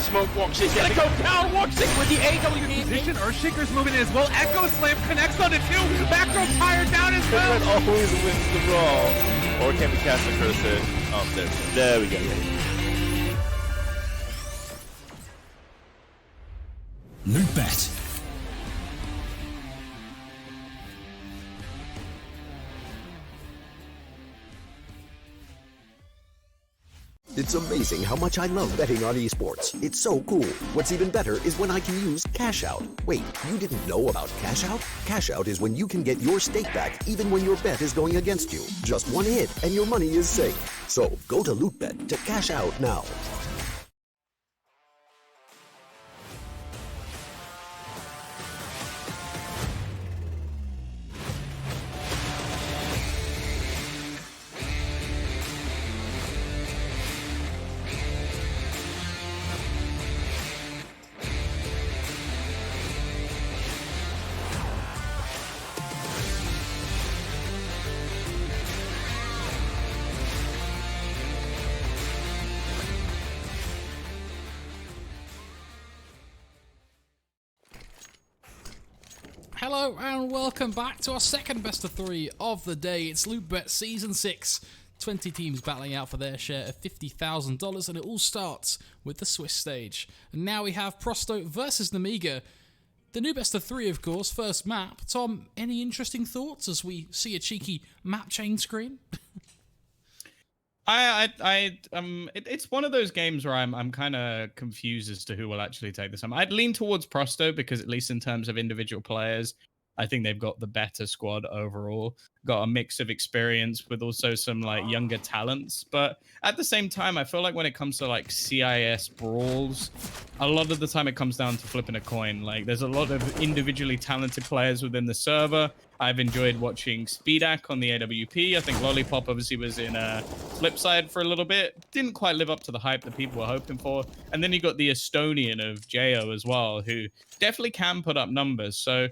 smoke. Woxi's gonna go down. Woxic with the AW position. Earthshaker's moving in as well. Echo Slam connects on the two. Back row tire down as well. Finland always wins the brawl. Or can we cast the cursor? Oh, there we go. Lootbet. It's amazing how much I love betting on esports. It's so cool. What's even better is when I can use Cash Out. Wait, you didn't know about Cash Out? Cash Out is when you can get your stake back even when your bet is going against you. Just one hit and your money is safe. So go to Lootbet to cash out now. Hello and welcome back to our second best of 3 of the day. It's Lootbet Season 6. 20 teams battling out for their share of $50,000, and it all starts with the Swiss stage. And now we have Prosto versus Nemiga. The new best of 3, of course, first map. Tom, any interesting thoughts as we see a cheeky map change screen? It's one of those games where I'm kind of confused as to who will actually take this. I'd lean towards Prosto because at least in terms of individual players, I think they've got the better squad overall. Got a mix of experience with also some like younger talents. But at the same time, I feel like when it comes to like CIS brawls, a lot of the time it comes down to flipping a coin. Like there's a lot of individually talented players within the server. I've enjoyed watching Speedak on the AWP. I think Lollipop obviously was in Flipside for a little bit. Didn't quite live up to the hype that people were hoping for. And then you got the Estonian of Jo as well, who definitely can put up numbers. So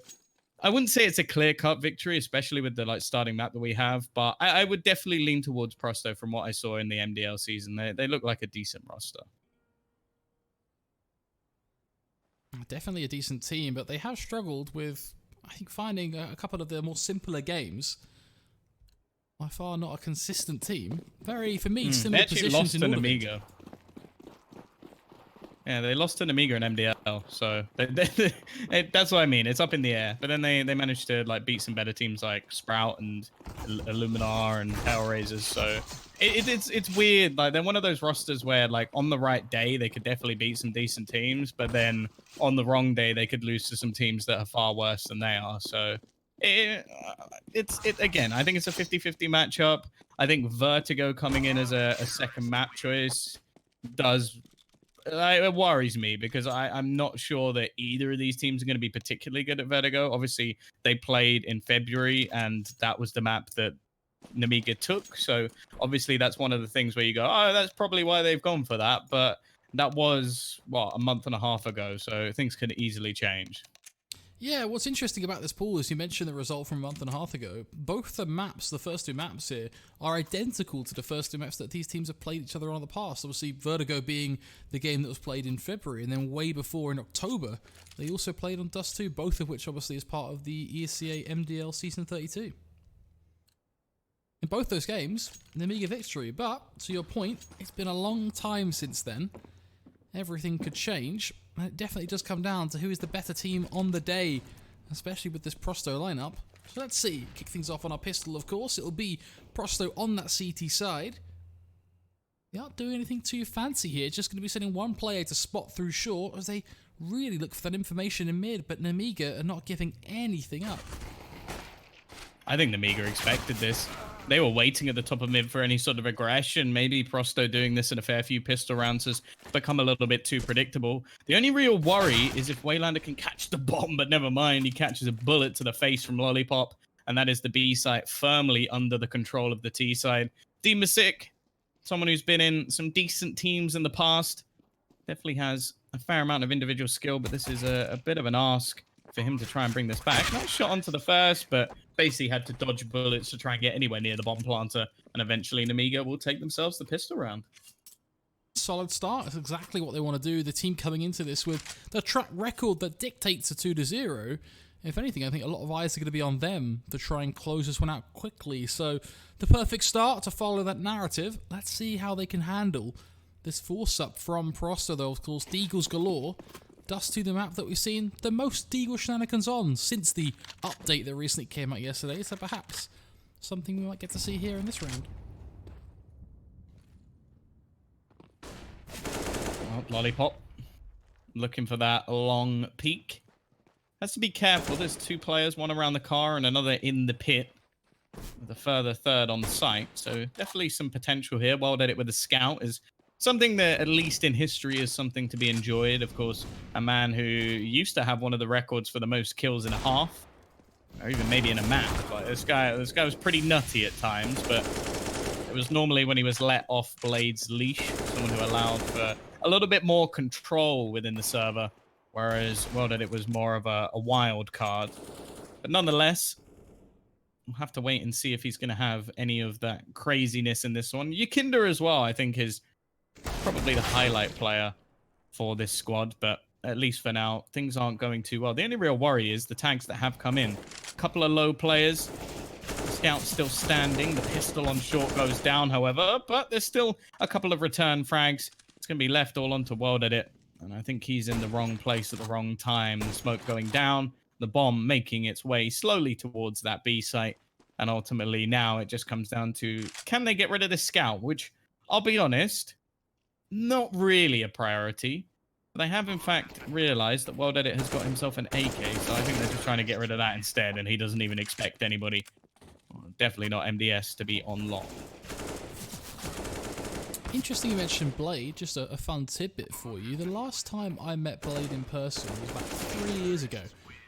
I wouldn't say it's a clear-cut victory, especially with the starting map that we have, but I would definitely lean towards Prosto from what I saw in the MDL season. They look like a decent roster. Definitely a decent team, but they have struggled with, I think, finding a couple of their more simpler games. By far not a consistent team. Very, for me, similar positions in all of it. Yeah, they lost to Nemiga and MDL, so that's what I mean. It's up in the air, but then they managed to like beat some better teams like Sprout and Illuminar and Hellraisers. So it's weird. Like they're one of those rosters where like on the right day they could definitely beat some decent teams, but then on the wrong day they could lose to some teams that are far worse than they are. So it's again, I think it's a 50-50 matchup. I think Vertigo coming in as a second map choice it worries me because I'm not sure that either of these teams are going to be particularly good at Vertigo. Obviously, they played in February, and that was the map that Nemiga took. So obviously, that's one of the things where you go, oh, that's probably why they've gone for that. But that was, what, a month and a half ago. So things can easily change. Yeah, what's interesting about this pool is you mentioned the result from a month and a half ago. Both the maps, the first 2 maps here, are identical to the first 2 maps that these teams have played each other on in the past. Obviously, Vertigo being the game that was played in February, and then way before in October, they also played on Dust 2, both of which obviously is part of the ESCA MDL Season 32. In both those games, Nemiga victory, but to your point, it's been a long time since then. Everything could change. And it definitely does come down to who is the better team on the day, especially with this Prosto lineup. So let's see. Kick things off on our pistol, of course. It'll be Prosto on that CT side. They aren't doing anything too fancy here. Just going to be sending one player to spot through short as they really look for that information in mid, but Nemiga are not giving anything up. I think Nemiga expected this. They were waiting at the top of mid for any sort of aggression. Maybe Prosto doing this in a fair few pistol rounds has become a little bit too predictable. The only real worry is if Waylander can catch the bomb, but never mind. He catches a bullet to the face from Lollipop, and that is the B site firmly under the control of the T side. Demasic, someone who's been in some decent teams in the past, definitely has a fair amount of individual skill, but this is a bit of an ask for him to try and bring this back. Not shot onto the first, but basically had to dodge bullets to try and get anywhere near the bomb planter, and eventually Nemiga will take themselves the pistol round. solid start. It's exactly what they want to do. The team coming into this with the track record that dictates a 2-0. If anything, I think a lot of eyes are going to be on them to try and close this one out quickly. So the perfect start to follow that narrative. Let's see how they can handle this force-up from Prosto, though, of course. Deagles galore. Dust to the map that we've seen the most Deagle shenanigans on since the update that recently came out yesterday. So perhaps something we might get to see here in this round. Well, Lollipop looking for that long peak. Has to be careful. There's 2 players, one around the car and another in the pit, with a further third on the site. So definitely some potential here. Well did it with the scout is something that, at least in history, is something to be enjoyed. Of course, a man who used to have one of the records for the most kills in a half, or even maybe in a map. But this guy was pretty nutty at times, but it was normally when he was let off Blade's leash, someone who allowed for a little bit more control within the server, whereas well that it was more of a wild card. But nonetheless, we'll have to wait and see if he's going to have any of that craziness in this one. Yakinder as well, I think, is probably the highlight player for this squad, but at least for now, things aren't going too well. The only real worry is the tags that have come in. A couple of low players. The scout's still standing. The pistol on short goes down, however, but there's still a couple of return frags. It's going to be left all onto World Edit, and I think he's in the wrong place at the wrong time. The smoke going down, the bomb making its way slowly towards that B site, and ultimately now it just comes down to, can they get rid of the scout? Which, I'll be honest, not really a priority. But they have, in fact, realized that World Edit has got himself an AK, so I think they're just trying to get rid of that instead, and he doesn't even expect anybody, definitely not MDS, to be on lock. Interesting you mentioned Blade. Just a fun tidbit for you. The last time I met Blade in person was about 3 years ago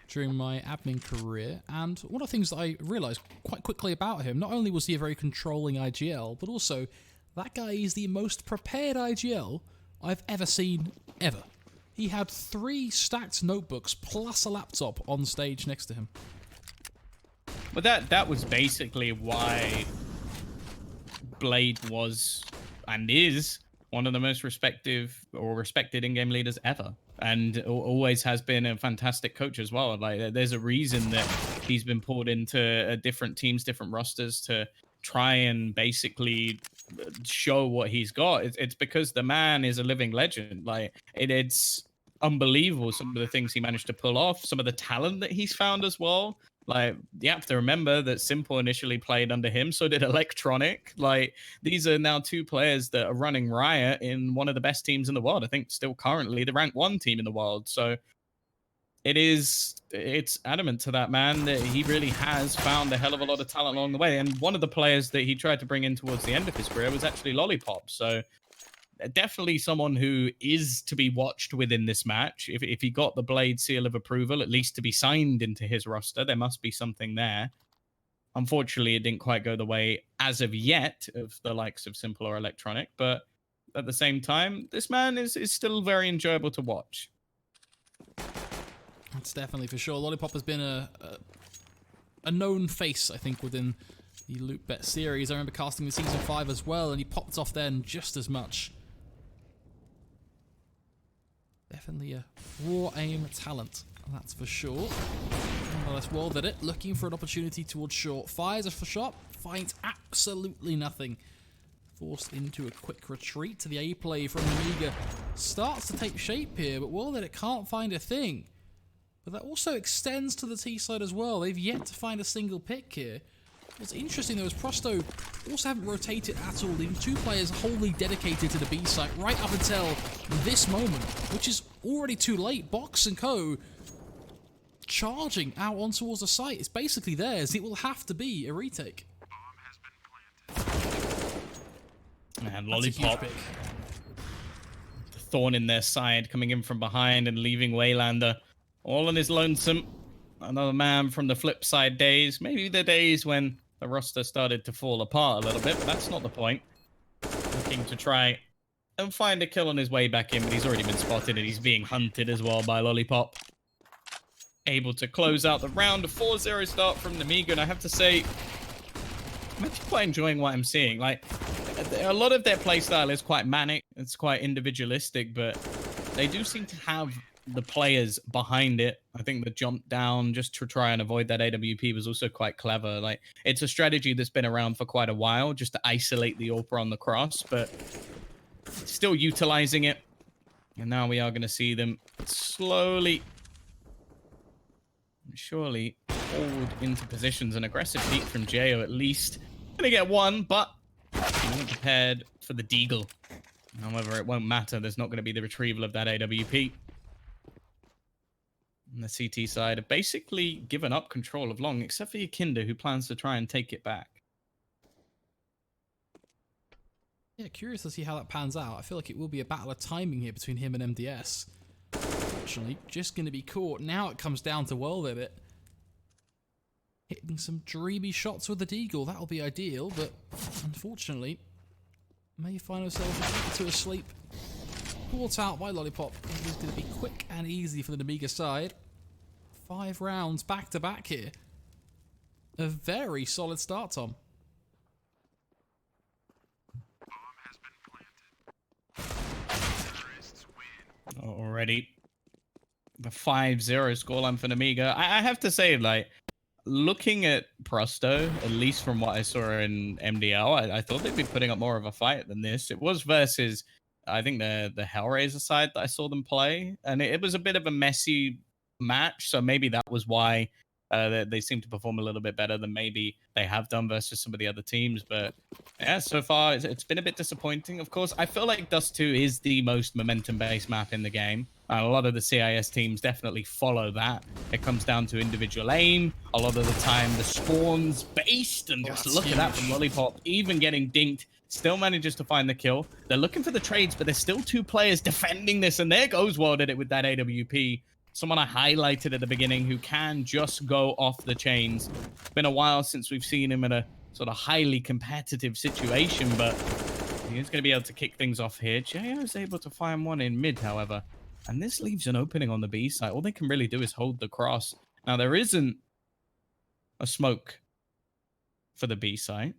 during my admin career, and one of the things that I realised quite quickly about him, not only was he a very controlling IGL, but also that guy is the most prepared IGL I've ever seen, ever. He had 3 stacked notebooks plus a laptop on stage next to him. But that was basically why Blade was and is one of the most respected in-game leaders ever, and always has been a fantastic coach as well. Like, there's a reason that he's been pulled into different teams, different rosters to try and basically show what he's got. It's because the man is a living legend. Like, it's unbelievable some of the things he managed to pull off, some of the talent that he's found as well. Like, you have to remember that Simple initially played under him, so did Electronic. Like, these are now 2 players that are running riot in one of the best teams in the world. I think still currently the rank 1 team in the world. So it's adamant to that man that he really has found a hell of a lot of talent along the way. And one of the players that he tried to bring in towards the end of his career was actually Lollipop. So definitely someone who is to be watched within this match. If he got the Blade seal of approval, at least to be signed into his roster, there must be something there. Unfortunately, it didn't quite go the way, as of yet, of the likes of Simple or Electronic. But at the same time, this man is still very enjoyable to watch. That's definitely for sure. Lollipop has been a known face, I think, within the Loot Bet series. I remember casting the Season 5 as well, and he popped off then just as much. Definitely a raw aim talent, that's for sure. Nonetheless, well did it. Looking for an opportunity towards short. Fires for shot, finds absolutely nothing. Forced into a quick retreat to the A play from Nemiga. Starts to take shape here, but well did it can't find a thing. But that also extends to the T side as well. They've yet to find a single pick here. What's interesting though is Prosto also haven't rotated at all. Leaving 2 players wholly dedicated to the B site right up until this moment, which is already too late. Box and Co. charging out on towards the site. It's basically theirs. It will have to be a retake. And Lollipop, the thorn in their side, coming in from behind and leaving Waylander all on his lonesome. Another man from the flip side days, maybe the days when the roster started to fall apart a little bit, but that's not the point. Looking to try and find a kill on his way back in, but he's already been spotted and he's being hunted as well by Lollipop. Able to close out the round. A 4-0 start from Nemiga, and I have to say, I'm actually quite enjoying what I'm seeing. Like, a lot of their playstyle is quite manic. It's quite individualistic, but they do seem to have the players behind it. I think the jump down just to try and avoid that AWP was also quite clever. Like, it's a strategy that's been around for quite a while, just to isolate the AWP on the cross, but still utilizing it. And now we are going to see them slowly, surely hold into positions. An aggressive peek from Jo at least. Gonna get one, but not prepared for the deagle. However, it won't matter. There's not going to be the retrieval of that AWP. And the CT side have basically given up control of long, except for Yakinda, who plans to try and take it back. Yeah, curious to see how that pans out. I feel like it will be a battle of timing here between him and MDS. Unfortunately, just going to be caught. Now it comes down to World Edit. Hitting some dreamy shots with the deagle. That'll be ideal, but unfortunately, may find himself to a sleep. Caught out by Lollipop. It is going to be quick and easy for the Nemiga side. 5 rounds back to back here. A very solid start, Tom. Already the 5-0 scoreline for Nemiga. I have to say, like, looking at Prosto, at least from what I saw in MDL, I thought they'd be putting up more of a fight than this. It was versus, I think, the Hellraiser side that I saw them play, and it was a bit of a messy match, so maybe that was why they seem to perform a little bit better than maybe they have done versus some of the other teams. But yeah, so far it's been a bit disappointing. Of course, I feel like Dust 2 is the most momentum-based map in the game. And a lot of the CIS teams definitely follow that. It comes down to individual aim. A lot of the time, the spawn's based, and just look at that from Lollipop, even getting dinked. Still manages to find the kill. They're looking for the trades, but there's still 2 players defending this, and there goes World Edit with that AWP. Someone I highlighted at the beginning who can just go off the chains. It's been a while since we've seen him in a sort of highly competitive situation, but he's going to be able to kick things off here. Jo is able to find one in mid, however, and this leaves an opening on the B side. All they can really do is hold the cross. Now, there isn't a smoke for the B side.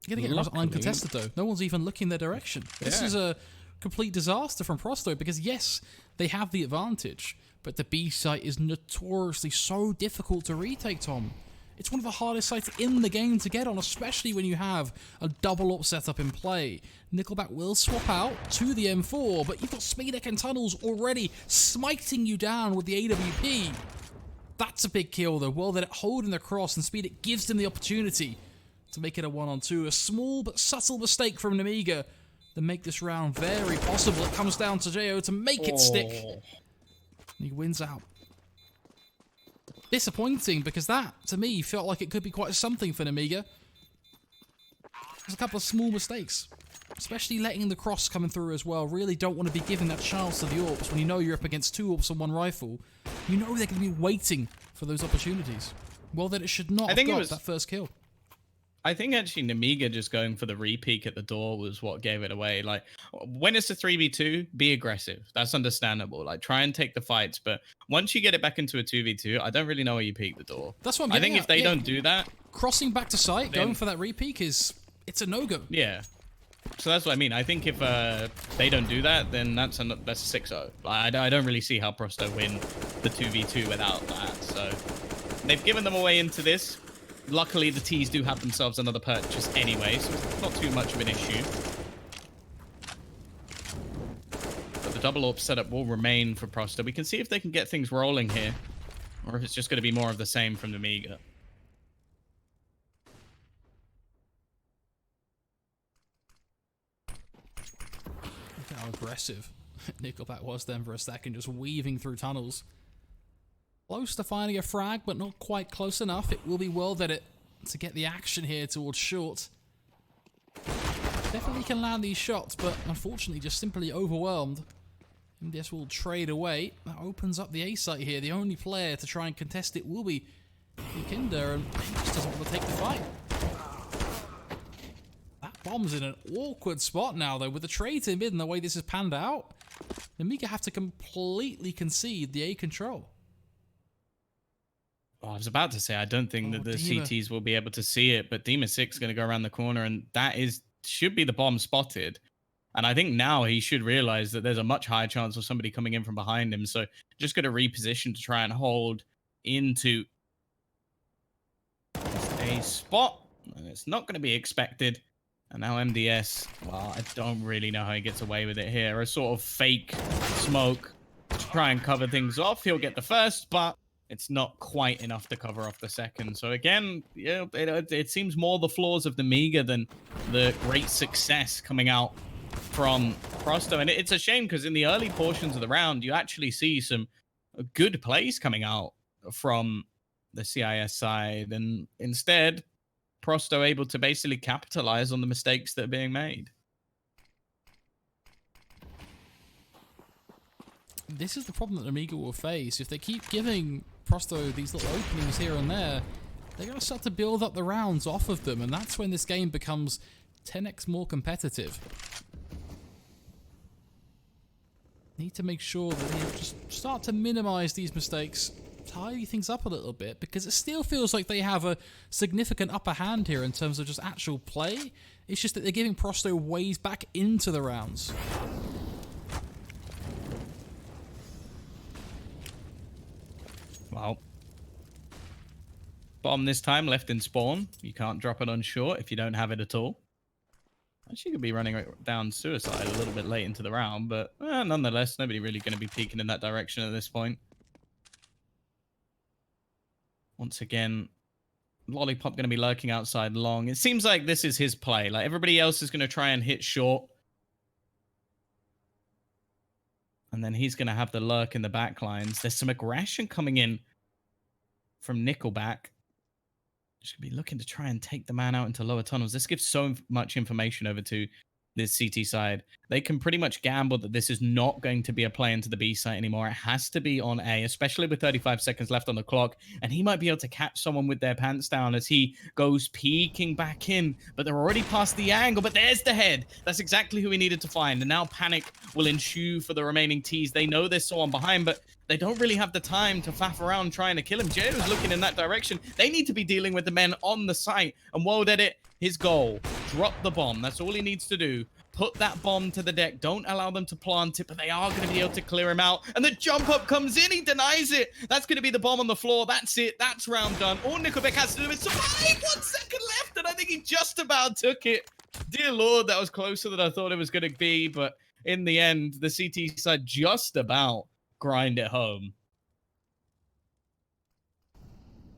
You're going to get uncontested, though. No one's even looking their direction. This is a complete disaster from Prosto because, yes, they have the advantage, but the B site is notoriously so difficult to retake, Tom. It's one of the hardest sites in the game to get on, especially when you have a double up setup in play. Nickelback will swap out to the M4, but you've got Speedek and Tunnels already smiting you down with the AWP. That's a big kill, though. Well, they're holding the cross, and Speedek gives them the opportunity to make it a 1-on-2. A small but subtle mistake from Nemiga to make this round very possible. It comes down to Jo to make it stick. He wins out. Disappointing, because that, to me, felt like it could be quite something for Nemiga. There's a couple of small mistakes, especially letting the cross coming through as well. Really don't want to be giving that chance to the AWPs when you know you're up against 2 AWPs and 1 rifle. You know they're going to be waiting for those opportunities. Well, then it should not have got that first kill. I think actually Nemiga just going for the re-peek at the door was what gave it away. Like, when it's a 3v2, be aggressive. That's understandable. Like, try and take the fights. But once you get it back into a 2v2, I don't really know where you peek the door. That's what I'm I think at. if they don't do that... Crossing back to site, going for that re-peek it's a no-go. Yeah. So that's what I mean. I think if they don't do that, then that's a 6-0. I don't really see how Prosto win the 2v2 without that. So they've given them away into this. Luckily, the T's do have themselves another purchase anyway, so it's not too much of an issue. But the double AWP setup will remain for Prosto. We can see if they can get things rolling here, or if it's just going to be more of the same from Nemiga. Look how aggressive Nickelback was then for a second, just weaving through tunnels. Close to finding a frag, but not quite close enough. It will be World Edit to get the action here towards short. Definitely can land these shots, but unfortunately just simply overwhelmed. MDS will trade away. That opens up the A site here. The only player to try and contest it will be Yakinda, and he just doesn't want to take the fight. That bomb's in an awkward spot now, though, with the trade in mid and the way this has panned out. Nemiga have to completely concede the A control. Oh, I was about to say, I don't think that the CTs will be able to see it, but Dima 6 is going to go around the corner, and that is should be the bomb spotted. And I think now he should realize that there's a much higher chance of somebody coming in from behind him. So just going to reposition to try and hold into a spot. And it's not going to be expected. And now MDS, well, I don't really know how he gets away with it here. A sort of fake smoke to try and cover things off. He'll get the first, but it's not quite enough to cover off the second. So again, yeah, it seems more the flaws of the Nemiga than the great success coming out from Prosto. And it's a shame because in the early portions of the round, you actually see some good plays coming out from the CIS side. And instead, Prosto able to basically capitalize on the mistakes that are being made. This is the problem that Nemiga will face. If they keep giving Prosto these little openings here and there, they're going to start to build up the rounds off of them, and that's when this game becomes 10x more competitive. Need to make sure that they just start to minimize these mistakes, tidy things up a little bit, because it still feels like they have a significant upper hand here in terms of just actual play. It's just that they're giving Prosto ways back into the rounds. Well, bomb this time left in spawn. You can't drop it on short if you don't have it at all. Actually, could be running down suicide a little bit late into the round, but nonetheless, nobody really going to be peeking in that direction at this point. Once again, Lollipop going to be lurking outside long. It seems like this is his play. Like everybody else is going to try and hit short. And then he's going to have the lurk in the back lines. There's some aggression coming in from Nickelback. Just going to be looking to try and take the man out into lower tunnels. This gives so much information over to this CT side. They can pretty much gamble that this is not going to be a play into the B site anymore. It has to be on A, especially with 35 seconds left on the clock. And he might be able to catch someone with their pants down as he goes peeking back in. But they're already past the angle. But there's the head. That's exactly who we needed to find. And now panic will ensue for the remaining Ts. They know there's someone behind, but they don't really have the time to faff around trying to kill him. Jay was looking in that direction. They need to be dealing with the men on the site. And World Edit, his goal, drop the bomb. That's all he needs to do. Put that bomb to the deck. Don't allow them to plant it, but they are going to be able to clear him out. And the jump up comes in. He denies it. That's going to be the bomb on the floor. That's it. That's round done. All Nickelback has to do is survive. 1 second left, and I think he just about took it. Dear Lord, that was closer than I thought it was going to be. But in the end, the CT side just about grind it home.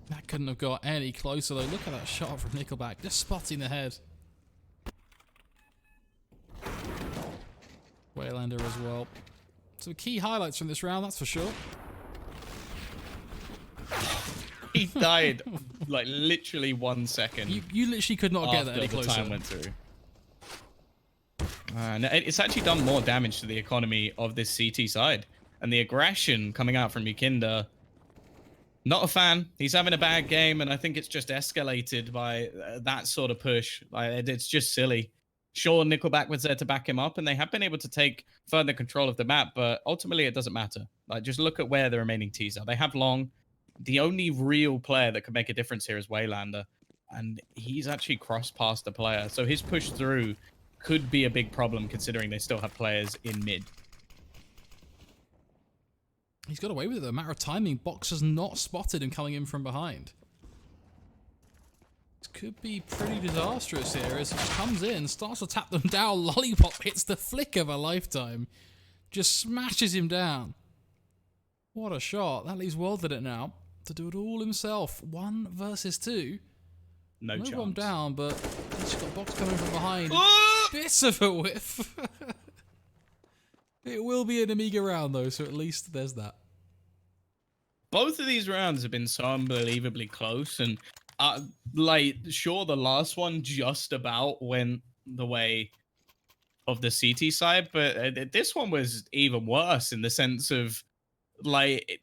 That couldn't have got any closer, though. Look at that shot from Nickelback. Just spotting the head. Waylander as well. Some key highlights from this round, that's for sure. He died like literally 1 second. You literally could not get that any closer. The time went through. And it's actually done more damage to the economy of this CT side. And the aggression coming out from Yukinda, not a fan. He's having a bad game, and I think it's just escalated by that sort of push. It's just silly. Sure, Nickelback was there to back him up, and they have been able to take further control of the map, but ultimately it doesn't matter. Like, just look at where the remaining Ts are. They have long. The only real player that could make a difference here is Waylander, and he's actually crossed past the player, so his push through could be a big problem considering they still have players in mid. He's got away with it, though. A matter of timing. Box has not spotted him coming in from behind. Could be pretty disastrous here as he comes in, starts to tap them down. Lollipop hits the flick of a lifetime. Just smashes him down. What a shot. That leaves World Edit now to do it all himself. 1 versus 2. No chance. Bomb down, but he's got Box coming from behind. Bits of a whiff. It will be an Nemiga round, though, so at least there's that. Both of these rounds have been so unbelievably close, and like, sure, the last one just about went the way of the CT side, but this one was even worse in the sense of, like,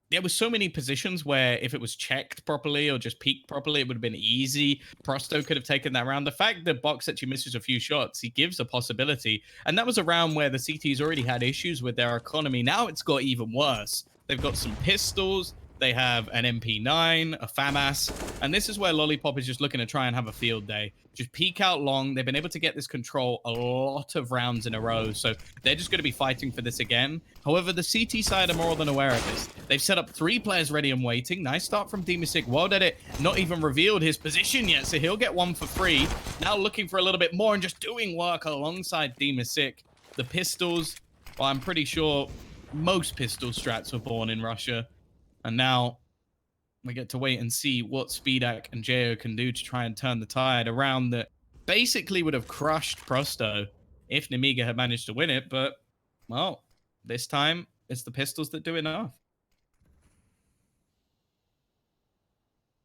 there were so many positions where if it was checked properly or just peeked properly, it would have been easy. Prosto could have taken that round. The fact that Box actually misses a few shots, he gives a possibility. And that was a round where the CTs already had issues with their economy. Now it's got even worse. They've got some pistols. They have an MP9, a FAMAS, and this is where Lollipop is just looking to try and have a field day. Just peek out long. They've been able to get this control a lot of rounds in a row, so they're just going to be fighting for this again. However, the CT side are more than aware of this. They've set up 3 players ready and waiting. Nice start from Demisik. World Edit not even revealed his position yet, so he'll get 1 for free. Now looking for a little bit more and just doing work alongside Demisik. The pistols, well, I'm pretty sure most pistol strats were born in Russia. And now we get to wait and see what Speedak and Jo can do to try and turn the tide around that basically would have crushed Prosto if Nemiga had managed to win it. But, well, this time it's the pistols that do enough.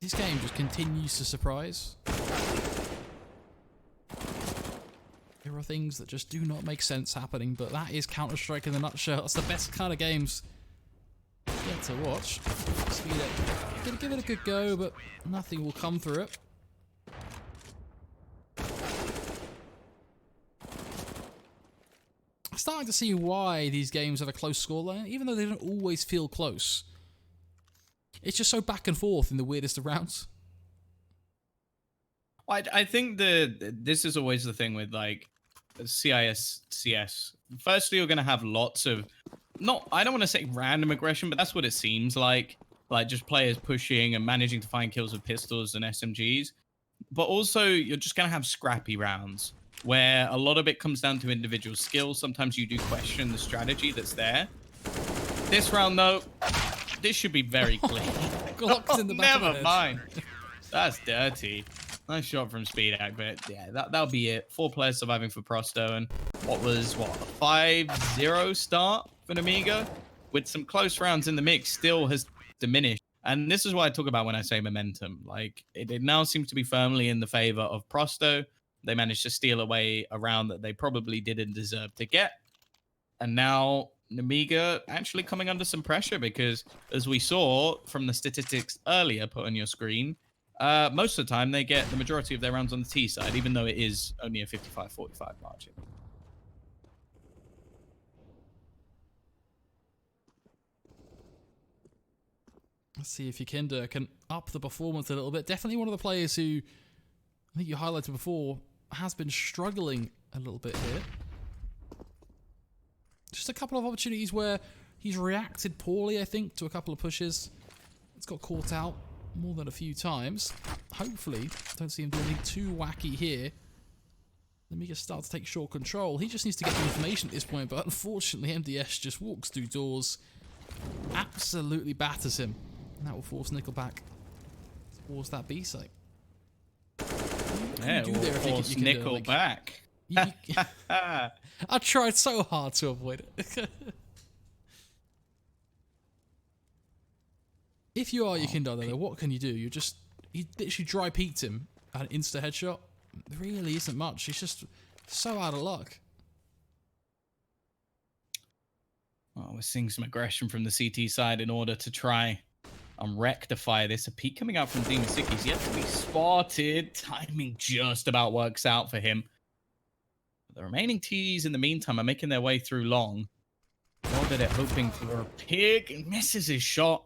This game just continues to surprise. There are things that just do not make sense happening, but that is Counter-Strike in a nutshell. That's the best kind of games yet to watch. Speed it. Gonna give it a good go, but nothing will come through it. I'm starting to see why these games have a close scoreline, even though they don't always feel close. It's just so back and forth in the weirdest of rounds. I think this is always the thing with like CS. Firstly, you're going to have lots of I don't want to say random aggression, but that's what it seems like just players pushing and managing to find kills with pistols and SMGs. But also, you're just going to have scrappy rounds where a lot of it comes down to individual skills. Sometimes you do question the strategy that's there. This round, though, this should be very clean. Glock's in the back of the Never head. mind. That's dirty. Nice shot from Speedak, but yeah, that'll be it. 4 players surviving for Prosto, and a 5-0 start for Nemiga with some close rounds in the mix still has diminished. And this is what I talk about when I say momentum. Like, it now seems to be firmly in the favor of Prosto. They managed to steal away a round that they probably didn't deserve to get. And now Nemiga actually coming under some pressure because, as we saw from the statistics earlier put on your screen, most of the time they get the majority of their rounds on the T side, even though it is only a 55-45 margin. Let's see if Yukinda can up the performance a little bit. Definitely one of the players who, I think you highlighted before, has been struggling a little bit here. Just a couple of opportunities where he's reacted poorly, I think, to a couple of pushes. It's got caught out more than a few times. Hopefully, don't see him doing anything too wacky here. Nemiga starts to take short control. He just needs to get the information at this point, but unfortunately, MDS just walks through doors, absolutely batters him. And that will force Nickelback towards that B site. Yeah, it will force Nickel back. I tried so hard to avoid it. If you are Yukinda, though, what can you do? You literally dry peeked him at an insta headshot. There really isn't much. He's just so out of luck. Well, we're seeing some aggression from the CT side in order to try and rectify this. A peek coming out from Demisik. He's yet to be spotted. Timing just about works out for him. The remaining Ts in the meantime are making their way through long. It hoping for a pick and misses his shot.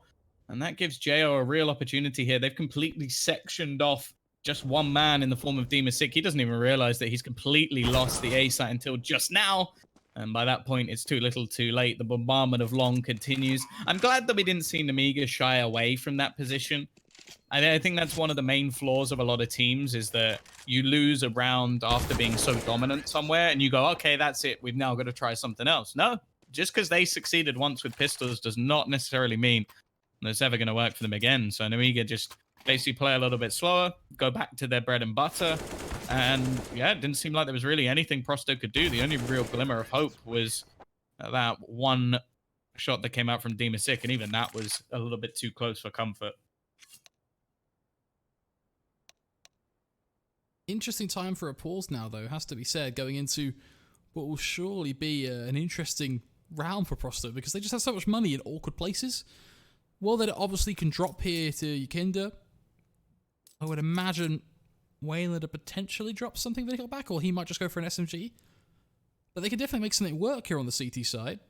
And that gives Jo a real opportunity here. They've completely sectioned off just one man in the form of Demisik. He doesn't even realize that he's completely lost the A site until just now. And by that point, it's too little too late. The bombardment of long continues. I'm glad that we didn't see Nemiga shy away from that position. I think that's one of the main flaws of a lot of teams is that you lose a round after being so dominant somewhere and you go, okay, that's it. We've now got to try something else. No, just because they succeeded once with pistols does not necessarily mean that it's ever going to work for them again. So Nemiga just basically play a little bit slower, go back to their bread and butter. And yeah, it didn't seem like there was really anything Prosto could do. The only real glimmer of hope was that one shot that came out from Demisik, and even that was a little bit too close for comfort. Interesting time for a pause now, though, has to be said, going into what will surely be an interesting round for Prosto, because they just have so much money in awkward places. Well, that it obviously can drop here to Yukinda. I would imagine Wayland to potentially drop something for Nickelback, or he might just go for an SMG. But they can definitely make something work here on the CT side.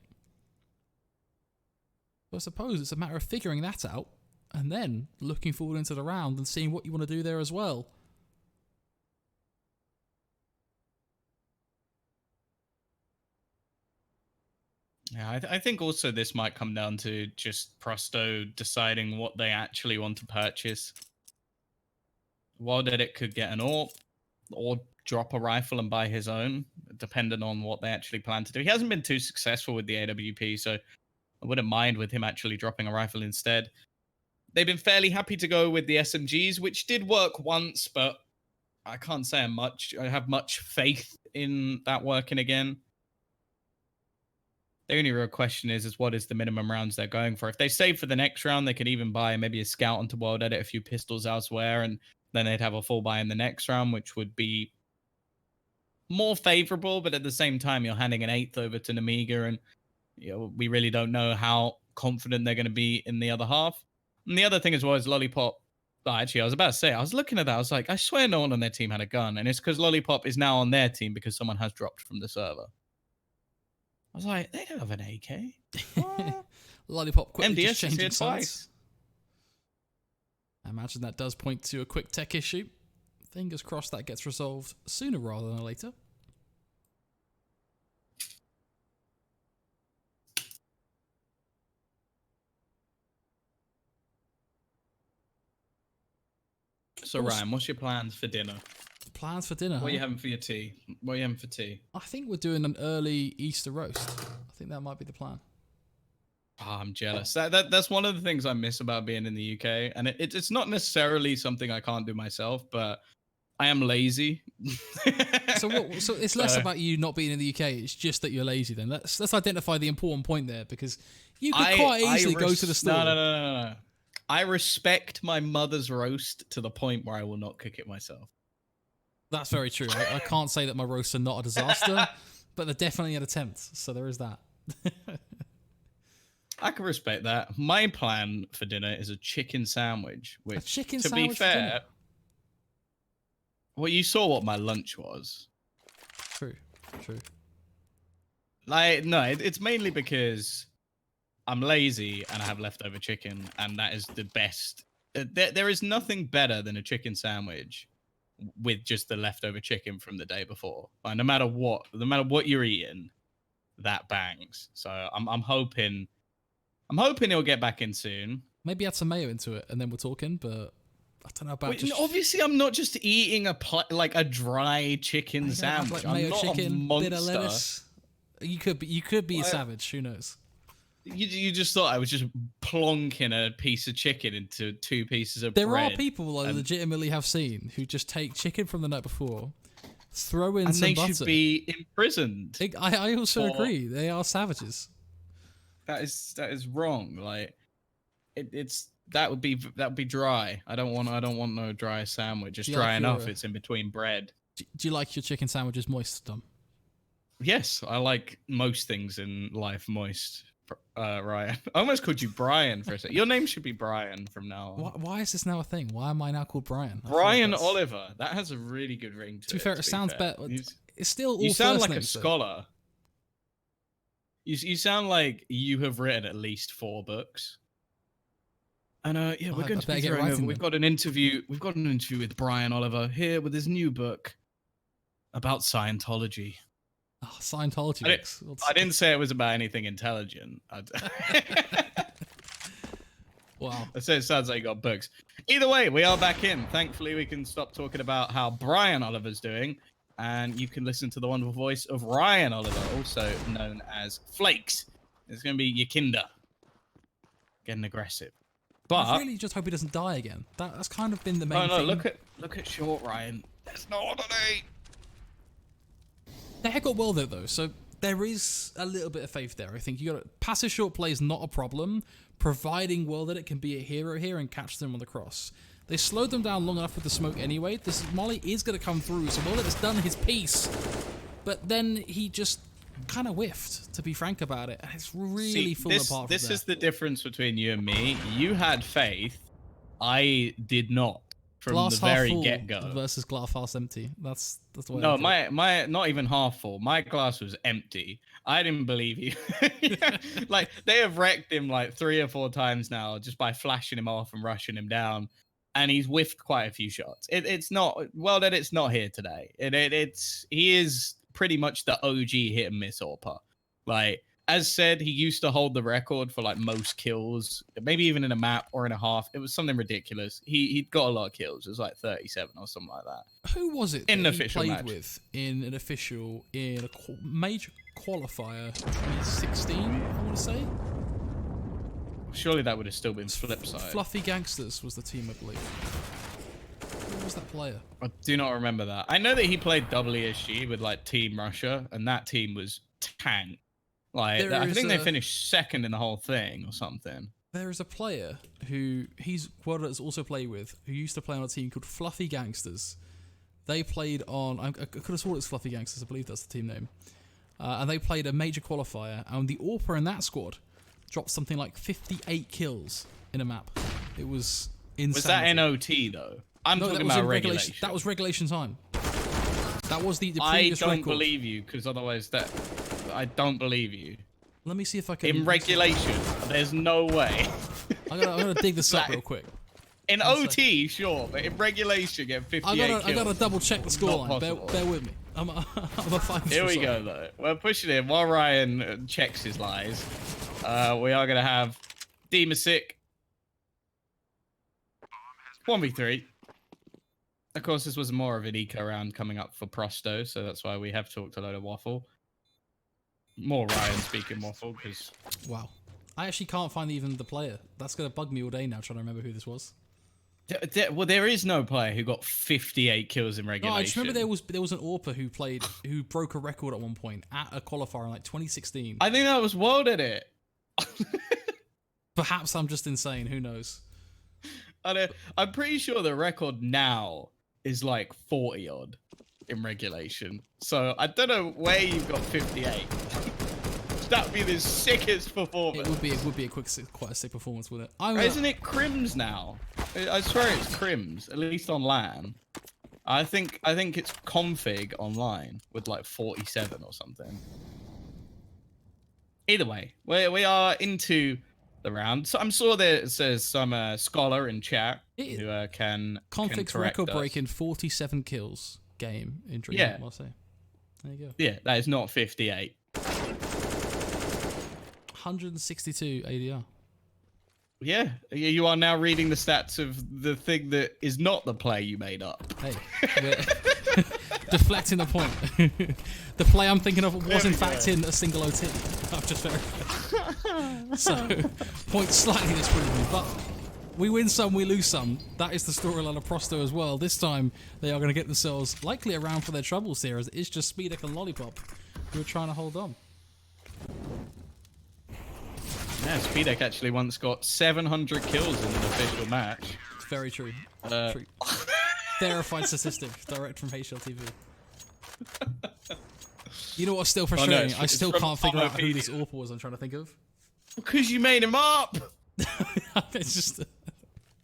So I suppose it's a matter of figuring that out. and then looking forward into the round and seeing what you want to do there as well. Yeah, I think also this might come down to just Prosto deciding what they actually want to purchase. Wild Edit could get an AWP or drop a rifle and buy his own, depending on what they actually plan to do. He hasn't been too successful with the AWP, so I wouldn't mind with him actually dropping a rifle instead. They've been fairly happy to go with the SMGs, which did work once, but I can't say I have much faith in that working again. The only real question is what is the minimum rounds they're going for? If they save for the next round, they could even buy maybe a scout onto Wild Edit, a few pistols elsewhere, and then they'd have a full buy in the next round, which would be more favorable. But at the same time, you're handing an 8th over to Nemiga, and we really don't know how confident they're going to be in the other half. And the other thing as well is Lollipop. Actually, I was about to say, I was looking at that. I was like, I swear no one on their team had a gun. And it's because Lollipop is now on their team because someone has dropped from the server. I was like, they don't have an AK. Lollipop quickly just MDS is here changing twice. sides. I imagine that does point to a quick tech issue. Fingers crossed that gets resolved sooner rather than later. So Ryan, what's your plans for dinner? Plans for dinner? What are huh? you having for your tea? What are you having for tea? I think we're doing an early Easter roast. I think that might be the plan. Oh, I'm jealous. That's one of the things I miss about being in the UK. And it's not necessarily something I can't do myself, but I am lazy. So it's less about you not being in the UK. It's just that you're lazy. Then let's identify the important point there, because you could quite easily go to the store. No. I respect my mother's roast to the point where I will not cook it myself. That's very true. I can't say that my roasts are not a disaster, but they're definitely an attempt. So there is that. I can respect that. My plan for dinner is a chicken sandwich. Which, A chicken to sandwich be for dinner? fair, well, you saw what my lunch was. True. Like, no, it's mainly because I'm lazy and I have leftover chicken, and that is the best. There is nothing better than a chicken sandwich with just the leftover chicken from the day before. Like, no matter what you're eating, that bangs. So I'm hoping he'll get back in soon. Maybe add some mayo into it, and then we're talking. But I don't know about. Obviously, I'm not just eating a dry chicken sandwich. Like mayo I'm not chicken, a monster. bit of lettuce. You could be a savage. Who knows? You just thought I was just plonking a piece of chicken into 2 pieces of bread. There are bread. people I legitimately have seen who just take chicken from the night before, throw in some butter. And they should be imprisoned. I also agree. They are savages. That is wrong. Like that would be dry. I don't want no dry sandwich. It's dry enough. It's in between bread. Do you like your chicken sandwiches moist, Dom? Yes, I like most things in life moist. Ryan, I almost called you Brian for a second. Your name should be Brian from now on. Why is this now a thing? Why am I now called Brian? Brian Oliver. That has a really good ring to it. To be fair, it sounds better. It's still all you sound first like names, a scholar. You sound like you have written at least 4 books. And yeah, we're going to be throwing over. We've got an interview with Brian Oliver here with his new book about Scientology. Oh, Scientology. I didn't say it was about anything intelligent. Wow. I said it sounds like you got books. Either way, we are back in. Thankfully, we can stop talking about how Brian Oliver's doing, and you can listen to the wonderful voice of Ryan Oliver, also known as Flakes. It's going to be your kinder. Getting aggressive. But I really just hope he doesn't die again. That's kind of been the main thing. Look at short Ryan. That's not what I need. They have got well though, so there is a little bit of faith there. I think you got passive short play is not a problem, providing well that it can be a hero here and catch them on the cross. They slowed them down long enough with the smoke anyway. This Molly is going to come through, so well that it's done his piece, but then he just kind of whiffed, to be frank about it, and it's really fallen apart. This is the difference between you and me. You had faith. I did not. from Glass the half very full get-go. versus glass half empty. That's the way. No, I my not even half full. My glass was empty. I didn't believe you. Like they have wrecked him like 3 or 4 times now just by flashing him off and rushing him down, and he's whiffed quite a few shots. It's not well that it's not here today. He is pretty much the OG hit and miss AWPer. Like as said, he used to hold the record for like most kills, maybe even in a map or in a half. It was something ridiculous. He'd got a lot of kills. It was like 37 or something like that. Who was it in that an he official played match with in an official in a major qualifier 2016? I want to say. Surely that would have still been flip side. Fluffy Gangsters was the team, I believe. Who was that player? I do not remember that. I know that he played WSG with like Team Russia, and that team was tank. Like I think they finished second in the whole thing or something. There is a player who has also played with, who used to play on a team called Fluffy Gangsters. They played on, I could have sworn it's Fluffy Gangsters, I believe that's the team name. And they played a major qualifier, and the AWPer in that squad dropped something like 58 kills in a map. It was insane. Was that in OT though? I'm talking about regulation. That was regulation time. That was the previous I don't record. Believe you, because otherwise I don't believe you. Let me see if I can. In regulation, there's no way. I'm gonna dig this up real quick. In OT, sure, but in regulation, get 58 kills. I gotta double check the scoreline. Bear with me. I'm a find this. Here we go, though. We're pushing in while Ryan checks his lies. We are gonna have Demasic 1v3. Of course, this was more of an eco round coming up for Prosto, so that's why we have talked a load of waffle. More Ryan speaking waffle, because... Wow. I actually can't find even the player. That's going to bug me all day now, trying to remember who this was. Well, there is no player who got 58 kills in regulation. No, I just remember there was an AWPer who broke a record at one point at a qualifier in like 2016. I think that was World at it. Perhaps I'm just insane. Who knows? I'm pretty sure the record now is like 40 odd in regulation. So I don't know where you've got 58. That would be the sickest performance. It would be quite a sick performance, wouldn't it? Isn't it Crims now? I swear it's Crims, at least on LAN. I think it's config online with like 47 or something. Either way, we are into the round. So I'm sure there's some scholar in chat who can config's correct record us. Breaking 47 kills game in Dream. Yeah. I'll say. There you go. Yeah, that is not 58. 162 ADR. Yeah, you are now reading the stats of the thing that is not the play you made up. Hey, we're deflecting the point. The play I'm thinking of was in fact in a single OT. I've just verified. So, point slightly disproven, but we win some, we lose some. That is the storyline of Prosto as well. This time, they are going to get themselves likely around for their troubles here, as it is just Speedek and Lollipop who are trying to hold on. Yeah, Speedek actually once got 700 kills in an official match. It's very true. True. Verified statistic, direct from HLTV. You know what's still frustrating? I still can't figure out who this AWPer was I'm trying to think of. Because you made him up! It's just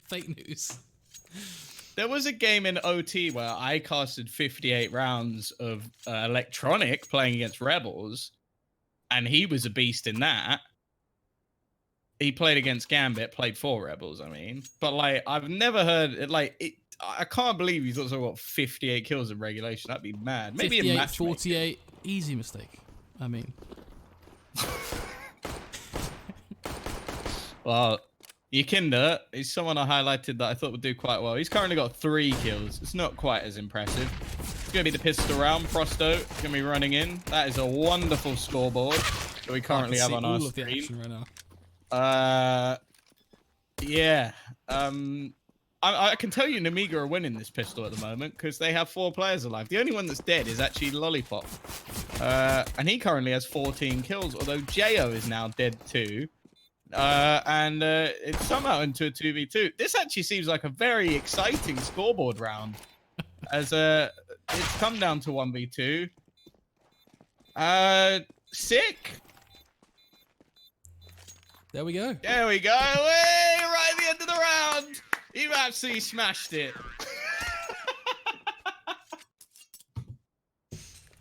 fake news. There was a game in OT where I casted 58 rounds of Electronic playing against Rebels, and he was a beast in that. He played against Gambit, played for Rebels, I mean. But, like, I've never heard it, like, I can't believe he's also got 58 kills in regulation. That'd be mad. Maybe 58, a match 48, easy mistake. I mean. Well, Yakinda is someone I highlighted that I thought would do quite well. He's currently got 3 kills. It's not quite as impressive. It's going to be the pistol round. Prosto is going to be running in. That is a wonderful scoreboard that we currently have on our screen. The action right now. Yeah. I can tell you Nemiga are winning this pistol at the moment because they have 4 players alive. The only one that's dead is actually Lollipop. And he currently has 14 kills, although Jo is now dead too. And it's somehow into a 2v2. This actually seems like a very exciting scoreboard round as it's come down to 1v2. Sick. There we go. There we go. Hey, right at the end of the round. You've absolutely smashed it.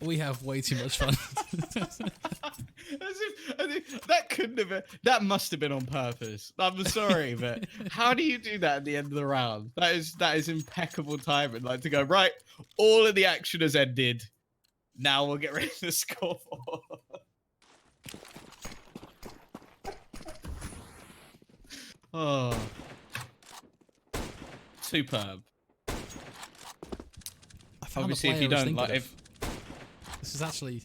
We have way too much fun. As if that couldn't have been, that must have been on purpose. I'm sorry, but how do you do that at the end of the round? That is impeccable timing. Like to go, right, all of the action has ended. Now we'll get ready to score. Oh, superb. Obviously, if you don't like, this is actually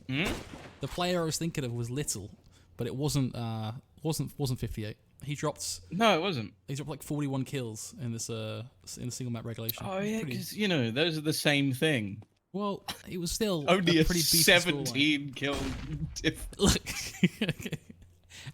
the player I was thinking of was Little, but it wasn't 58. He dropped. No, it wasn't. He dropped like 41 kills in this in the single map regulation. Oh yeah, because you know those are the same thing. Well, it was still only a pretty 17 kill. Look,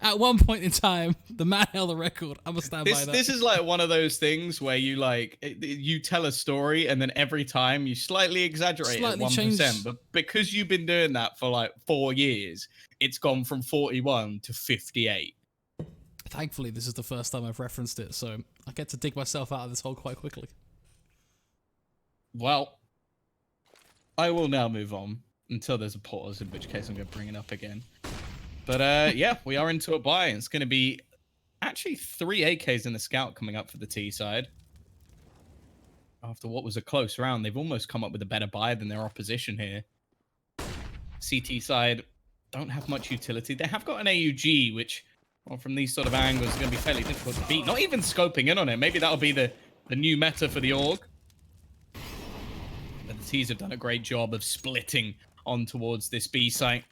at one point in time, the man held the record. I'm gonna stand by that. This is like one of those things where you like you tell a story and then every time you slightly exaggerate it 1%, but because you've been doing that for like 4 years, it's gone from 41 to 58. Thankfully, this is the first time I've referenced it, so I get to dig myself out of this hole quite quickly. Well, I will now move on until there's a pause, in which case I'm going to bring it up again. But yeah, we are into a buy. It's going to be actually 3 AKs in the scout coming up for the T side. After what was a close round, they've almost come up with a better buy than their opposition here. CT side don't have much utility. They have got an AUG, which, well, from these sort of angles, is going to be fairly difficult to beat. Not even scoping in on it. Maybe that'll be the new meta for the org. But the T's have done a great job of splitting on towards this B site,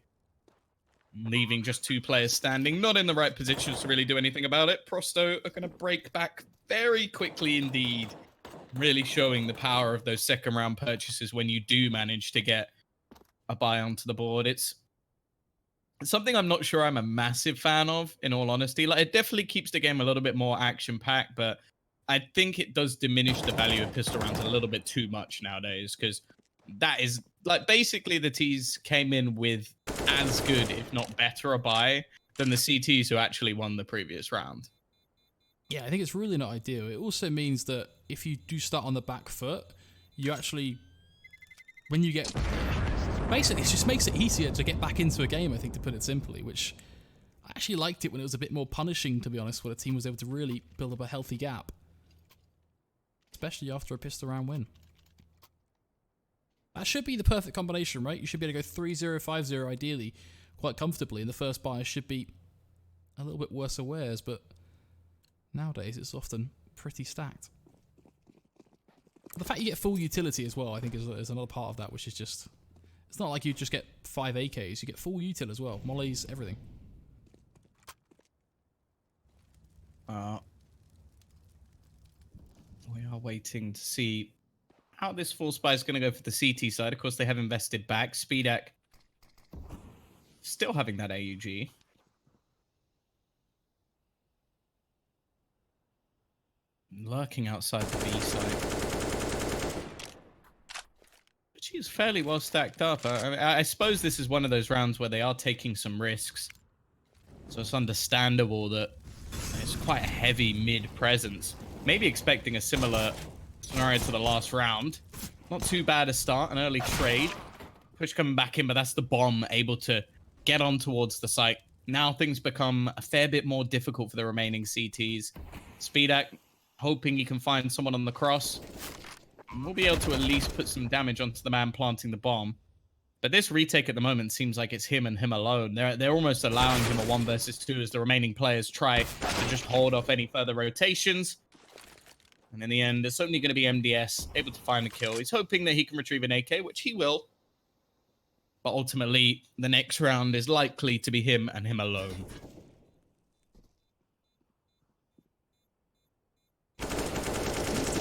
leaving just 2 players standing, not in the right positions to really do anything about it. Prosto are going to break back very quickly indeed, really showing the power of those second round purchases when you do manage to get a buy onto the board. It's something I'm not sure I'm a massive fan of, in all honesty. Like, it definitely keeps the game a little bit more action-packed, but I think it does diminish the value of pistol rounds a little bit too much nowadays, because that is, like, basically the T's came in with as good, if not better, a buy than the CTs who actually won the previous round. Yeah, I think it's really not ideal. It also means that if you do start on the back foot, you actually, when you get, basically it just makes it easier to get back into a game, I think, to put it simply, which I actually liked it when it was a bit more punishing, to be honest, where a team was able to really build up a healthy gap, especially after a pistol round win. That should be the perfect combination, right? You should be able to go 3-0, 5-0 ideally, quite comfortably, and the first buy should be a little bit worse awares, but nowadays it's often pretty stacked. The fact you get full utility as well, I think, is another part of that, which is just, it's not like you just get 5 AKs, you get full util as well. Mollies, everything. We are waiting to see how this full spy is going to go for the CT side. Of course, they have invested back. Speedak still having that AUG. Lurking outside the B side. But she's fairly well stacked up. I suppose this is one of those rounds where they are taking some risks. So it's understandable that it's quite a heavy mid presence. Maybe expecting a similar scenario to the last round. Not too bad a start, an early trade. Push coming back in, but that's the bomb able to get on towards the site. Now things become a fair bit more difficult for the remaining CTs. Speedak hoping he can find someone on the cross. And we'll be able to at least put some damage onto the man planting the bomb. But this retake at the moment seems like it's him and him alone. They're almost allowing him a 1 versus 2 as the remaining players try to just hold off any further rotations. And in the end, it's only going to be MDS able to find a kill. He's hoping that he can retrieve an AK, which he will. But ultimately, the next round is likely to be him and him alone.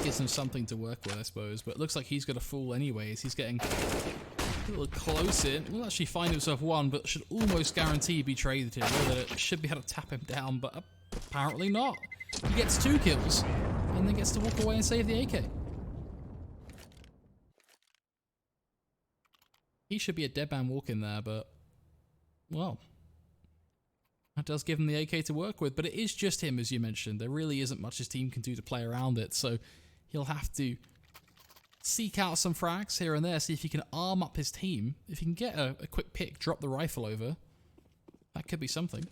Gives him something to work with, I suppose. But it looks like he's got a fool anyways. He's getting a little close in. He'll actually find himself 1, but should almost guarantee be traded here. That it should be able to tap him down, but apparently not. He gets 2 kills. And then gets to walk away and save the AK. He should be a dead man walking there, but, well, that does give him the AK to work with. But it is just him, as you mentioned. There really isn't much his team can do to play around it, so he'll have to seek out some frags here and there, see if he can arm up his team. If he can get a quick pick, drop the rifle over, that could be something.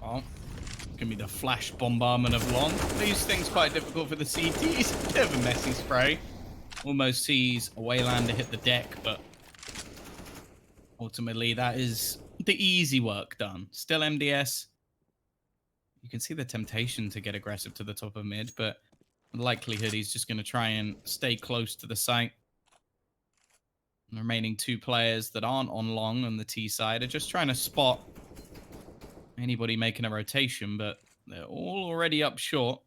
Oh, gonna be the flash bombardment of long. These things quite difficult for the CTs. Bit of a messy spray. Almost sees a Waylander hit the deck, but ultimately that is the easy work done. Still MDS. You can see the temptation to get aggressive to the top of mid, but the likelihood he's just going to try and stay close to the site. The remaining 2 players that aren't on long on the T side are just trying to spot anybody making a rotation, but they're all already up short.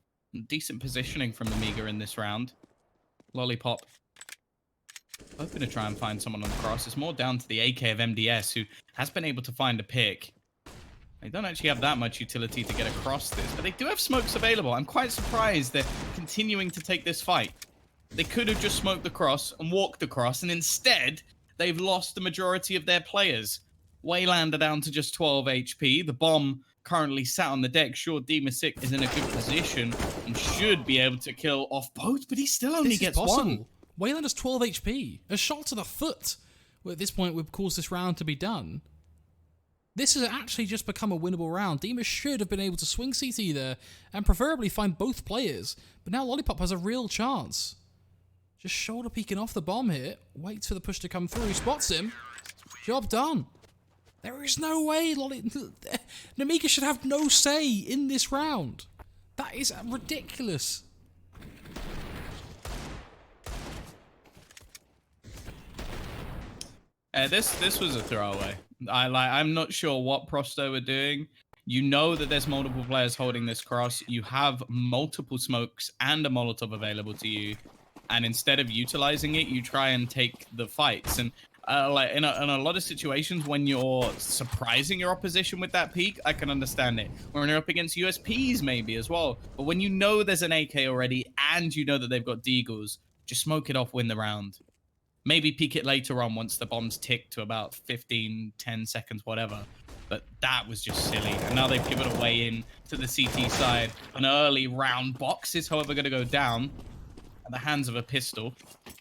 Decent positioning from Nemiga in this round. Lollipop hoping to try and find someone on the cross. It's more down to the AK of MDS, who has been able to find a pick. They don't actually have that much utility to get across this, but they do have smokes available. I'm quite surprised they're continuing to take this fight. They could have just smoked the cross and walked across, and instead, they've lost the majority of their players. Waylander down to just 12 HP. The bomb currently sat on the deck. Sure, Demasik is in a good position and should be able to kill off both, but he still only gets one. Waylander's 12 HP. A shot to the foot, well, at this point, would cause this round to be done. This has actually just become a winnable round. Demas should have been able to swing CT there and preferably find both players, but now Lollipop has a real chance. Just shoulder peeking off the bomb here. Waits for the push to come through. Spots him. Job done. There is no way Nemiga should have no say in this round. That is ridiculous. This was a throwaway. I'm not sure what Prosto are doing. You know that there's multiple players holding this cross. You have multiple smokes and a Molotov available to you. And instead of utilizing it, you try and take the fights. And like in a lot of situations, when you're surprising your opposition with that peak, I can understand it. Or when you're up against USPs maybe as well. But when you know there's an AK already and you know that they've got deagles, just smoke it off, win the round. Maybe peek it later on once the bombs tick to about 15, 10 seconds, whatever. But that was just silly. And now they've given away in to the CT side. An early round box is, however, going to go down at the hands of a pistol.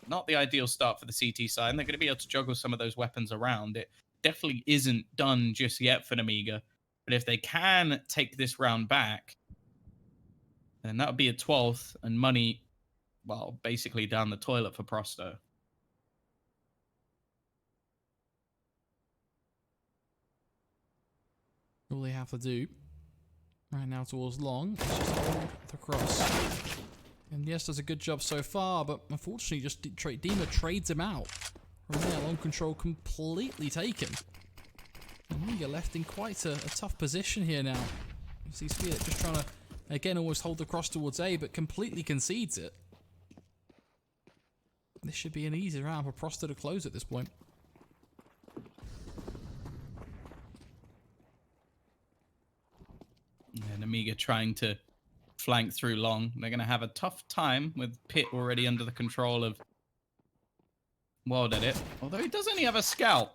Not the ideal start for the CT side. And they're going to be able to juggle some of those weapons around. It definitely isn't done just yet for Nemiga. But if they can take this round back, then that would be a 12th and money, well, basically down the toilet for Prosto. All they have to do right now towards long is just hold the cross. And yes, does a good job so far, but unfortunately just Dima trades him out. From there, long control completely taken. And Nemiga left in quite a tough position here now. You see Spirit just trying to, again, almost hold the cross towards A, but completely concedes it. This should be an easy round for Prosto to close at this point. And Nemiga trying to flank through long. They're going to have a tough time with Pit already under the control of Wild Edit. Although he does only have a scout.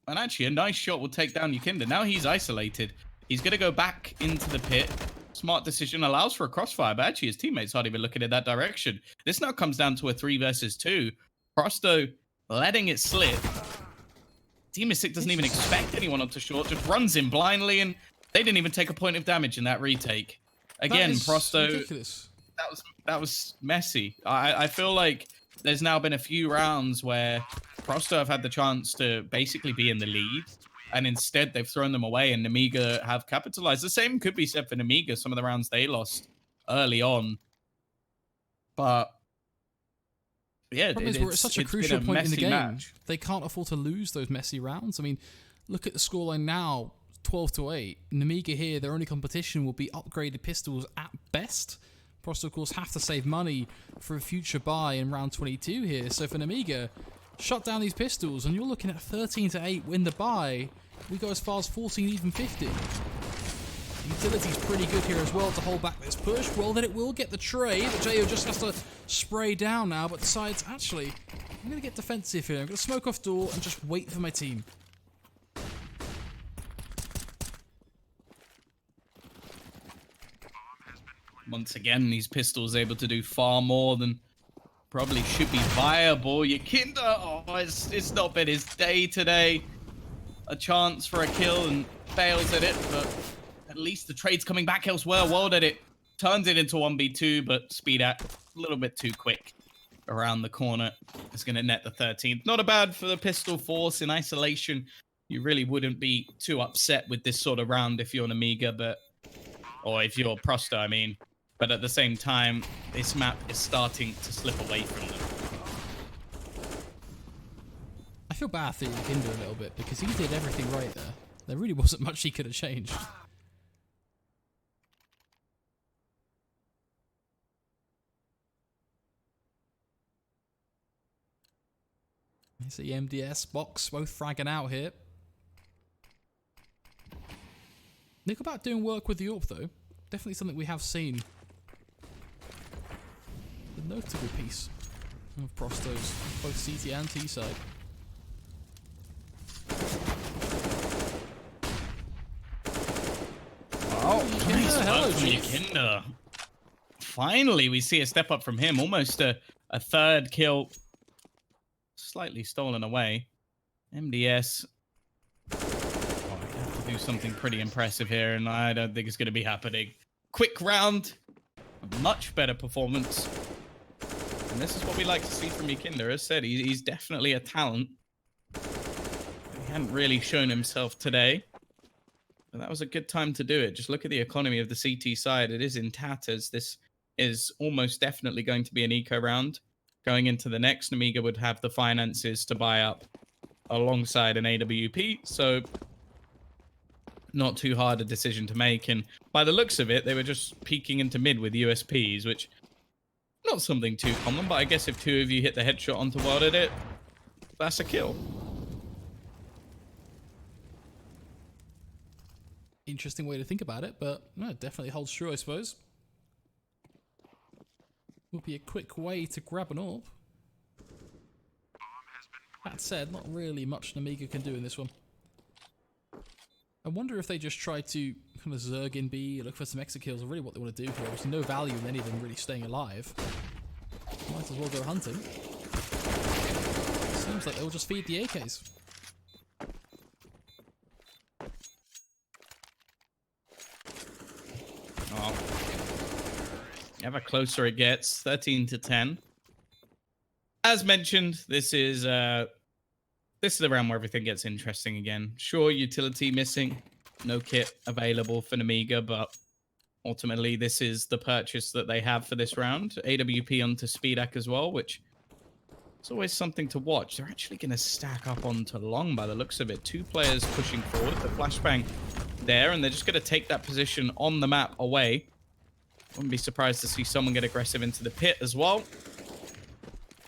And actually, a nice shot will take down Yukinda. Now he's isolated. He's going to go back into the pit. Smart decision, allows for a crossfire, but actually his teammates aren't even looking in that direction. This now comes down to a 3 versus 2. Prosto letting it slip. Demasik doesn't even expect anyone onto short, just runs in blindly, and they didn't even take a point of damage in that retake. Again, Prosto, ridiculous. that was messy. I feel like there's now been a few rounds where Prosto have had the chance to basically be in the lead, and instead they've thrown them away, and Nemiga have capitalized. The same could be said for Nemiga, some of the rounds they lost early on. But yeah, it's such a crucial point in the game. Match. They can't afford to lose those messy rounds. I mean, look at the scoreline now. 12-8. Nemiga here, their only competition will be upgraded pistols at best. Prosto, of course, have to save money for a future buy in round 22 here. So for Nemiga, shut down these pistols, and you're looking at 13-8 win the buy. We go as far as 14, even 50. Utility's pretty good here as well to hold back this push. Well, then it will get the trade. Jo just has to spray down now, but decides, actually, I'm going to get defensive here. I'm going to smoke off door and just wait for my team. Once again, these pistols able to do far more than probably should be viable. Yakinda, oh, it's not been his day today. A chance for a kill and fails at it, but at least the trade's coming back elsewhere. World at it turns it into 1v2, but Speedak a little bit too quick around the corner. It's going to net the 13th. Not a bad for the pistol force in isolation. You really wouldn't be too upset with this sort of round if you're Nemiga, or if you're Prosto, I mean. But at the same time, this map is starting to slip away from them. I feel bad for Yakinda a little bit because he did everything right there. There really wasn't much he could have changed. You see MDS, Box, both fragging out here. Nickelback doing work with the AWP though. Definitely something we have seen. The notable piece of Prostos, both CT and T side. Wow, nice hello, work from Yakinda. Finally, we see a step up from him. Almost a third kill. Slightly stolen away. MDS. Oh, I have to do something pretty impressive here, and I don't think it's going to be happening. Quick round. A much better performance. And this is what we like to see from Yakinda. As said, he's definitely a talent. He hadn't really shown himself today. But that was a good time to do it. Just look at the economy of the CT side. It is in tatters. This is almost definitely going to be an eco round. Going into the next, Nemiga would have the finances to buy up alongside an AWP. So not too hard a decision to make. And by the looks of it, they were just peeking into mid with USPs, which not something too common. But I guess if two of you hit the headshot onto World at it, that's a kill. Interesting way to think about it, but no, it definitely holds true, I suppose. Would be a quick way to grab an AWP. That said, not really much Nemiga can do in this one. I wonder if they just try to kind of Zerg in B, look for some extra kills, or really what they want to do here. There's no value in any of them really staying alive. Might as well go hunting. Seems like they'll just feed the AKs. Oh. Ever closer it gets, 13-10. As mentioned, this is the round where everything gets interesting again. Sure, utility missing, no kit available for Nemiga, but ultimately this is the purchase that they have for this round. AWP onto Speedak as well, which is always something to watch. They're actually going to stack up onto long by the looks of it. Two players pushing forward, the flashbang there, and they're just going to take that position on the map away. Wouldn't be surprised to see someone get aggressive into the pit as well.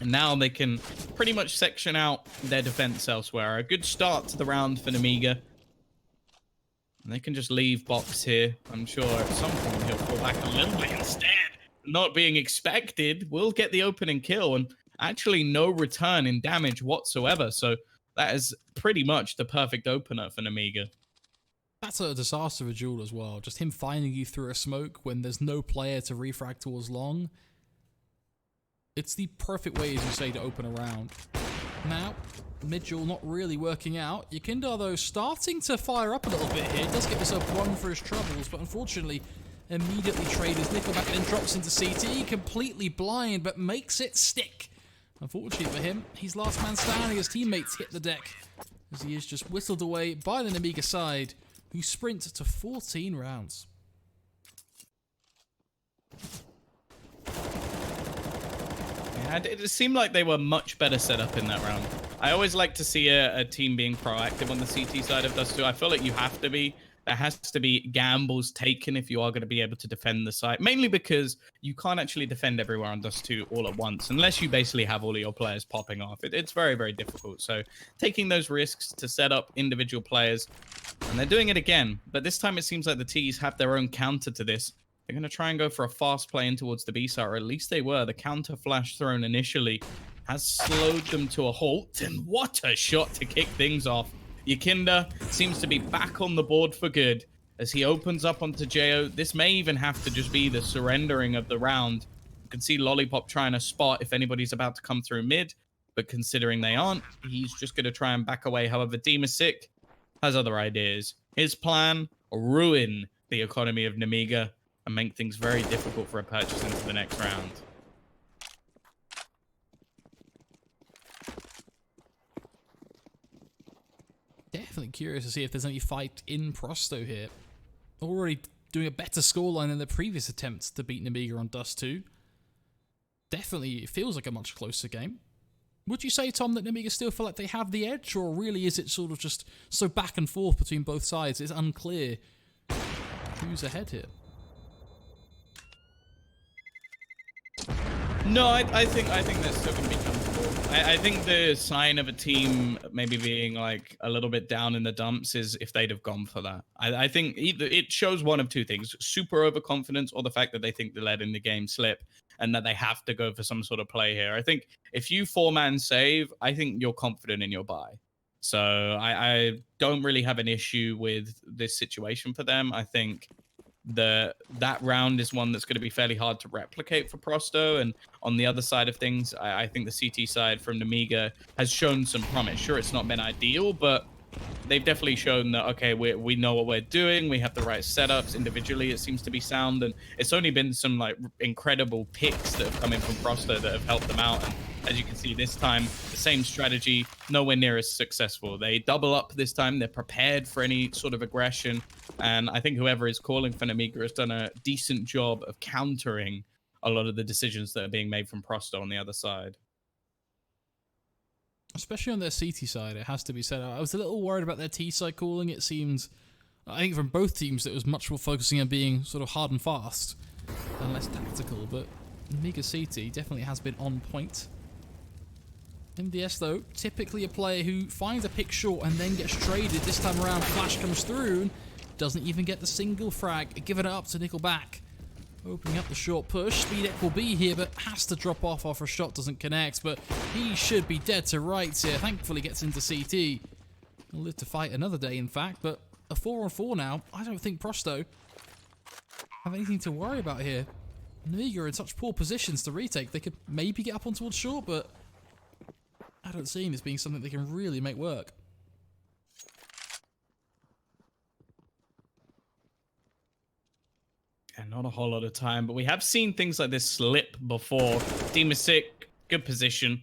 And now they can pretty much section out their defense elsewhere. A good start to the round for Nemiga. And they can just leave Box here. I'm sure at some point he'll fall back a little bit instead. Not being expected, will get the opening kill and actually no return in damage whatsoever. So that is pretty much the perfect opener for Nemiga. That's a disaster of a duel as well. Just him finding you through a smoke when there's no player to refrag towards long. It's the perfect way, as you say, to open a round. Now, mid-duel not really working out. Yakinda, though, starting to fire up a little bit here. Does get himself one for his troubles, but unfortunately, immediately traders. Nickelback then drops into CT, completely blind, but makes it stick. Unfortunately for him, he's last man standing. His teammates hit the deck as he is just whistled away by the Nemiga side, who sprint to 14 rounds. Yeah, it seemed like they were much better set up in that round. I always like to see a team being proactive on the CT side of Dust 2. I feel like you have to be. There has to be gambles taken if you are going to be able to defend the site. Mainly because you can't actually defend everywhere on Dust 2 all at once. Unless you basically have all of your players popping off. It's very, very difficult. So taking those risks to set up individual players. And they're doing it again. But this time it seems like the T's have their own counter to this. They're going to try and go for a fast play in towards the B side. Or at least they were. The counter flash thrown initially has slowed them to a halt. And what a shot to kick things off. Yakinda seems to be back on the board for good. as he opens up onto Jo. This may even have to just be the surrendering of the round. You can see Lollipop trying to spot if anybody's about to come through mid, but considering they aren't, he's just going to try and back away. However, Demasick has other ideas. His plan, ruin the economy of Nemiga and make things very difficult for a purchase into the next round. Definitely curious to see if there's any fight in Prosto here. Already doing a better scoreline than the previous attempts to beat Nemiga on Dust 2. Definitely, it feels like a much closer game. Would you say, Tom, that Nemiga still feel like they have the edge, or really is it sort of just so back and forth between both sides? It's unclear who's ahead here. No, I think they're still going to be comfortable. I think the sign of a team maybe being like a little bit down in the dumps is if they'd have gone for that. I think either it shows one of two things: super overconfidence, or the fact that they think they're letting the game slip and that they have to go for some sort of play here. I think if you 4-man save, I think you're confident in your buy. So I don't really have an issue with this situation for them. I think that round is one that's going to be fairly hard to replicate for Prosto, and on the other side of things, I think the CT side from Nemiga has shown some promise. Sure, it's not been ideal, but they've definitely shown that, okay, we know what we're doing, we have the right setups. Individually, it seems to be sound, and it's only been some like incredible picks that have come in from Prosto that have helped them out. And as you can see this time, the same strategy, nowhere near as successful. They double up this time. They're prepared for any sort of aggression. And I think whoever is calling for Nemiga has done a decent job of countering a lot of the decisions that are being made from Prosto on the other side. Especially on their CT side, it has to be said. I was a little worried about their T side calling. It seems, I think from both teams, it was much more focusing on being sort of hard and fast and less tactical. But Nemiga CT definitely has been on point. MDS, though, typically a player who finds a pick short and then gets traded. This time around, Flash comes through and doesn't even get the single frag. Giving it up to Nickelback. Opening up the short push. Speedek will be here, but has to drop off after a shot doesn't connect. But he should be dead to rights here. Thankfully gets into CT. He'll live to fight another day, in fact. But a 4-on-4 now. I don't think Prosto have anything to worry about here. Nemiga are in such poor positions to retake. They could maybe get up on towards short, but I don't see this being something they can really make work. And not a whole lot of time, but we have seen things like this slip before. Demasick, good position.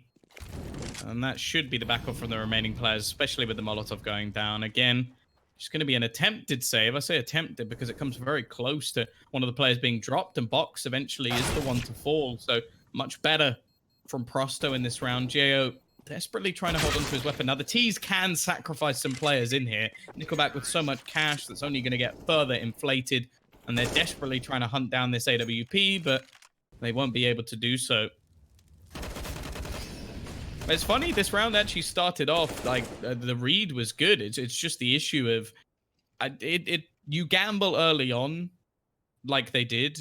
And that should be the backup from the remaining players, especially with the Molotov going down. Again, it's going to be an attempted save. I say attempted because it comes very close to one of the players being dropped, and Box eventually is the one to fall. So much better from Prosto in this round. Jo desperately trying to hold on to his weapon. Now, the T's can sacrifice some players in here. Nickelback with so much cash that's only going to get further inflated. And they're desperately trying to hunt down this AWP, but they won't be able to do so. It's funny, this round actually started off, like, the read was good. It's just the issue of, you gamble early on, like they did.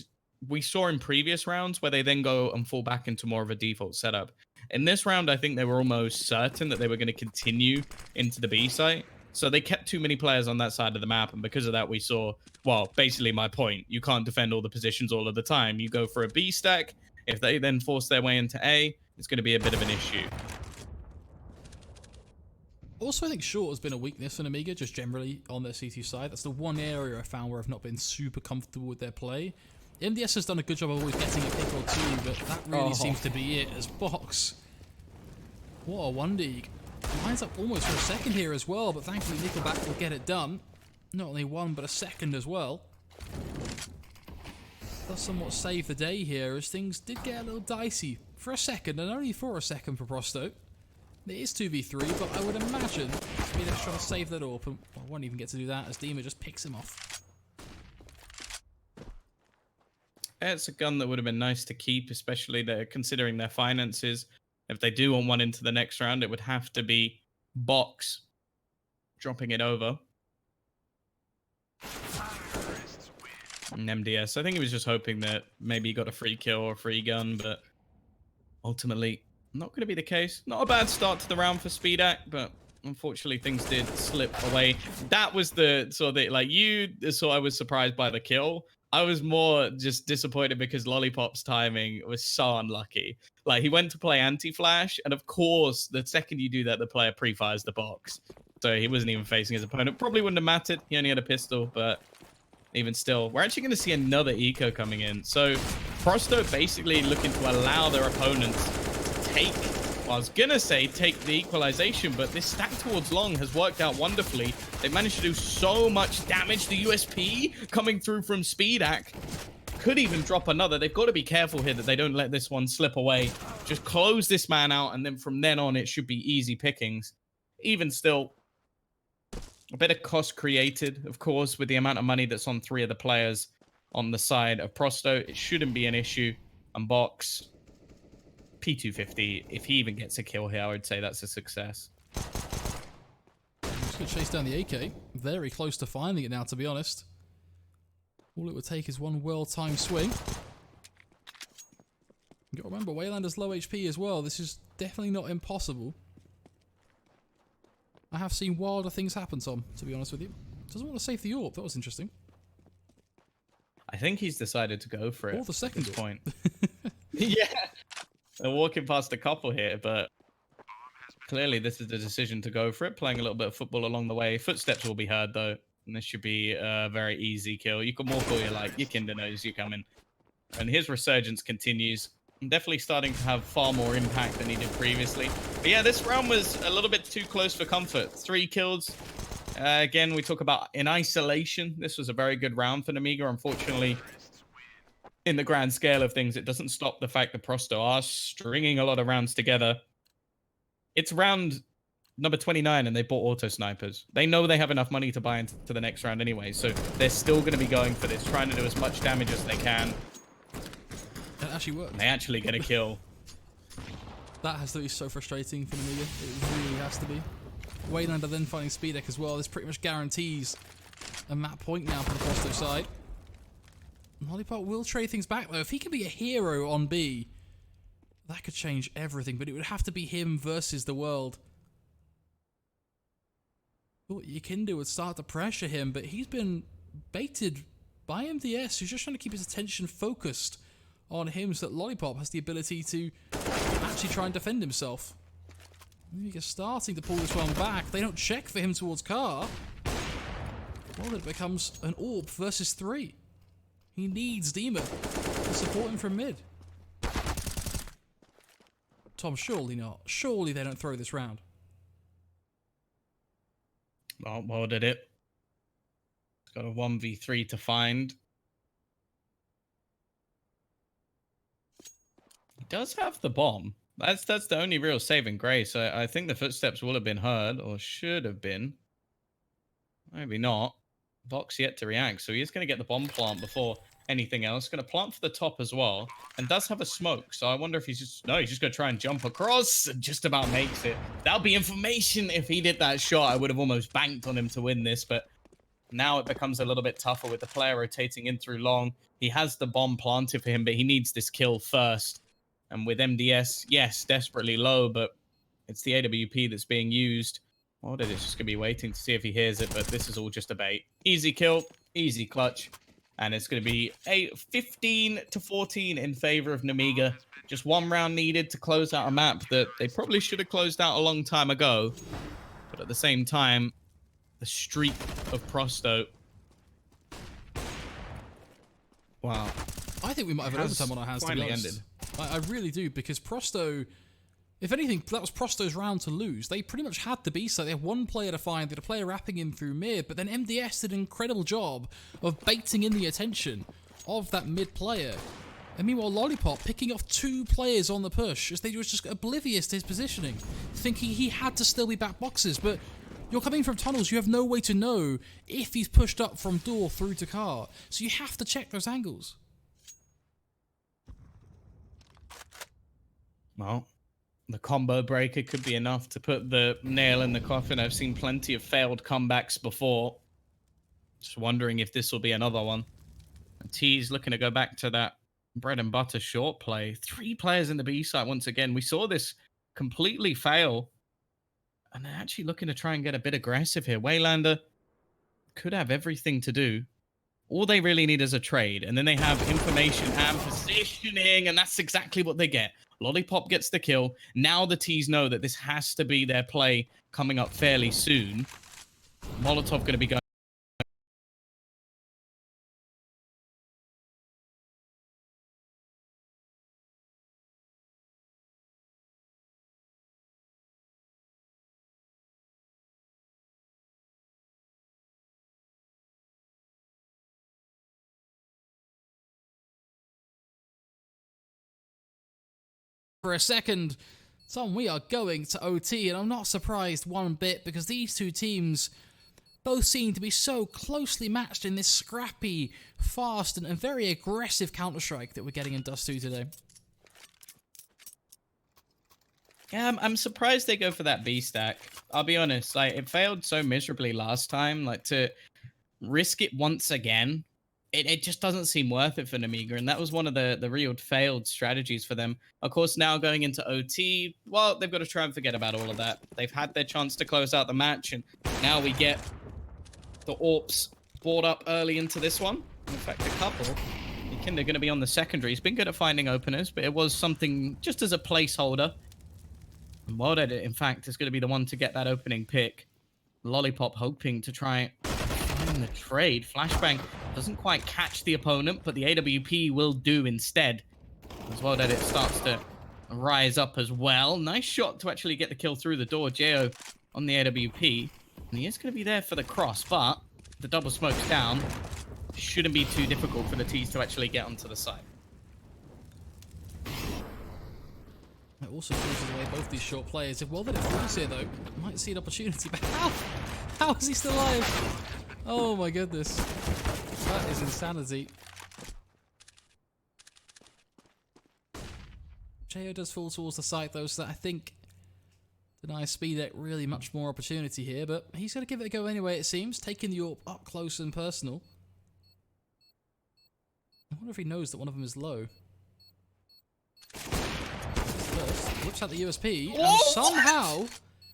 We saw in previous rounds where they then go and fall back into more of a default setup. In this round, I think they were almost certain that they were going to continue into the B site. So they kept too many players on that side of the map, and because of that, we saw, well, basically my point. You can't defend all the positions all of the time. You go for a B stack. If they then force their way into A, it's going to be a bit of an issue. Also, I think short has been a weakness for Nemiga, just generally on their CT side. That's the one area I found where I've not been super comfortable with their play. MDS has done a good job of always getting a pick or two, but that really seems to be it as Box. What a 1D. Lines up almost for a second here as well, but thankfully Nickelback will get it done. Not only one, but a second as well. Does somewhat save the day here, as things did get a little dicey for a second, and only for a second for Prosto. It is 2v3, but I would imagine Speedek's trying to save that up, and I won't even get to do that as Dima just picks him off. It's a gun that would have been nice to keep, especially considering their finances. If they do want one into the next round, it would have to be Box dropping it over. And MDS, I think he was just hoping that maybe he got a free kill or a free gun, but ultimately not going to be the case. Not a bad start to the round for Speedak, but unfortunately, things did slip away. That was the sort of like you saw. I was surprised by the kill. I was more just disappointed because Lollipop's timing was so unlucky. Like he went to play anti-flash, and of course, the second you do that, the player pre-fires the box. So he wasn't even facing his opponent. Probably wouldn't have mattered. He only had a pistol, but even still, we're actually going to see another eco coming in. So Prosto basically looking to allow their opponents to take, well, I was going to say take the equalization, but this stack towards long has worked out wonderfully. They managed to do so much damage. The USP coming through from Speedak could even drop another. They've got to be careful here that they don't let this one slip away. Just close this man out, and then from then on, it should be easy pickings. Even still, a bit of cost created, of course, with the amount of money that's on 3 of the players on the side of Prosto. It shouldn't be an issue. And Box, P250, if he even gets a kill here, I would say that's a success. Just going to chase down the AK. Very close to finding it now, to be honest. All it would take is one well-timed swing. You got to remember, Waylander's low HP as well. This is definitely not impossible. I have seen wilder things happen, Tom, to be honest with you. Doesn't want to save the AWP. That was interesting. I think he's decided to go for it. Or the second point. Yeah. They're walking past a couple here, but clearly this is the decision to go for it. Playing a little bit of football along the way. Footsteps will be heard, though. And this should be a very easy kill. You can walk all you like. Your Kinder knows you're coming. And his resurgence continues. Definitely starting to have far more impact than he did previously. But yeah, this round was a little bit too close for comfort. 3 kills. Again, we talk about in isolation. This was a very good round for Nemiga. Unfortunately, in the grand scale of things, it doesn't stop the fact that Prosto are stringing a lot of rounds together. It's round number 29, and they bought auto snipers. They know they have enough money to buy into the next round anyway, so they're still going to be going for this, trying to do as much damage as they can. That actually worked. They actually get a kill. That has to be so frustrating for Nemiga. It really has to be. Waylander then finding Speedak as well. This pretty much guarantees a map point now for the Prosto side. Lollipop will trade things back though. If he can be a hero on B, that could change everything, but it would have to be him versus the world. What Yakinda would start to pressure him, but he's been baited by MDS, who's just trying to keep his attention focused on him so that Lollipop has the ability to actually try and defend himself. Nemiga's starting to pull this one back. They don't check for him towards car. Well, it becomes an AWP versus 3. He needs Dima to support him from mid. Tom, surely not. Surely they don't throw this round. Well, did it? It's got a 1v3 to find. He does have the bomb. That's the only real saving grace. I think the footsteps will have been heard, or should have been. Maybe not. Vox yet to react, so he's going to get the bomb plant before anything else. Going to plant for the top as well, and does have a smoke, so I wonder if he's just... No, he's just going to try and jump across, and just about makes it. That'll be information. If he did that shot, I would have almost banked on him to win this, but now it becomes a little bit tougher with the player rotating in through long. He has the bomb planted for him, but he needs this kill first. And with MDS, yes, desperately low, but it's the AWP that's being used. Well, they're just going to be waiting to see if he hears it, but this is all just a bait. Easy kill, easy clutch. And it's going to be a 15-14 in favor of Nemiga. Just one round needed to close out a map that they probably should have closed out a long time ago. But at the same time, the streak of Prosto. Wow. I think we might have an overtime on our hands, to be honest. Ended. I really do, because Prosto, if anything, that was Prosto's round to lose. They pretty much had the B side. They had one player to find, they had a player wrapping in through mid, but then MDS did an incredible job of baiting in the attention of that mid player. And meanwhile, Lollipop picking off 2 players on the push as they were just oblivious to his positioning, thinking he had to still be back boxes, but you're coming from tunnels, you have no way to know if he's pushed up from door through to car, so you have to check those angles. Well, the combo breaker could be enough to put the nail in the coffin. I've seen plenty of failed comebacks before. Just wondering if this will be another one. And T's looking to go back to that bread and butter short play. 3 players in the B side once again. We saw this completely fail And they're actually looking to try and get a bit aggressive here. Waylander could have everything to do. All they really need is a trade, and then they have information and positioning, and that's exactly what they get. Lollipop gets the kill. Now the T's know that this has to be their play coming up fairly soon. Molotov going to be going. For a second, Tom, we are going to OT, and I'm not surprised one bit because these two teams both seem to be so closely matched in this scrappy, fast, and very aggressive Counter-Strike that we're getting in Dust 2 today. Yeah, I'm surprised they go for that B stack. I'll be honest, like it failed so miserably last time. Like to risk it once again, it just doesn't seem worth it for Nemiga, and that was one of the real failed strategies for them. Of course, now going into OT, well, they've got to try and forget about all of that. They've had their chance to close out the match, and now we get the AWPs brought up early into this one. In fact, a couple. They're going to be on the secondary. He's been good at finding openers, but it was something just as a placeholder. And Wilded, in fact, is going to be the one to get that opening pick. Lollipop hoping to try find the trade. Flashbang doesn't quite catch the opponent, but the AWP will do instead. As Wilded, it starts to rise up as well. Nice shot to actually get the kill through the door. Jeo on the AWP. And he is going to be there for the cross, but the double smoke's down. Shouldn't be too difficult for the T's to actually get onto the side. It also forces away both these short players. If Wilded falls here, though, might see an opportunity. But how is he still alive? Oh my goodness. That is insanity. Jeo does fall towards the site, though, so that I think denies SpeedX really much more opportunity here, but he's going to give it a go anyway, it seems, taking the AWP up close and personal. I wonder if he knows that one of them is low. First, whips out the USP, and somehow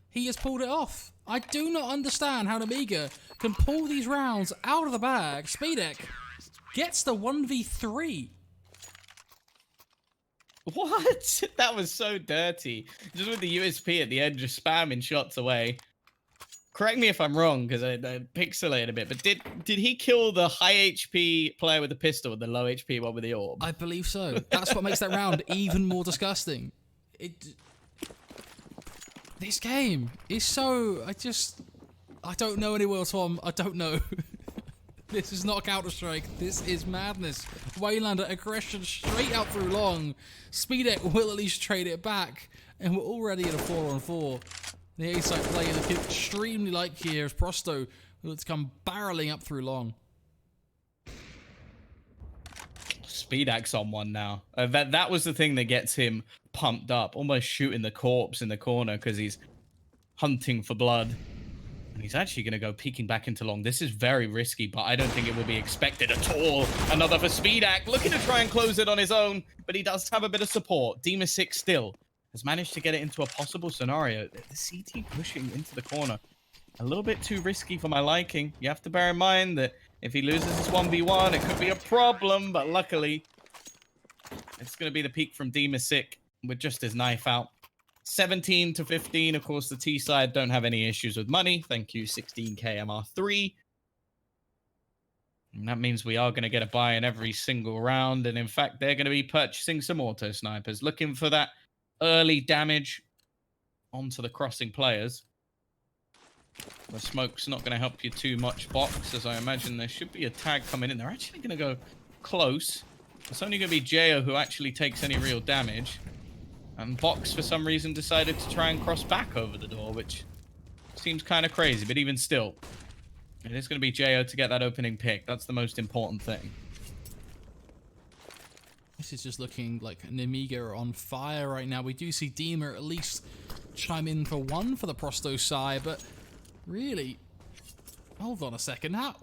he has pulled it off. I do not understand how Nemiga can pull these rounds out of the bag. SpeedX gets the 1v3. What? That was so dirty. Just with the USP at the end, just spamming shots away. Correct me if I'm wrong, because I pixelated a bit, but did he kill the high HP player with the pistol, the low HP one with the orb? I believe so. That's what makes that round even more disgusting. This game is so... I don't know anywhere, Tom. I don't know. This is not Counter-Strike. This is madness. Waylander aggression straight out through long. SpeedX will at least trade it back. And we're already at a 4-on-4. The A-side play looking extremely like here as Prosto will come barreling up through long. SpeedX on one now. That was the thing that gets him pumped up. Almost shooting the corpse in the corner because he's hunting for blood. And he's actually going to go peeking back into long. This is very risky, but I don't think it will be expected at all. Another for SpeedX, looking to try and close it on his own, but he does have a bit of support. Dema6 still has managed to get it into a possible scenario. The CT pushing into the corner. A little bit too risky for my liking. You have to bear in mind that if he loses this 1v1, it could be a problem, but luckily, it's going to be the peak from Dema6 with just his knife out. 17 to 15. Of course, the T side don't have any issues with money. Thank you, 16k MR3. And that means we are going to get a buy in every single round. And in fact, they're going to be purchasing some auto snipers, looking for that early damage onto the crossing players. The smoke's not going to help you too much, Box, as I imagine there should be a tag coming in. They're actually going to go close. It's only going to be Jeo who actually takes any real damage. And Box, for some reason, decided to try and cross back over the door, which seems kind of crazy. But even still, it is going to be Jeo to get that opening pick. That's the most important thing. This is just looking like Nemiga are on fire right now. We do see Dema at least chime in for one for the Prosto side, but really, hold on a second. How?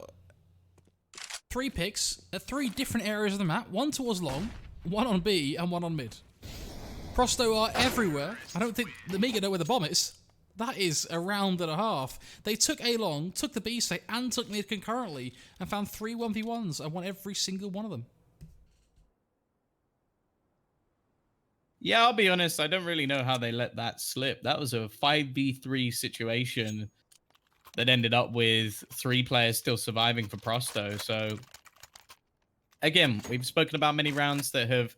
3 picks at 3 different areas of the map. One towards long, one on B, and one on mid. Prosto are everywhere. I don't think Nemiga know where the bomb is. That is a round and a half. They took A long, took the B site, and took mid concurrently, and found 3 1v1s and won every single one of them. Yeah, I'll be honest, I don't really know how they let that slip. That was a 5v3 situation that ended up with 3 players still surviving for Prosto. So, again, we've spoken about many rounds that have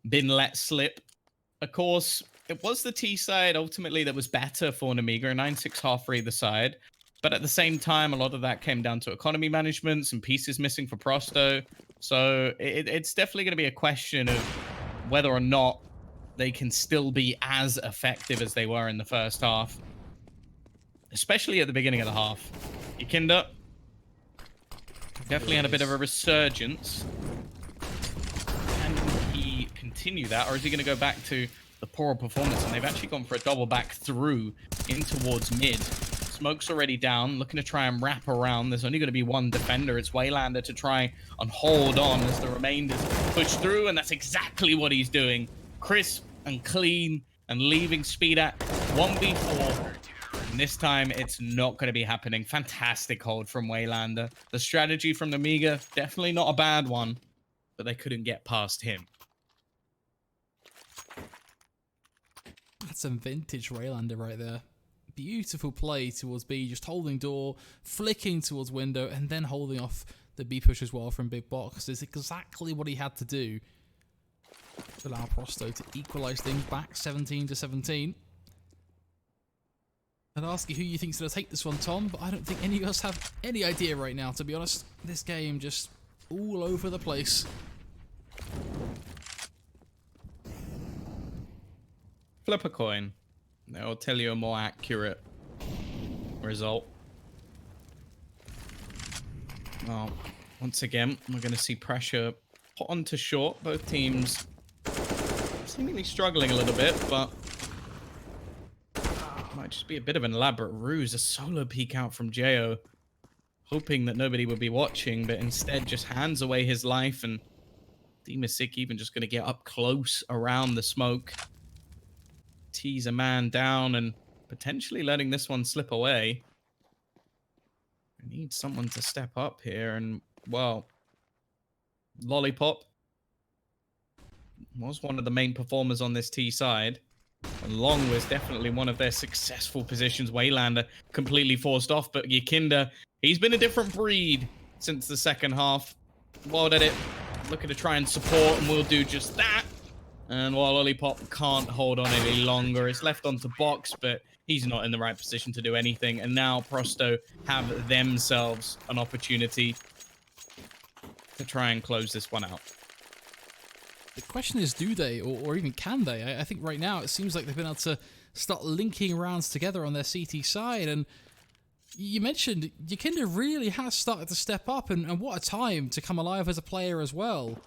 been let slip. Of course, it was the T side ultimately that was better for Nemiga, a 9-6 half for either side. But at the same time, a lot of that came down to economy management, some pieces missing for Prosto. So it's definitely going to be a question of whether or not they can still be as effective as they were in the first half. Especially at the beginning of the half. Yikinda definitely had a bit of a resurgence. Can he continue that, or is he going to go back to the poorer performance? And they've actually gone for a double back through in towards mid. Smoke's already down, looking to try and wrap around. There's only going to be one defender. It's Waylander to try and hold on as the remainders push through, and that's exactly what he's doing. Crisp and clean and leaving speed at 1v4. And this time, it's not going to be happening. Fantastic hold from Waylander. The strategy from Nemiga, definitely not a bad one, but they couldn't get past him. That's some vintage Waylander right there. Beautiful play towards B, just holding door, flicking towards window, and then holding off the B push as well from big box. Is exactly what he had to do to allow Prosto to equalize things back 17-17. I'd ask you who you think's going to take this one, Tom, but I don't think any of us have any idea right now, to be honest. This game just all over the place. Flip a coin. That will tell you a more accurate result. Well, once again, we're going to see pressure put onto short. Both teams seemingly struggling a little bit, but might just be a bit of an elaborate ruse. A solo peek out from Jo, hoping that nobody would be watching, but instead just hands away his life, and Demasik even just going to get up close around the smoke. Tease a man down and potentially letting this one slip away. We need someone to step up here, and well, Lollipop was one of the main performers on this T side. And Long was definitely one of their successful positions. Waylander completely forced off, but Yikinda, he's been a different breed since the second half. Wild at it, looking to try and support, and we'll do just that. And while Lollipop can't hold on any longer, it's left onto box, but he's not in the right position to do anything. And now Prosto have themselves an opportunity to try and close this one out. The question is, do they, or even can they? I think right now it seems like they've been able to start linking rounds together on their CT side. And you mentioned Yikinda really has started to step up, and what a time to come alive as a player as well.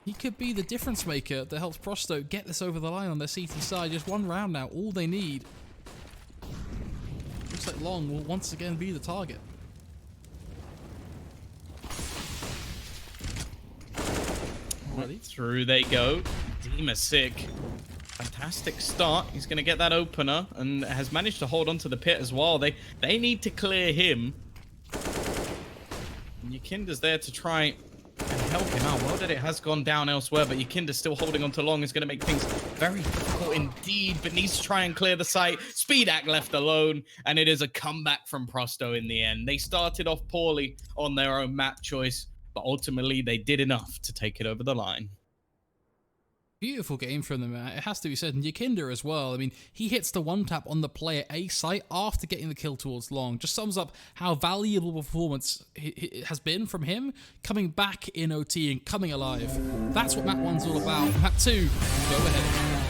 He could be the difference maker that helps Prosto get this over the line on their CT side. Just one round now, all they need. Looks like Long will once again be the target. Alrighty, through they go. Demasik, fantastic start. He's going to get that opener and has managed to hold on to the pit as well. They need to clear him. And Yikinda's there to try and help him out. Well, that it has gone down elsewhere, but Yikinda still holding on to Long is going to make things very difficult indeed, but needs to try and clear the site. Speedak left alone, and it is a comeback from Prosto in the end. They started off poorly on their own map choice, but ultimately they did enough to take it over the line. Beautiful game from them, it has to be said. And Yikinda as well. I mean, he hits the one-tap on the player A site after getting the kill towards Long. Just sums up how valuable performance it has been from him, coming back in OT and coming alive. That's what map 1's all about. Map 2, go ahead.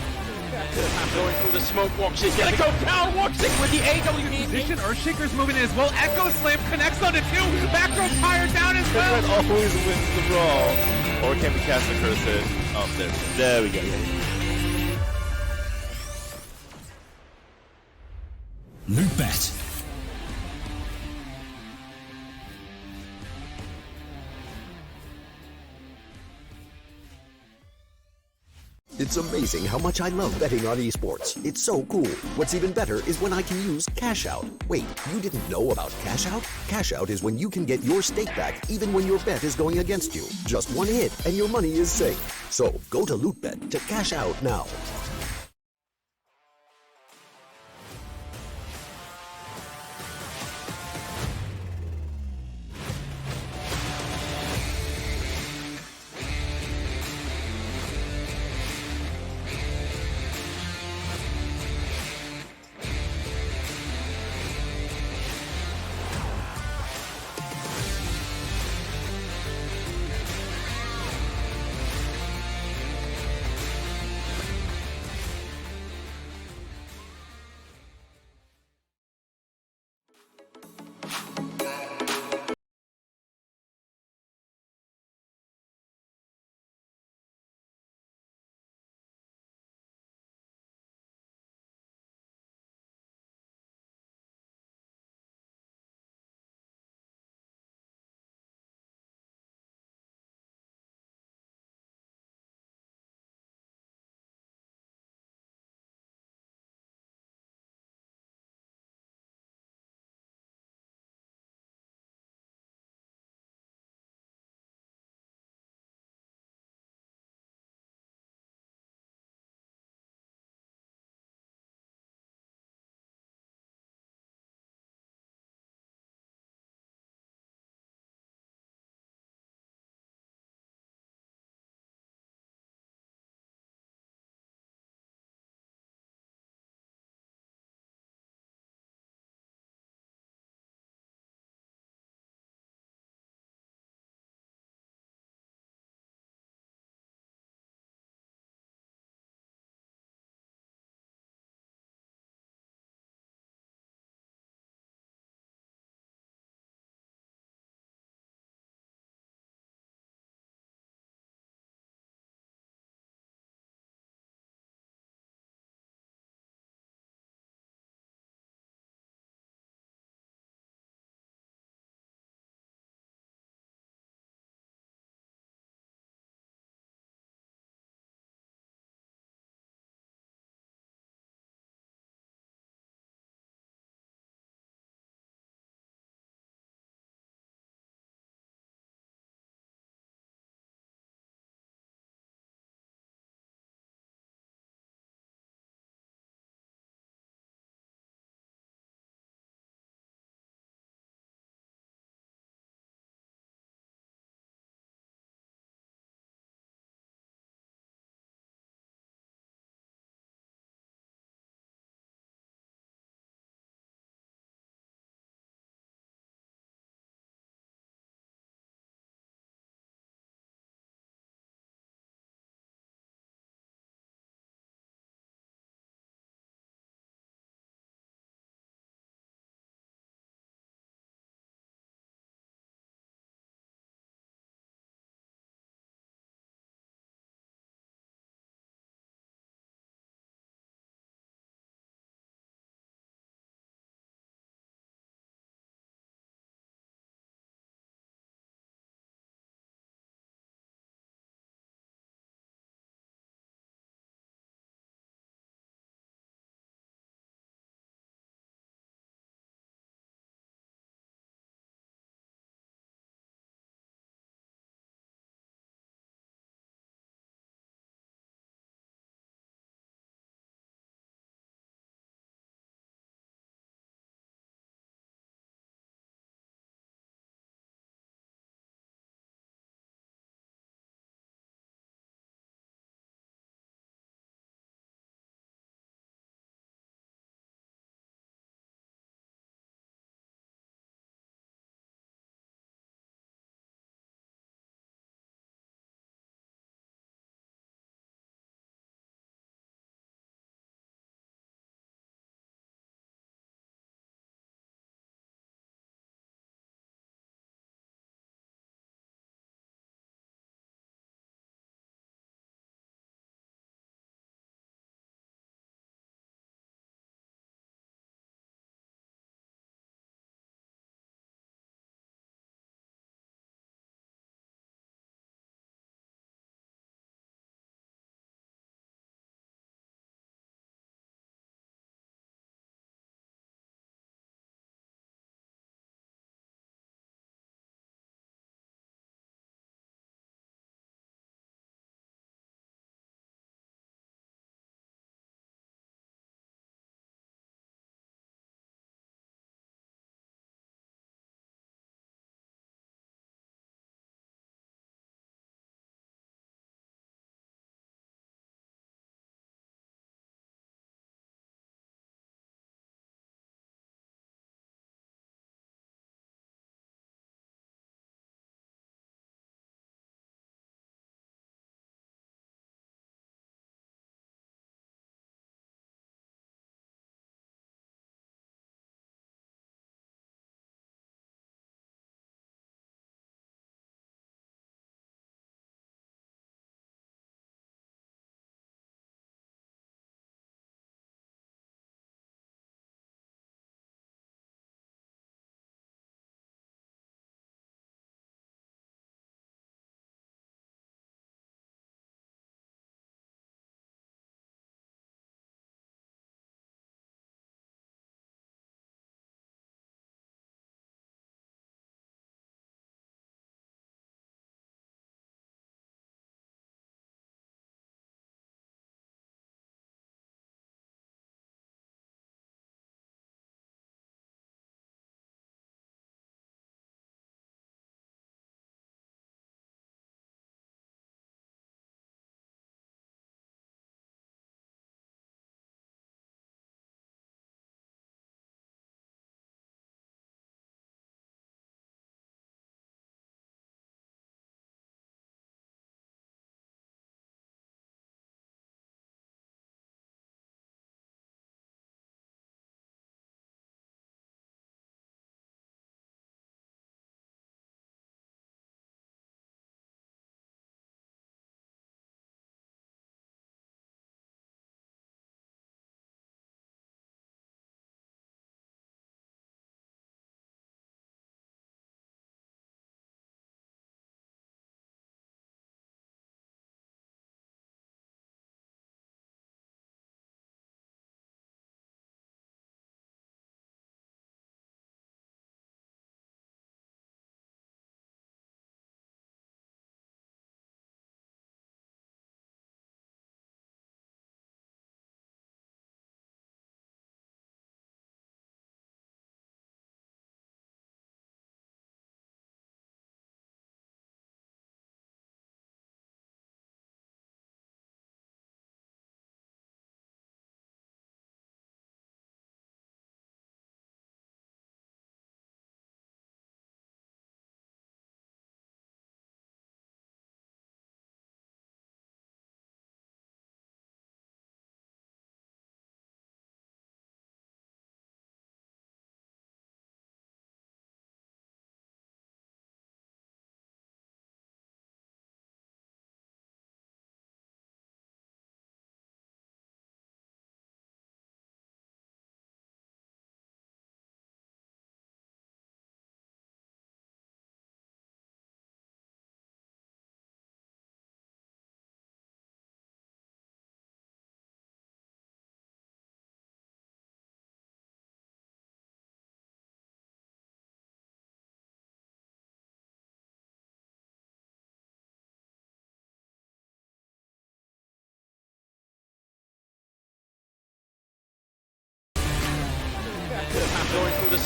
Going through the smoke, walks in, gonna go down, walks in with the AWE. Position, Earthshaker's moving in as well. Echo Slam connects onto 2. Back row tire down as well. Always wins the brawl. Or can we cast the curse in? Oh, there we go. Lootbet. It's amazing how much I love betting on esports. It's so cool. What's even better is when I can use Cash Out. Wait, you didn't know about Cash Out? Cash Out is when you can get your stake back even when your bet is going against you. Just one hit and your money is safe. So go to Lootbet to cash out now.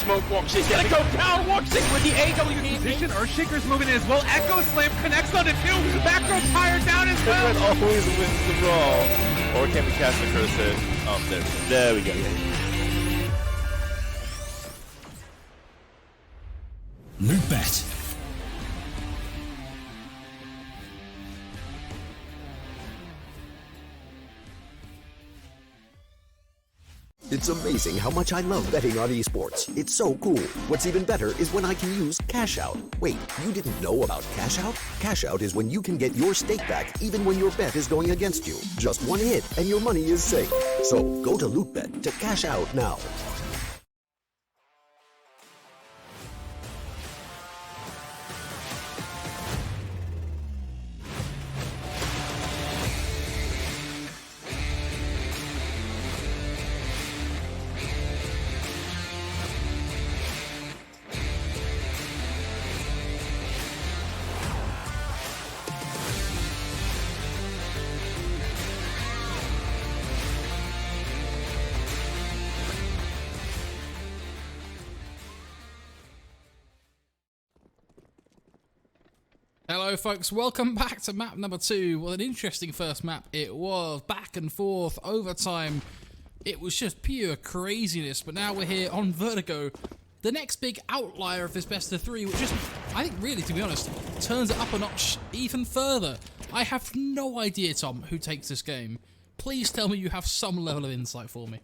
smoke walks in. Gonna go down, walks in with the AW. Position, Earthshaker's moving in as well. Echo Slam connects on it too. Back row tire down as well. Everyone always wins the brawl. Or can we cast the cursor? Oh, there we go. Loot bet. It's amazing how much I love betting on esports. It's so cool. What's even better is when I can use Cash Out. Wait, you didn't know about Cash Out? Cash Out is when you can get your stake back even when your bet is going against you. Just one hit and your money is safe. So go to lootbet to cash out now. Hello folks, welcome back to map number 2. What an interesting first map it was. Back and forth, overtime. It was just pure craziness, but now we're here on Vertigo. The next big outlier of this best of 3, which just, I think really, to be honest, turns it up a notch even further. I have no idea, Tom, who takes this game. Please tell me you have some level of insight for me.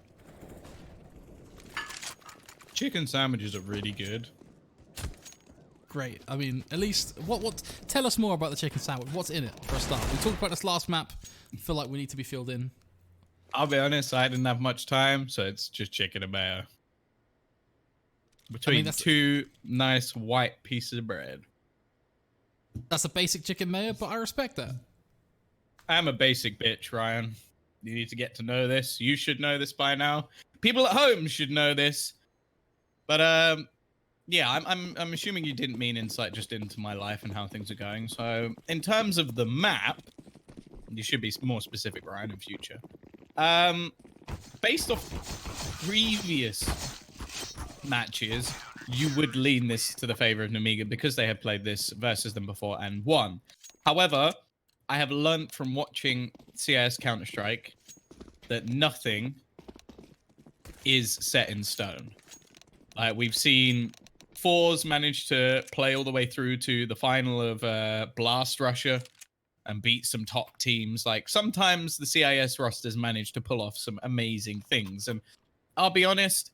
Chicken sandwiches are really good. Great. I mean, at least, what? Tell us more about the chicken sandwich. What's in it, for a start? We talked about this last map. I feel like we need to be filled in. I'll be honest, I didn't have much time, so it's just chicken and mayo. Between two nice white pieces of bread. That's a basic chicken mayo, but I respect that. I'm a basic bitch, Ryan. You need to get to know this. You should know this by now. People at home should know this. But, yeah, I'm assuming you didn't mean insight just into my life and how things are going. So, in terms of the map, you should be more specific, Ryan, in future. Based off previous matches, you would lean this to the favor of Nemiga because they had played this versus them before and won. However, I have learned from watching CIS Counter-Strike that nothing is set in stone. We've seen Fours manage to play all the way through to the final of Blast Russia and beat some top teams. Like, sometimes the CIS rosters manage to pull off some amazing things. And I'll be honest,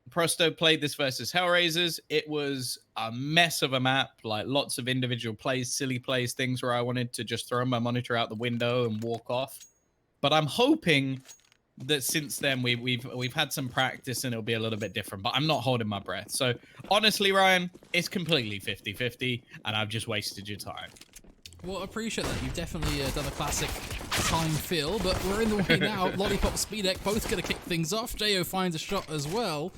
Prosto played this versus Hellraisers. It was a mess of a map, like lots of individual plays, silly plays, things where I wanted to just throw my monitor out the window and walk off. But I'm hoping that since then we've had some practice and it'll be a little bit different, but I'm not holding my breath. So honestly, Ryan, it's completely 50-50 and I've just wasted your time. Well, I appreciate that. You've definitely done a classic time fill, but we're in the way now. Lollipop, Speedek, both going to kick things off. Jo finds a shot as well.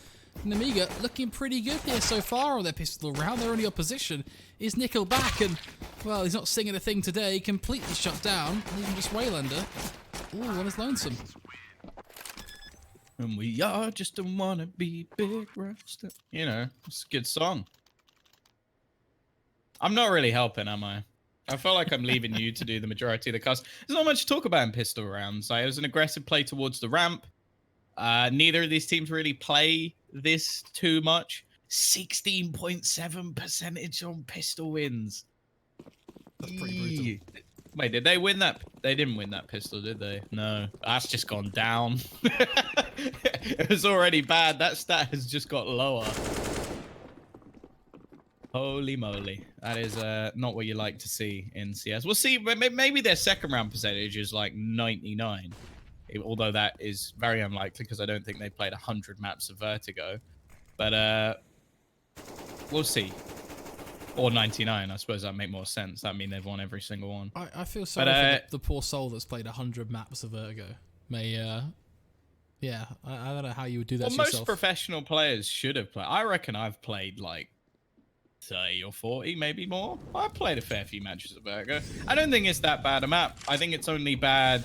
Nemiga looking pretty good here so far on their pistol round. Their only opposition is Nickelback, and, well, he's not singing a thing today. Completely shut down. Even just Waylander. Ooh, one is lonesome. And we are just a wannabe big roster. You know, it's a good song. I'm not really helping, am I? I feel like I'm leaving you to do the majority of the cast. There's not much to talk about in pistol rounds. It was an aggressive play towards the ramp. Neither of these teams really play this too much. 16.7% on pistol wins. That's pretty brutal. Wait, did they win that? They didn't win that pistol, did they? No, that's just gone down. It was already bad. That stat has just got lower. Holy moly. That is not what you like to see in CS. We'll see. Maybe their second round percentage is like 99. Although that is very unlikely because I don't think they played 100 maps of Vertigo. But we'll see. Or 99, I suppose that'd make more sense. That'd mean they've won every single one. I feel sorry for the poor soul that's played 100 maps of Vertigo. Yeah, I don't know how you would do that to yourself. Most professional players should have played. I reckon I've played like 30 or 40, maybe more. I've played a fair few matches of Vertigo. I don't think it's that bad a map. I think it's only bad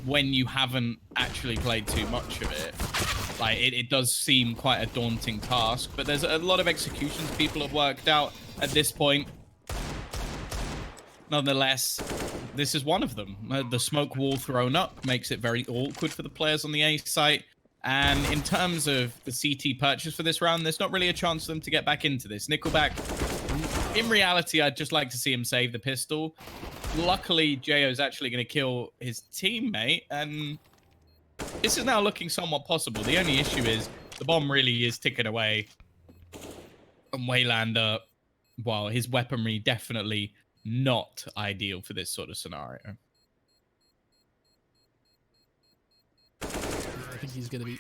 when you haven't actually played too much of it. Like, it does seem quite a daunting task, but there's a lot of executions people have worked out at this point. Nonetheless, this is one of them. The smoke wall thrown up makes it very awkward for the players on the A site. And in terms of the CT purchase for this round, there's not really a chance for them to get back into this. Nickelback, in reality, I'd just like to see him save the pistol. Luckily, Jayo's actually going to kill his teammate, and this is now looking somewhat possible. The only issue is the bomb really is ticking away. And Waylander, well, his weaponry definitely not ideal for this sort of scenario. I think he's going to be,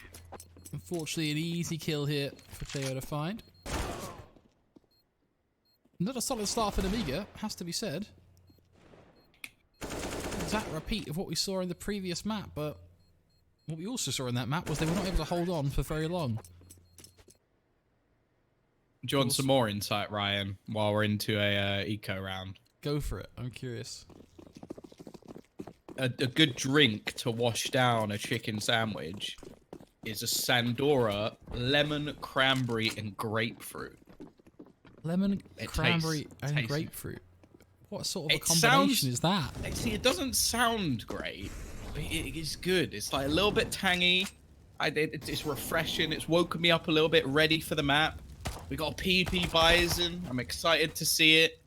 unfortunately, an easy kill here for Jayo to find. Not a solid start for Nemiga, has to be said. Exact repeat of what we saw in the previous map, but what we also saw in that map was they were not able to hold on for very long. Do you want some more insight, Ryan, while we're into a eco round? Go for it, I'm curious. A good drink to wash down a chicken sandwich is a Sandora lemon, cranberry, and grapefruit. Lemon, cranberry, and tasty. grapefruit. What sort of a It combination is that? See, it doesn't sound great, but it is good. It's like a little bit tangy. It's refreshing. It's woken me up a little bit, ready for the map. We got a PP Bison. I'm excited to see it.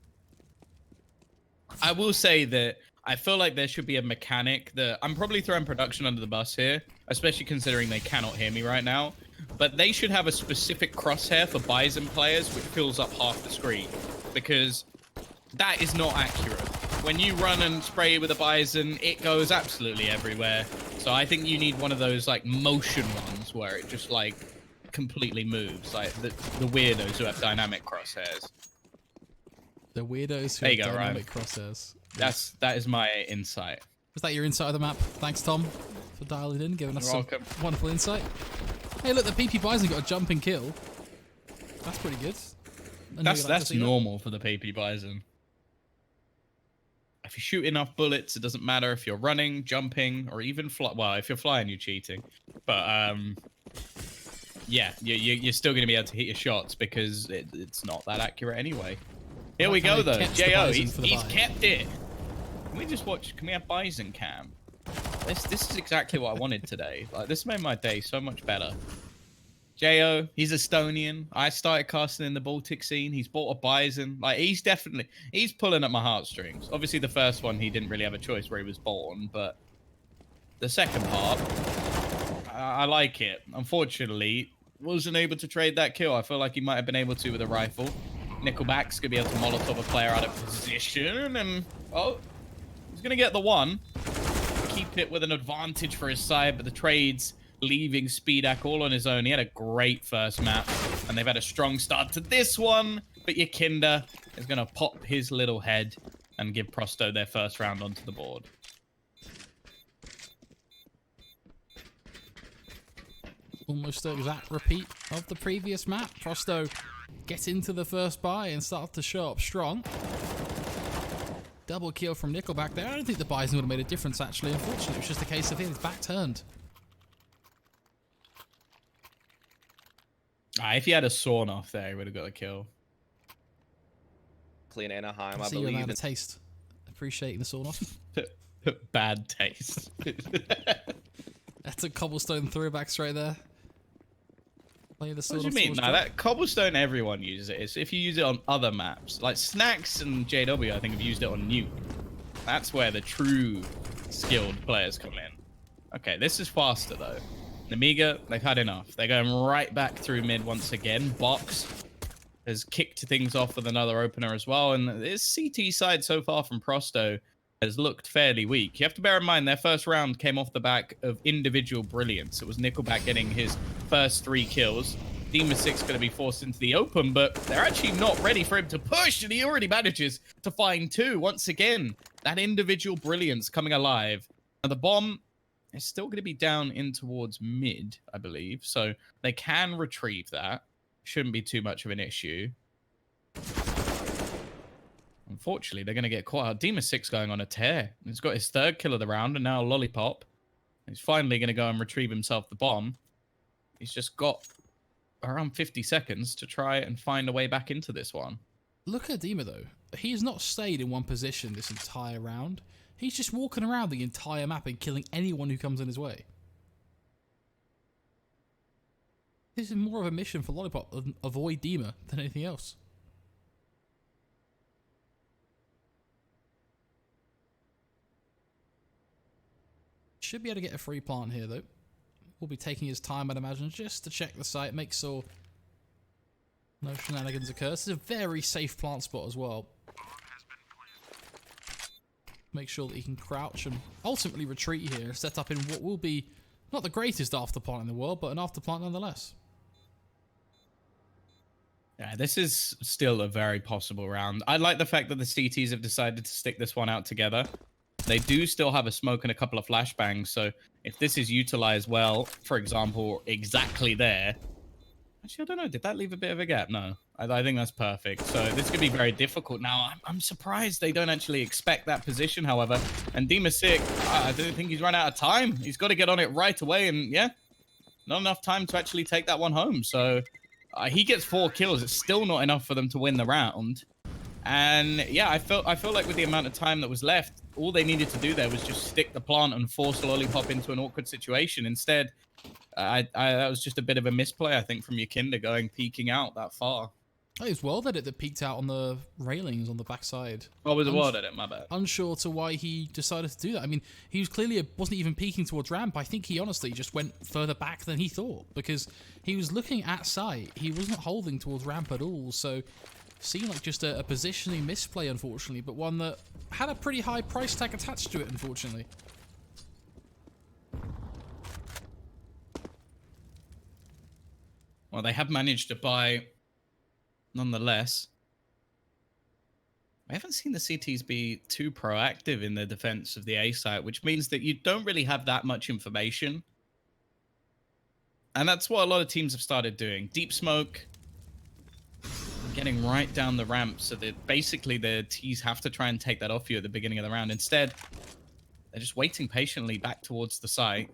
I will say that I feel like there should be a mechanic that I'm probably throwing production under the bus here, especially considering they cannot hear me right now. But they should have a specific crosshair for Bison players, which fills up half the screen, because that is not accurate. When you run and spray with a Bison, it goes absolutely everywhere. So I think you need one of those like motion ones where it just like completely moves, like the weirdos who have dynamic crosshairs. The weirdos who There you have go, dynamic Ryan. crosshairs. That is my insight. Is that your insight of the map? Thanks, Tom, for dialing in, giving us some welcome. wonderful insight. Hey, look, the PP Bison got a jumping kill. That's pretty good. That's normal for the PP Bison. If you shoot enough bullets, it doesn't matter if you're running, jumping, or even fly. Well, if you're flying, you're cheating. But yeah, you're still going to be able to hit your shots because it's not that accurate anyway. Here we go, though. Jo, he's kept it. Can we just watch? Can we have Bison cam? This is exactly what I wanted today. Like, this made my day so much better. Jo, he's Estonian. I started casting in the Baltic scene. He's bought a Bison. Like, he's pulling at my heartstrings. Obviously, the first one, he didn't really have a choice where he was born, but the second part, I like it. Unfortunately, wasn't able to trade that kill. I feel like he might have been able to with a rifle. Nickelback's going to be able to Molotov a player out of position, and, oh, he's going to get the one. Keep it with an advantage for his side, but the trades leaving Speedak all on his own. He had a great first map, and they've had a strong start to this one, but Yakinda is going to pop his little head and give Prosto their first round onto the board. Almost an exact repeat of the previous map. Prosto get into the first buy and start to show up strong. Double kill from Nickelback there. I don't think the Bison would have made a difference, actually. Unfortunately, it was just a case of his back turned. If he had a sawn off there, he would have got a kill. Clean Anaheim, I See, you're believe. out of taste. Appreciating the sawn off. Bad taste. That's a cobblestone throwback straight there. Play the What do you mean? No, that cobblestone, everyone uses it. It's if you use it on other maps. Like Snacks and JW, I think, have used it on Nuke. That's where the true skilled players come in. Okay, this is faster, though. Nemiga, they've had enough. They're going right back through mid once again. Box has kicked things off with another opener as well. And this CT side so far from Prosto has looked fairly weak. You have to bear in mind their first round came off the back of individual brilliance. It was Nickelback getting his first 3 kills. Demon6 going to be forced into the open, but they're actually not ready for him to push, and he already manages to find 2. Once again, that individual brilliance coming alive. Now the bomb is still going to be down in towards mid, I believe, so they can retrieve that. Shouldn't be too much of an issue. Unfortunately, they're going to get caught out. Demon6 going on a tear. He's got his 3rd kill of the round, and now Lollipop. He's finally going to go and retrieve himself the bomb. He's just got around 50 seconds to try and find a way back into this one. Look at Dima though. He's not stayed in one position this entire round. He's just walking around the entire map and killing anyone who comes in his way. This is more of a mission for Lollipop than avoid Dima than anything else. Should be able to get a free plant here though. Will be taking his time, I'd imagine, just to check the site, make sure no shenanigans occur. This is a very safe plant spot as well. Make sure that he can crouch and ultimately retreat here, set up in what will be not the greatest after plant in the world, but an after plant nonetheless. Yeah, this is still a very possible round. I like the fact that the CTs have decided to stick this one out together. They do still have a smoke and a couple of flashbangs, so if this is utilized well, for example, exactly there... Actually, I don't know, did that leave a bit of a gap? No, I think that's perfect. So this could be very difficult. Now, I'm surprised they don't actually expect that position, however. And Demasik, I don't think he's run out of time. He's got to get on it right away, and yeah, not enough time to actually take that one home. So he gets 4 kills. It's still not enough for them to win the round. And yeah, I feel like with the amount of time that was left, all they needed to do there was just stick the plant and force Lollipop into an awkward situation. Instead, that was just a bit of a misplay, I think, from Yakinda peeking out that far. Oh, it was well that it peeked out on the railings on the backside. Oh, was it well at it? My bad. Unsure to why he decided to do that. I mean, he was clearly wasn't even peeking towards ramp. I think he honestly just went further back than he thought because he was looking at site. He wasn't holding towards ramp at all. So seemed like just a positioning misplay, unfortunately, but one that had a pretty high price tag attached to it, unfortunately. Well, they have managed to buy, nonetheless. I haven't seen the CTs be too proactive in their defense of the A site, which means that you don't really have that much information. And that's what a lot of teams have started doing. Deep smoke, getting right down the ramp so that basically the T's have to try and take that off you at the beginning of the round. Instead, they're just waiting patiently back towards the site.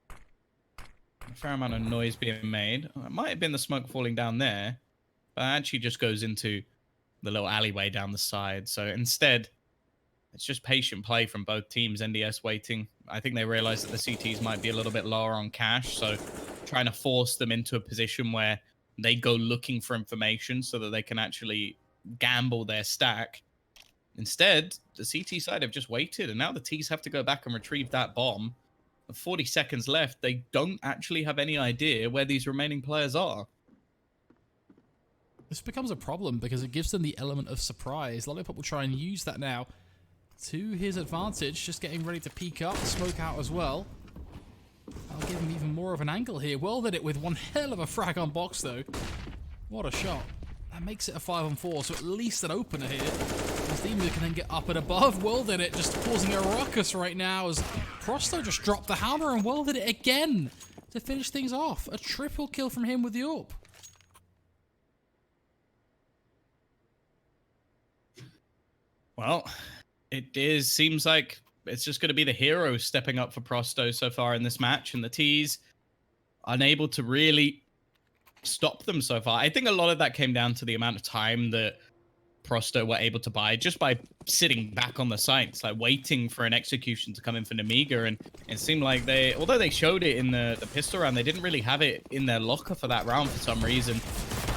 A fair amount of noise being made. It might have been the smoke falling down there, but it actually just goes into the little alleyway down the side. So instead, it's just patient play from both teams. NDS waiting. I think they realized that the CTs might be a little bit lower on cash, so trying to force them into a position where they go looking for information so that they can actually gamble their stack. Instead, the CT side have just waited, and now the Ts have to go back and retrieve that bomb. With 40 seconds left, they don't actually have any idea where these remaining players are. This becomes a problem because it gives them the element of surprise. Lollipop will try and use that now to his advantage, just getting ready to peek up, smoke out as well. I'll give him even more of an angle here. Well did it with one hell of a frag on box though. What a shot. That makes it a 5-on-4, so at least an opener here. As Nemiga can then get up and above. Well did it, just causing a ruckus right now as Prosto just dropped the hammer and well did it again to finish things off. A triple kill from him with the AWP. Well, seems like it's just going to be the hero stepping up for Prosto so far in this match, and the T's unable to really stop them so far. I think a lot of that came down to the amount of time that Prosto were able to buy just by sitting back on the sites, like waiting for an execution to come in for Nemiga. And it seemed like although they showed it in the pistol round, they didn't really have it in their locker for that round for some reason.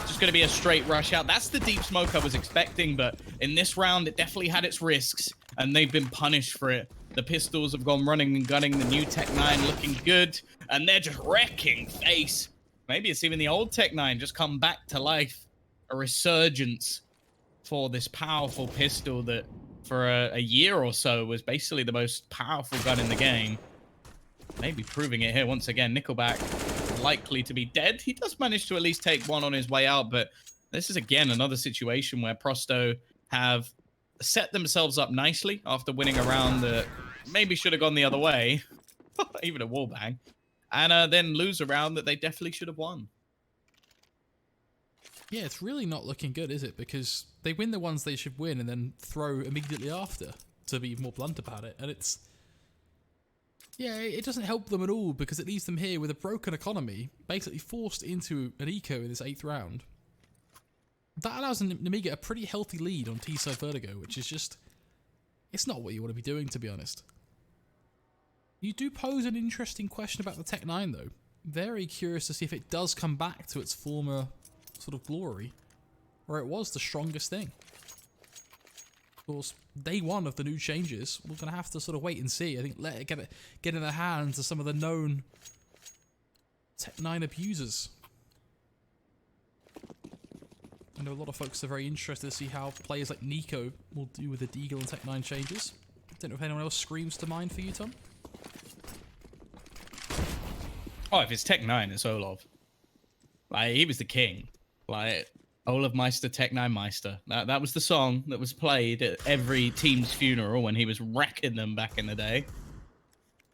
Just going to be a straight rush out. That's the deep smoke I was expecting, but in this round, it definitely had its risks, and they've been punished for it. The pistols have gone running and gunning. The new Tech 9 looking good, and they're just wrecking face. Maybe it's even the old Tech 9 just come back to life. A resurgence for this powerful pistol that for a year or so was basically the most powerful gun in the game. Maybe proving it here once again. Nickelback likely to be dead. He does manage to at least take one on his way out, but this is again another situation where Prosto have set themselves up nicely after winning a round that maybe should have gone the other way. Even a wallbang. And then lose a round that they definitely should have won. Yeah, it's really not looking good, is it? Because they win the ones they should win and then throw immediately after, to be more blunt about it. And it's Yeah, it doesn't help them at all because it leaves them here with a broken economy, basically forced into an eco in this 8th round. That allows Nemiga a pretty healthy lead on T-side Vertigo, which is just... It's not what you want to be doing, to be honest. You do pose an interesting question about the Tech 9, though. Very curious to see if it does come back to its former sort of glory, where it was the strongest thing. Of course, day one of the new changes, we're going to have to sort of wait and see. I think let it get in the hands of some of the known Tech 9 abusers. I know a lot of folks are very interested to see how players like Nico will do with the Deagle and Tech 9 changes. Don't know if anyone else screams to mind for you, Tom? Oh, if it's Tech 9, it's Olaf. Like, he was the king. Like, Olaf Meister, Tech 9 Meister. That was the song that was played at every team's funeral when he was wrecking them back in the day.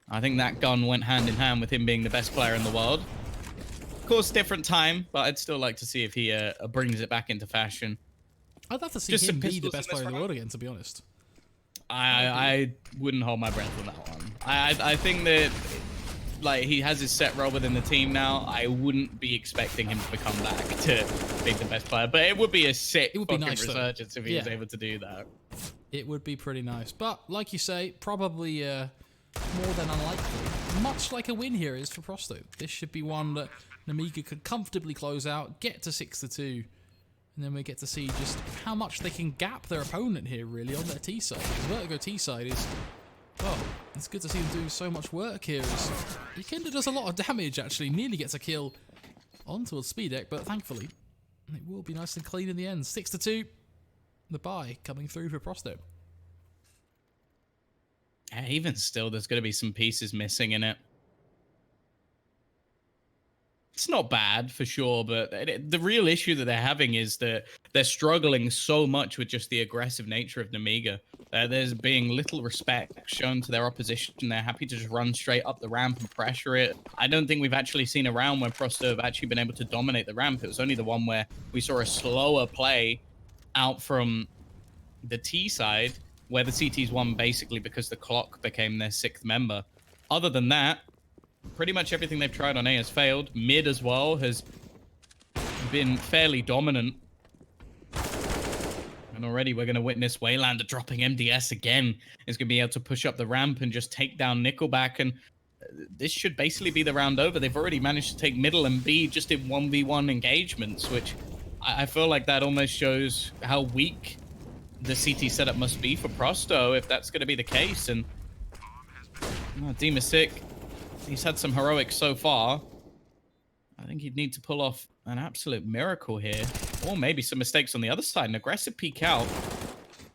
I think that gun went hand in hand with him being the best player in the world. Of course, different time, but I'd still like to see if he brings it back into fashion. I'd love to see him be the best player in the world again, to be honest. I wouldn't hold my breath on that one. I think that... Like, he has his set role within the team now. I wouldn't be expecting him to become back to be the best player. But it would be a sick fucking resurgence if he was able to do that. It would be pretty nice. But, like you say, probably more than unlikely. Much like a win here is for Prosto. This should be one that Nemiga could comfortably close out, get to 6-2. And then we get to see just how much they can gap their opponent here, really, on their T-side. The Vertigo T-side is... Well, it's good to see him doing so much work here. Ikinda does a lot of damage, actually. Nearly gets a kill onto a speed deck, but thankfully, it will be nice and clean in the end. 6-2. The bye coming through for Prosto. Yeah, even still, there's going to be some pieces missing in it. It's not bad, for sure, but the real issue that they're having is that they're struggling so much with just the aggressive nature of Nemiga. There's being little respect shown to their opposition. They're happy to just run straight up the ramp and pressure it. I don't think we've actually seen a round where Prosto have actually been able to dominate the ramp. It was only the one where we saw a slower play out from the T side, where the CTs won basically because the clock became their 6th member. Other than that, pretty much everything they've tried on A has failed. Mid as well has been fairly dominant. And already we're going to witness Waylander dropping MDS again. Is going to be able to push up the ramp and just take down Nickelback. And this should basically be the round over. They've already managed to take middle and B just in 1v1 engagements, which I feel like that almost shows how weak the CT setup must be for Prosto if that's going to be the case. And Demasik, he's had some heroics so far. I think he'd need to pull off an absolute miracle here. Or maybe some mistakes on the other side. An aggressive peek out.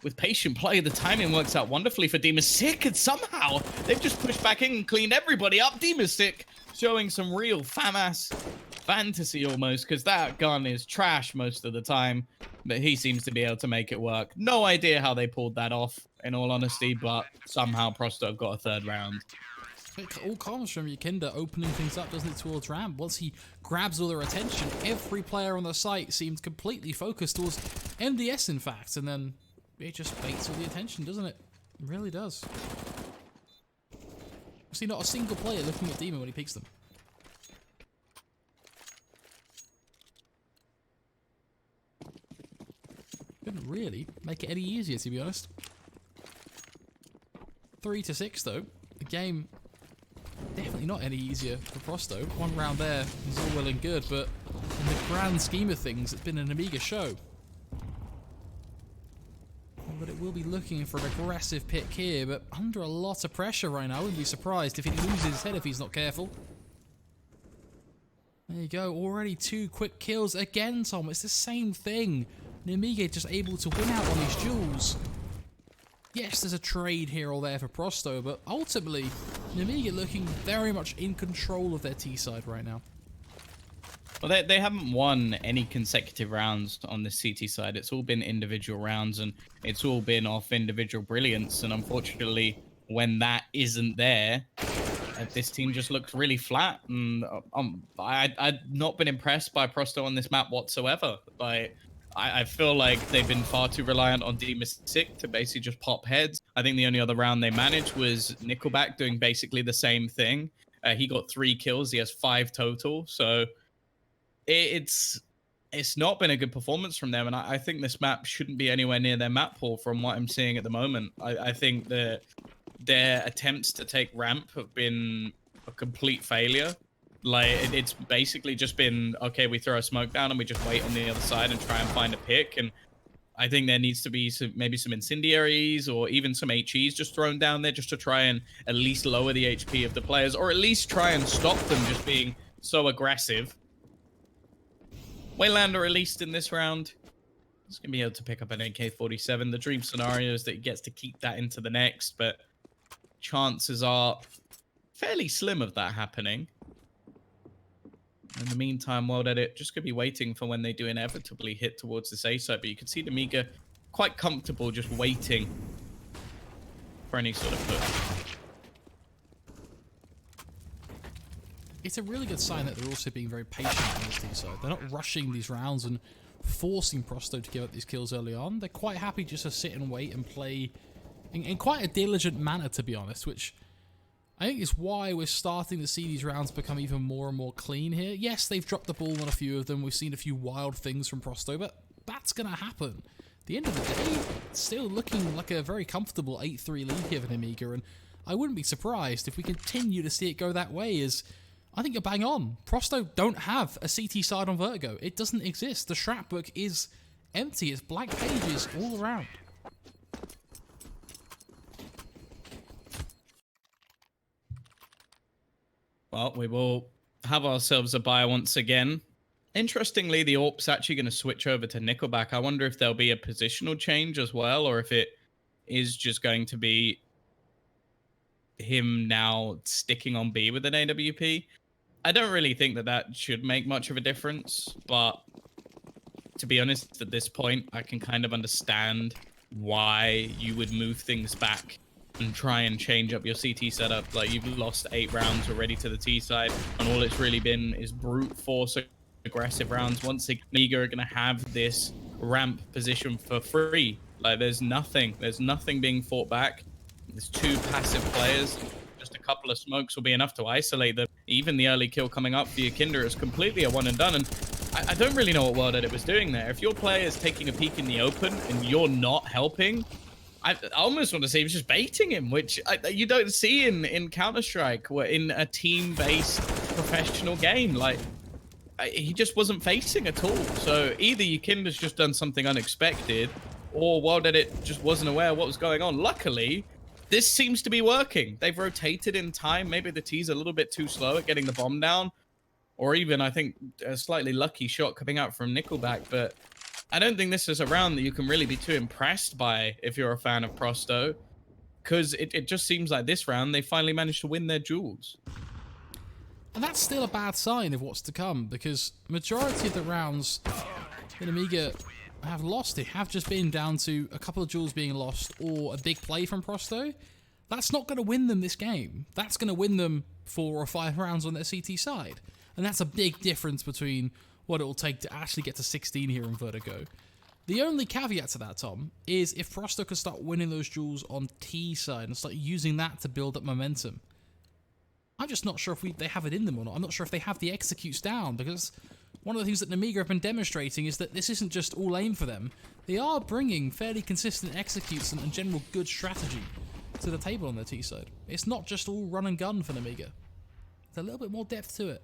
With patient play, the timing works out wonderfully for Demasik. And somehow, they've just pushed back in and cleaned everybody up. Demasik showing some real FAMAS fantasy almost. Because that gun is trash most of the time. But he seems to be able to make it work. No idea how they pulled that off, in all honesty. But somehow, Prosto have got a 3rd round. It all comes from Ikinda opening things up, doesn't it, towards ramp. Once he grabs all their attention, every player on the site seems completely focused towards MDS, in fact, and then it just baits all the attention, doesn't it? It really does. I see not a single player looking at Demon when he peeks them. Couldn't really make it any easier, to be honest. 3-6, though. The game... definitely not any easier for Prosto. One round there is all well and good, but in the grand scheme of things, it's been an Nemiga show. But it will be looking for an aggressive pick here, but under a lot of pressure right now. I wouldn't be surprised if he loses his head if he's not careful. There you go. Already 2 quick kills again, Tom. It's the same thing. Nemiga just able to win out on these duels. Yes, there's a trade here or there for Prosto, but ultimately, Nemiga looking very much in control of their T-side right now. Well, they haven't won any consecutive rounds on the CT side. It's all been individual rounds, and it's all been off individual brilliance. And unfortunately, when that isn't there, this team just looks really flat. And I've not been impressed by Prosto on this map whatsoever. Like, I feel like they've been far too reliant on Demisik to basically just pop heads. I think the only other round they managed was Nickelback doing basically the same thing. He got 3 kills. He has 5 total. So it's not been a good performance from them. And I think this map shouldn't be anywhere near their map pool from what I'm seeing at the moment. I think that their attempts to take ramp have been a complete failure. Like, it's basically just been, okay, we throw a smoke down and we just wait on the other side and try and find a pick. And I think there needs to be maybe some incendiaries or even some HEs just thrown down there just to try and at least lower the HP of the players, or at least try and stop them just being so aggressive. Waylander released in this round. He's going to be able to pick up an AK-47. The dream scenario is that he gets to keep that into the next, but chances are fairly slim of that happening. In the meantime, World Edit just going to be waiting for when they do inevitably hit towards this A site, but you can see Nemiga quite comfortable just waiting for any sort of push. It's a really good sign that they're also being very patient on this D side. They're not rushing these rounds and forcing Prosto to give up these kills early on. They're quite happy just to sit and wait and play in quite a diligent manner, to be honest, which I think is why we're starting to see these rounds become even more and more clean here. Yes, they've dropped the ball on a few of them. We've seen a few wild things from Prosto, but that's going to happen. At the end of the day, it's still looking like a very comfortable 8-3 lead here for Nemiga, and I wouldn't be surprised if we continue to see it go that way, as I think you're bang on. Prosto don't have a CT side on Vertigo. It doesn't exist. The strat book is empty. It's blank pages all around. Well, we will have ourselves a buy once again. Interestingly, the AWP's actually going to switch over to Nickelback. I wonder if there'll be a positional change as well, or if it is just going to be him now sticking on B with an AWP. I don't really think that that should make much of a difference, but to be honest, at this point, I can kind of understand why you would move things back and try and change up your CT setup. Like, you've lost 8 rounds already to the T side, and all it's really been is brute force aggressive rounds. Once Nemiga are going to have this ramp position for free. Like, there's nothing being fought back. There's 2 passive players. Just a couple of smokes will be enough to isolate them. Even the early kill coming up for your Kinder is completely a one and done. And I don't really know what World Edit was doing there. If your player is taking a peek in the open and you're not helping, I almost want to say he was just baiting him, which you don't see in Counter-Strike, or in a team-based professional game. Like, he just wasn't facing at all. So either your Kinder's just done something unexpected, or World Edit just wasn't aware of what was going on. Luckily, this seems to be working. They've rotated in time. Maybe the T's a little bit too slow at getting the bomb down, or even, I think, a slightly lucky shot coming out from Nickelback, but I don't think this is a round that you can really be too impressed by if you're a fan of Prosto, because it just seems like this round they finally managed to win their duels. And that's still a bad sign of what's to come, because majority of the rounds that Nemiga have lost, they have just been down to a couple of duels being lost or a big play from Prosto. That's not going to win them this game. That's going to win them 4 or 5 rounds on their CT side. And that's a big difference between what it will take to actually get to 16 here in Vertigo. The only caveat to that, Tom, is if Prosto can start winning those duels on T side and start using that to build up momentum. I'm just not sure if they have it in them or not. I'm not sure if they have the executes down, because one of the things that Nemiga have been demonstrating is that this isn't just all aim for them. They are bringing fairly consistent executes and general good strategy to the table on their T side. It's not just all run and gun for Nemiga. There's a little bit more depth to it.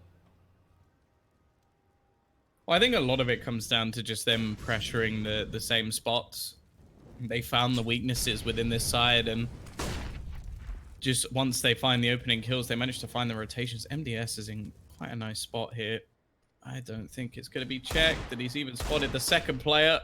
Well, I think a lot of it comes down to just them pressuring the same spots. They found the weaknesses within this side, and just once they find the opening kills, they manage to find the rotations. MDS is in quite a nice spot here. I don't think it's going to be checked, that he's even spotted the second player.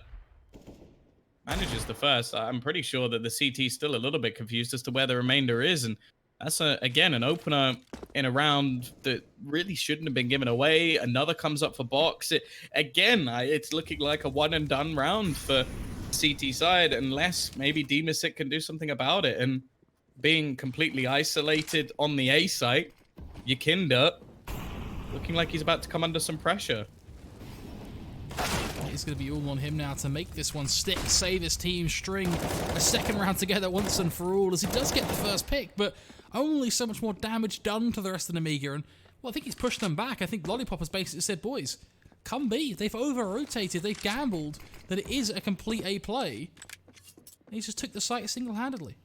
Manages the first. I'm pretty sure that the CT's still a little bit confused as to where the remainder is, and that's, again, an opener in a round that really shouldn't have been given away. Another comes up for box. It's looking like a one-and-done round for CT side, unless maybe Demisik can do something about it. And being completely isolated on the A site, Yakinda looking like he's about to come under some pressure. is going to be all on him now to make this one stick, save his team, string a second round together once and for all, as he does get the first pick, but only so much more damage done to the rest of Nemiga. And, well, I think he's pushed them back. I think Lollipop has basically said, boys, come B. They've over-rotated, they've gambled that it is a complete A play. And he just took the site single-handedly.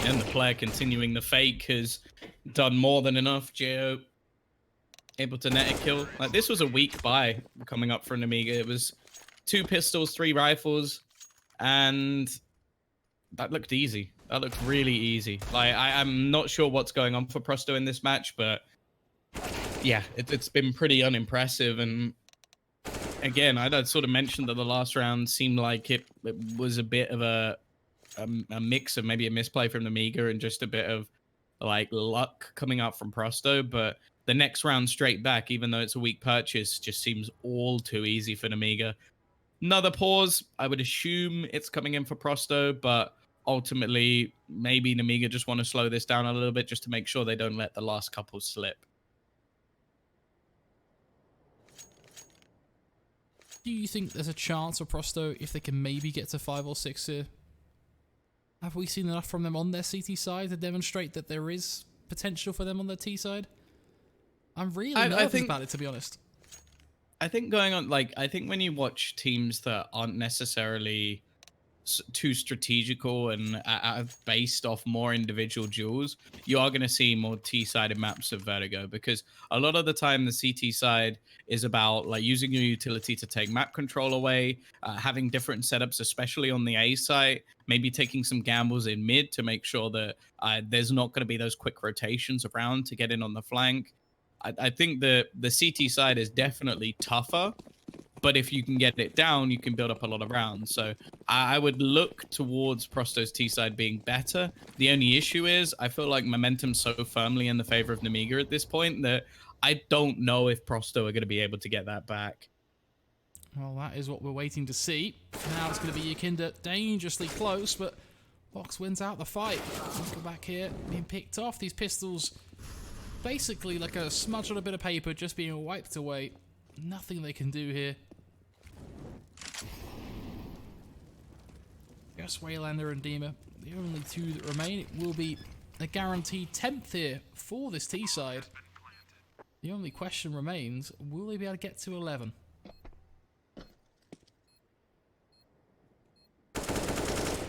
And the player continuing the fake has done more than enough. Geo able to net a kill. Like, this was a weak buy coming up for Nemiga. It was 2 pistols, 3 rifles, and that looked easy. That looked really easy. Like, I'm not sure what's going on for Prosto in this match, but yeah, it's been pretty unimpressive. And again, I'd sort of mentioned that the last round seemed like it was a bit of a mix of maybe a misplay from Nemiga and just a bit of like luck coming out from Prosto. But the next round straight back, even though it's a weak purchase, just seems all too easy for Nemiga. Another pause. I would assume it's coming in for Prosto, but ultimately, maybe Nemiga just want to slow this down a little bit just to make sure they don't let the last couple slip. Do you think there's a chance for Prosto if they can maybe get to 5 or 6 here? Have we seen enough from them on their CT side to demonstrate that there is potential for them on their T side? I'm really nervous about it, to be honest. I think going on, like, I think when you watch teams that aren't necessarily too strategical and are based off more individual duels, you are going to see more T-sided maps of Vertigo, because a lot of the time the CT side is about like using your utility to take map control away, having different setups, especially on the A side, maybe taking some gambles in mid to make sure that there's not going to be those quick rotations around to get in on the flank. I think the CT side is definitely tougher, but if you can get it down, you can build up a lot of rounds. So I would look towards Prosto's T side being better. The only issue is I feel like momentum's so firmly in the favor of Nemiga at this point that I don't know if Prosto are going to be able to get that back. Well, that is what we're waiting to see. Now it's going to be Yakinda dangerously close, but Fox wins out the fight. Let's go back here, being picked off. These pistols, basically like a smudge on a bit of paper, just being wiped away. Nothing they can do here. Just Waylander and Dima, the only 2 that remain. It will be a guaranteed 10th here for this T side. The only question remains, will they be able to get to 11?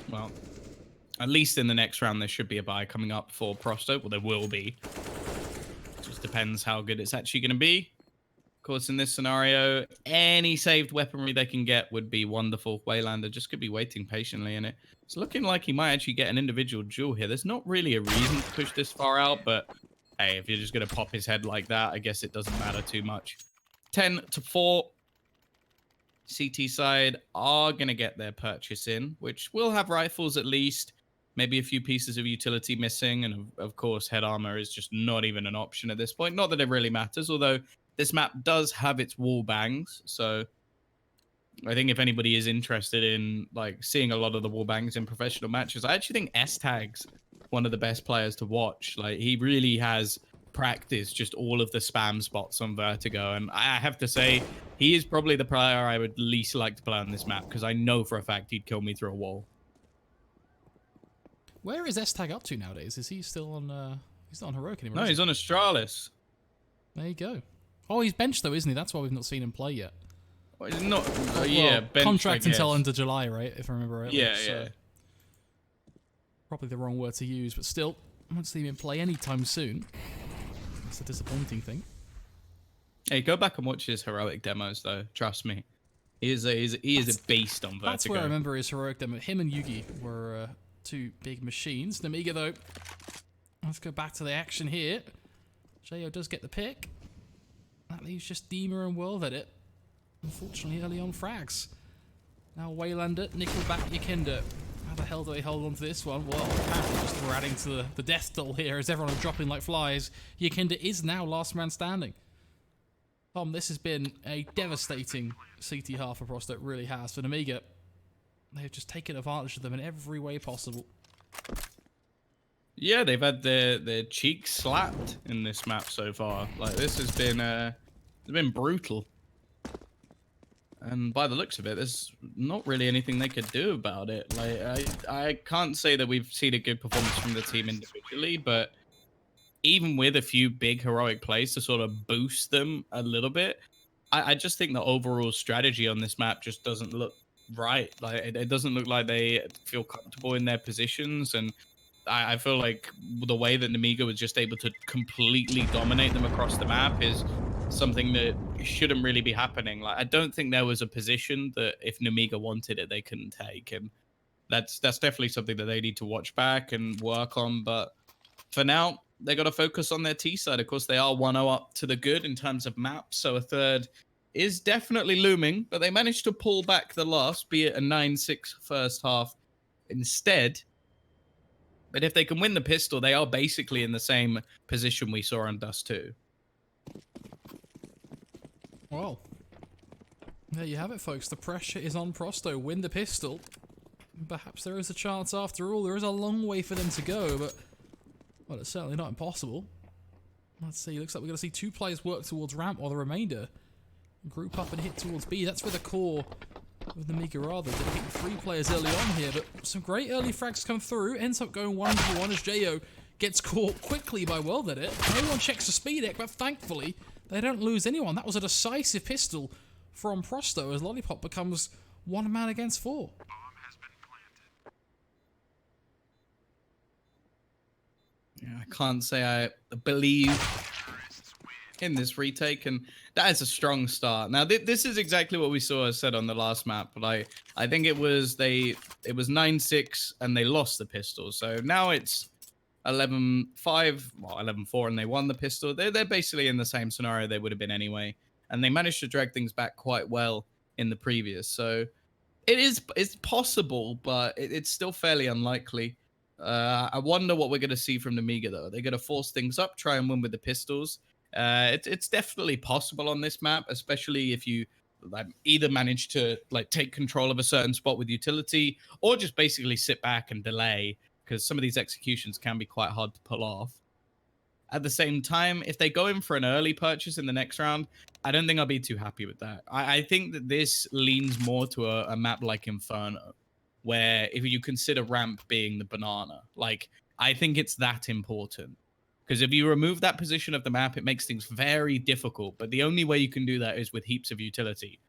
Well, at least in the next round, there should be a buy coming up for Prosto. Well, there will be. It just depends how good it's actually going to be. Of course, in this scenario, any saved weaponry they can get would be wonderful. Waylander just could be waiting patiently in it. It's looking like he might actually get an individual duel here. There's not really a reason to push this far out, but hey, if you're just going to pop his head like that, I guess it doesn't matter too much. 10-4. CT side are going to get their purchase in, which will have rifles at least, maybe a few pieces of utility missing, and of course, head armor is just not even an option at this point. Not that it really matters, although this map does have its wall bangs, so I think if anybody is interested in like seeing a lot of the wall bangs in professional matches, I actually think S-Tag's one of the best players to watch. Like, he really has practiced just all of the spam spots on Vertigo, and I have to say, he is probably the player I would least like to play on this map, because I know for a fact he'd kill me through a wall. Where is S-Tag up to nowadays? Is he still on, he's not on Heroic anymore? No, he's on Astralis. There you go. Oh, he's benched though, isn't he? That's why we've not seen him play yet. Well, he's not, yeah, bench, contract until end of July, right? If I remember right. Yeah, so yeah. Probably the wrong word to use, but still, I won't see him play anytime soon. That's a disappointing thing. Hey, go back and watch his Heroic demos, though. Trust me, he is a beast on Vertigo. That's where I remember his Heroic demo. Him and Yugi were 2 big machines. Nemiga though, let's go back to the action here. Jo does get the pick. That leaves just Dima and World Edit. Unfortunately, early on frags. Now Waylander, Nickelback, Yakinda. How the hell do they hold on to this one? Well, apparently just we're adding to the death toll here as everyone is dropping like flies. Yakinda is now last man standing. Tom, this has been a devastating CT half for Prosto. It really has. For Nemiga, they've just taken advantage of them in every way possible. Yeah, they've had their cheeks slapped in this map so far. Like, this has been it's been brutal. And by the looks of it, there's not really anything they could do about it. Like, I can't say that we've seen a good performance from the team individually, but even with a few big heroic plays to sort of boost them a little bit, I just think the overall strategy on this map just doesn't look right. Like, it doesn't look like they feel comfortable in their positions, and I feel like the way that Nemiga was just able to completely dominate them across the map is something that shouldn't really be happening. Like, I don't think there was a position that if Nemiga wanted it, they couldn't take, and that's definitely something that they need to watch back and work on. But for now, they got to focus on their T side. Of course, they are 1-0 up to the good in terms of maps, so a third is definitely looming, but they managed to pull back the loss, be it a 9-6 first half instead. But if they can win the pistol, they are basically in the same position we saw on Dust 2. Well, there you have it, folks. The pressure is on Prosto. Win the pistol. Perhaps there is a chance after all. There is a long way for them to go, but well, it's certainly not impossible. Let's see. Looks like we're going to see 2 players work towards ramp, or the remainder group up and hit towards B. That's for the core with the Nemiga rather. They're hitting 3 players early on here, but some great early frags come through. Ends up going 1v1 as Jo gets caught quickly by WorldEdit. No one checks the speed deck, but thankfully they don't lose anyone. That was a decisive pistol from Prosto as Lollipop becomes 1 man against 4. Yeah, I can't say I believe in this retake, and that is a strong start. Now, this is exactly what we saw said on the last map, but I think it was 9-6 and they lost the pistol. So now it's 11-5, well, 11-4, and they won the pistol. They're basically in the same scenario they would have been anyway, and they managed to drag things back quite well in the previous. So it's possible, but it's still fairly unlikely. I wonder what we're going to see from Nemiga, though. They're going to force things up, try and win with the pistols. It's definitely possible on this map, especially if you either manage to take control of a certain spot with utility, or just basically sit back and delay, because some of these executions can be quite hard to pull off. At the same time, if they go in for an early purchase in the next round, I don't think I'll be too happy with that. I think that this leans more to a map like Inferno, where if you consider ramp being the banana, I think it's that important. Because if you remove that position of the map, it makes things very difficult. But the only way you can do that is with heaps of utility,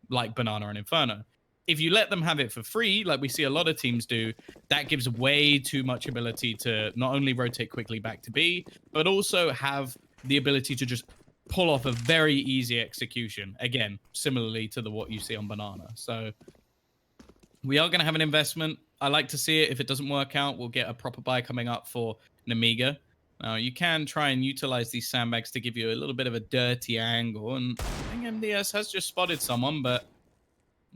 like Banana and Inferno. If you let them have it for free, like we see a lot of teams do, that gives way too much ability to not only rotate quickly back to B, but also have the ability to just pull off a very easy execution. Again, similarly to what you see on Banana. So we are going to have an investment. I like to see it. If it doesn't work out, we'll get a proper buy coming up for Nemiga. Now, you can try and utilize these sandbags to give you a little bit of a dirty angle, and I think MDS has just spotted someone, but,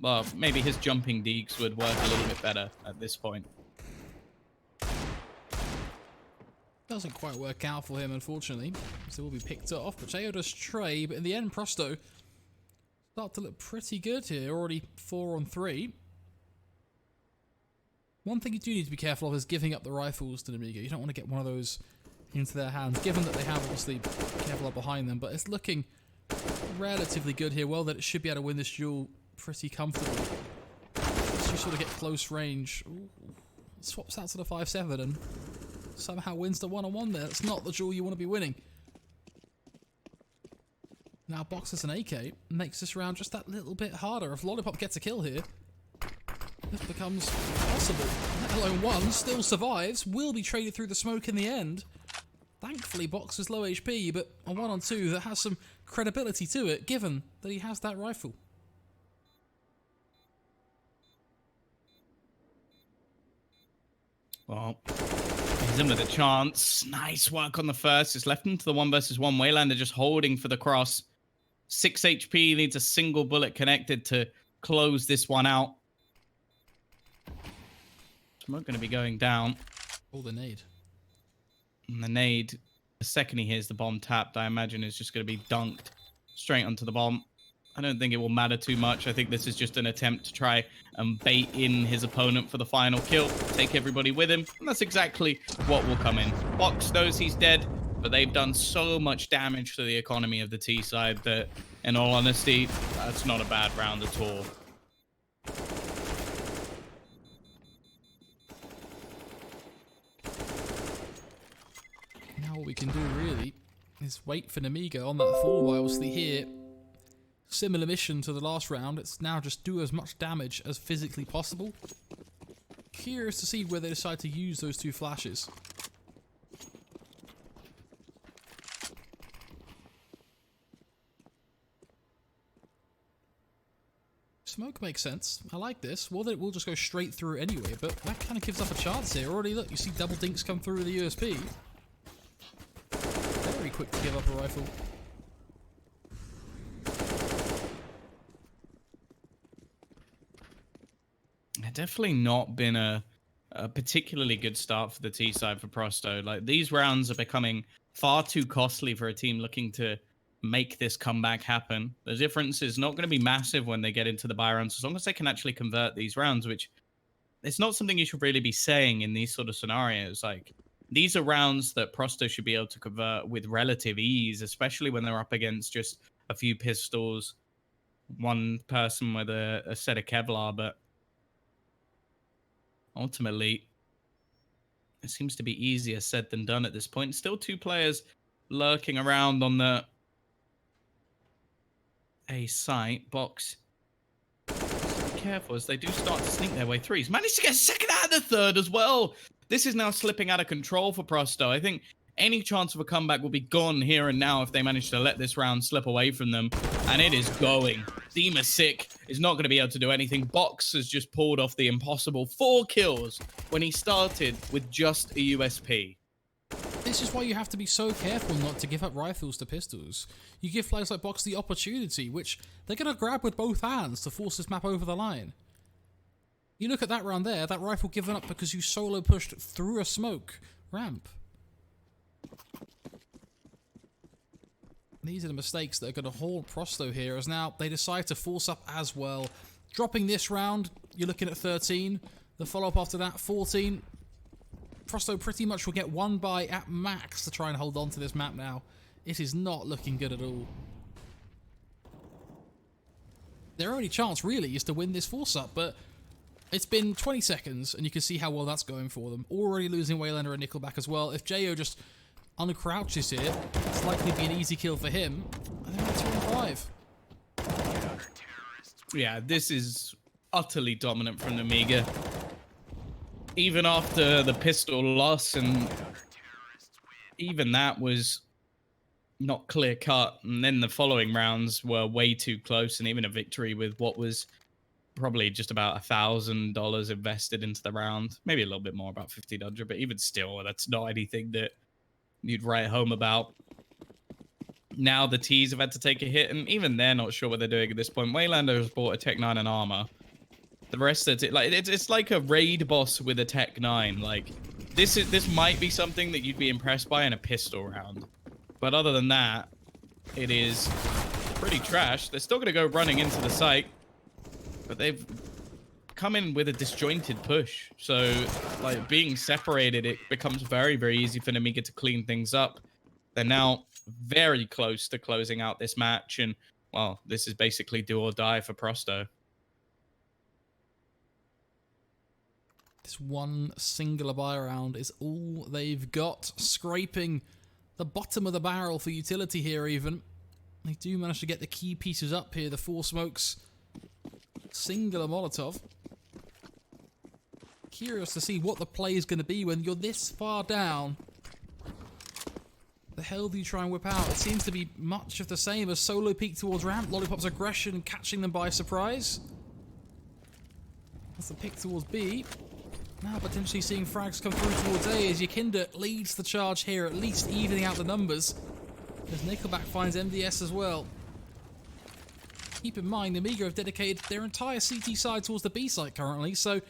well, maybe his jumping deeks would work a little bit better at this point. Doesn't quite work out for him, unfortunately, so will be picked off, but Jo does tray, but in the end, Prosto start to look pretty good here, already 4 on 3. One thing you do need to be careful of is giving up the rifles to Nemiga. You don't want to get one of those into their hands, given that they have obviously Kevlar behind them, but it's looking relatively good here. Well, that it should be able to win this duel pretty comfortably. As you sort of get close range. Ooh, swaps out to the 5-7 and somehow wins the 1-on-1 there. That's not the duel you want to be winning. Now Boxers and AK makes this round just that little bit harder. If Lollipop gets a kill here, this becomes possible. Let alone one, still survives, will be traded through the smoke in the end. Thankfully, Boxer's low HP, but a 1-on-2 that has some credibility to it, given that he has that rifle. Well, he's in with a chance. Nice work on the first. It's left him to the 1v1. Waylander just holding for the cross. 6 HP, needs a single bullet connected to close this one out. Smoke going to be going down. Oh, the nade. And the nade, the second he hears the bomb tapped, I imagine is just going to be dunked straight onto the bomb. I don't think it will matter too much. I think this is just an attempt to try and bait in his opponent for the final kill, take everybody with him, and that's exactly what will come in. Box knows he's dead, but they've done so much damage to the economy of the T side that In all honesty, that's not a bad round at all. Now what we can do really is wait for Nemiga on that fall whilst here. Similar mission to the last round. It's now just do as much damage as physically possible. Curious to see where they decide to use those two flashes. Smoke makes sense. I like this. Well, we'll just go straight through anyway, but that kind of gives up a chance here. Already, look, you see double dinks come through with the USP. Very quick to give up a rifle. Definitely not been a particularly good start for the T side for Prosto. Like, these rounds are becoming far too costly for a team looking to make this comeback happen. The difference is not going to be massive when they get into the buy rounds, as long as they can actually convert these rounds, which it's not something you should really be saying in these sort of scenarios. Like, these are rounds that Prosto should be able to convert with relative ease, especially when they're up against just a few pistols, one person with a set of Kevlar, but ultimately, it seems to be easier said than done at this point. Still two players lurking around on the A site. Box, be careful as they do start to sneak their way through. He's managed to get second out of the third as well. This is now slipping out of control for Prosto. I think any chance of a comeback will be gone here and now if they manage to let this round slip away from them. And it is going. Sick is not going to be able to do anything. Box has just pulled off the impossible 4 kills when he started with just a USP. This is why you have to be so careful not to give up rifles to pistols. You give players like Box the opportunity, which they're going to grab with both hands to force this map over the line. You look at that round there, that rifle given up because you solo pushed through a smoke ramp. These are the mistakes that are going to haunt Prosto here, as now they decide to force up as well. Dropping this round, you're looking at 13. The follow-up after that, 14. Prosto pretty much will get one buy at max to try and hold on to this map now. It is not looking good at all. Their only chance, really, is to win this force-up, but it's been 20 seconds, and you can see how well that's going for them. Already losing Waylander and Nickelback as well. If Jo just uncrouches here, it's likely to be an easy kill for him. And they're at 2 and 5. Yeah, this is utterly dominant from Nemiga. Even after the pistol loss, and even that was not clear cut, and then the following rounds were way too close, and even a victory with what was probably just about $1,000 invested into the round, maybe a little bit more, about 1,500, but even still, that's not anything that you'd write home about. Now the T's have had to take a hit, and even they're not sure what they're doing at this point. Waylander has bought a Tech 9 and armor. The rest of it, like, it's like a raid boss with a Tech 9. Like, this might be something that you'd be impressed by in a pistol round, but other than that, it is pretty trash. They're still going to go running into the site, but they've come in with a disjointed push. So, like, being separated, it becomes very, very easy for Nemiga to clean things up. They're now very close to closing out this match, and, well, this is basically do or die for Prosto. This one singular buy round is all they've got. Scraping the bottom of the barrel for utility here even. They do manage to get the key pieces up here. The 4 smokes. Singular Molotov. Curious to see what the play is going to be when you're this far down. The hell do you try and whip out? It seems to be much of the same as solo peek towards ramp. Lollipop's aggression catching them by surprise. That's the pick towards B. Now potentially seeing frags come through towards A as Yakinda leads the charge here, at least evening out the numbers. As Nickelback finds MDS as well. Keep in mind, Nemiga have dedicated their entire CT side towards the B site currently, so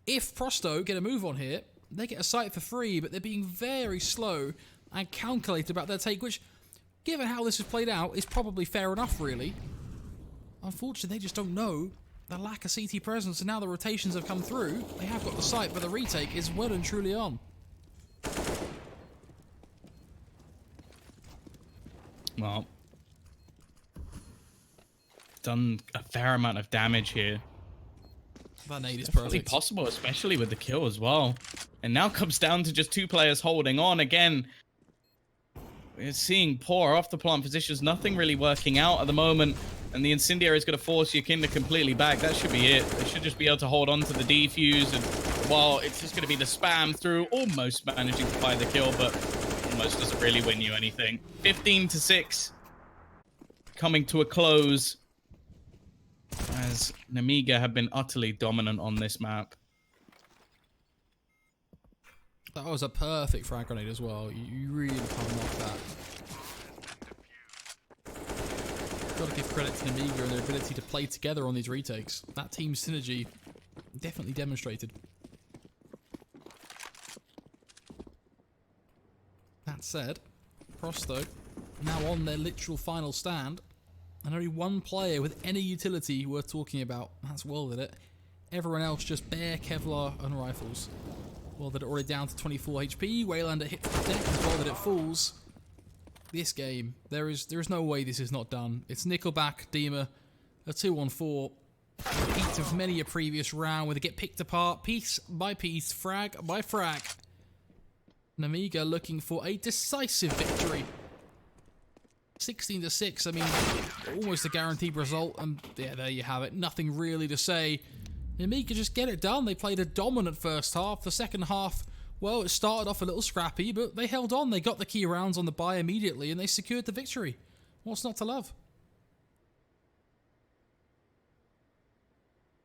if Prosto get a move on here, they get a site for free, but they're being very slow and calculated about their take, which, given how this has played out, is probably fair enough, really. Unfortunately, they just don't know the lack of CT presence, and now the rotations have come through. They have got the site, but the retake is well and truly on. Well, done a fair amount of damage here. That nade is Definitely perfect. possible, especially with the kill as well. And now comes down to just 2 players holding on. Again, we're seeing poor off the plant positions, nothing really working out at the moment. And the incendiary is going to force Yakinda completely back. That should be it. They should just be able to hold on to the defuse. And well, it's just going to be the spam through, almost managing to find the kill, but almost doesn't really win you anything. 15-6, coming to a close, as Nemiga have been utterly dominant on this map. That was a perfect frag grenade as well. You really can't knock that. Got to give credit to Nemiga and their ability to play together on these retakes. That team synergy definitely demonstrated. That said, Prosto now on their literal final stand, and only one player with any utility worth talking about. That's World It. Everyone else just bare Kevlar and rifles. World It already down to 24 HP. Waylander hit for deck as World It falls. This game, there is no way this is not done. It's Nickelback, Dima, a 2-on-4. Repeat of many a previous round where they get picked apart piece by piece, frag by frag. Nemiga looking for a decisive victory. 16-6, I mean, almost a guaranteed result, and yeah, there you have it. Nothing really to say. Nemiga just get it done. They played a dominant first half. The second half, well, it started off a little scrappy, but they held on. They got the key rounds on the buy immediately, and they secured the victory. What's not to love?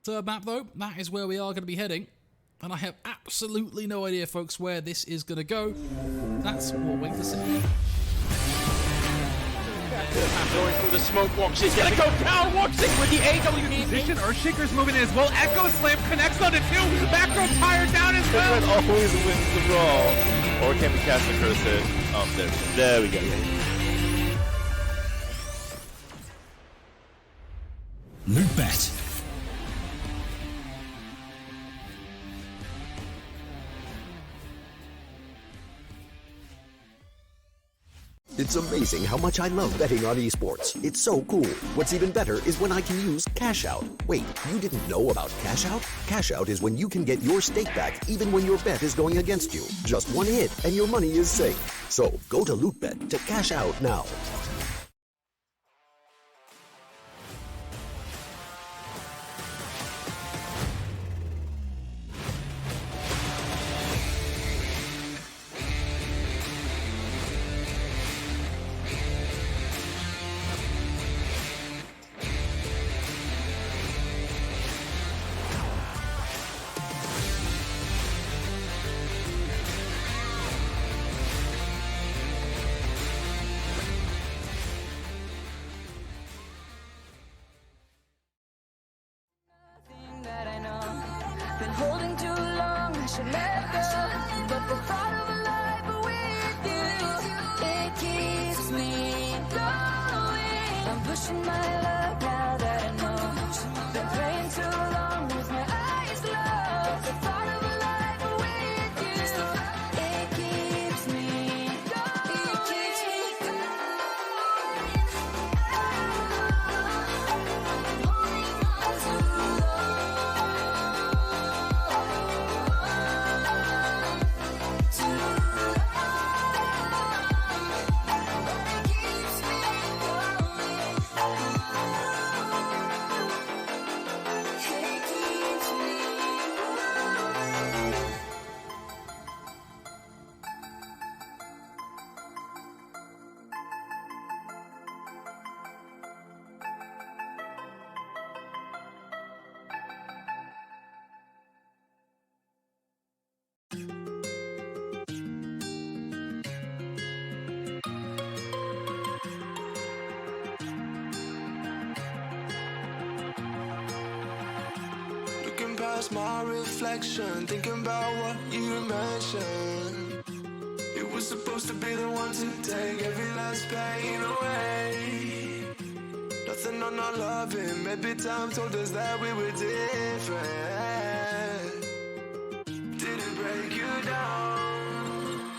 Third map, though, that is where we are going to be heading. And I have absolutely no idea, folks, where this is going to go. That's what we'll wait to see. Going through the smoke walks. He's gonna go down. Walks in with the AW. Position, Earthshaker's moving in as well. Echo Slam connects on it too. Back row tired down as well. Everyone always wins the brawl. Or can we cast the curse? Oh, there we go. Lootbet. It's amazing how much I love betting on esports. It's so cool. What's even better is when I can use Cash Out. Wait, you didn't know about Cash Out? Cash Out is when you can get your stake back even when your bet is going against you. Just one hit and your money is safe. So go to Lootbet to cash out now. Holding too long, I should let go. But the thought of a life with you, it keeps me going. I'm pushing my luck now that I know. Been playing too long with my eyes closed. The thought of a life with you, it keeps me going. It keeps me going. Holding on too long. Looking past my reflection, thinking about what you mentioned. It was supposed to be the one to take every last pain away. Nothing on our loving, maybe time told us that we were different. Did it break you down?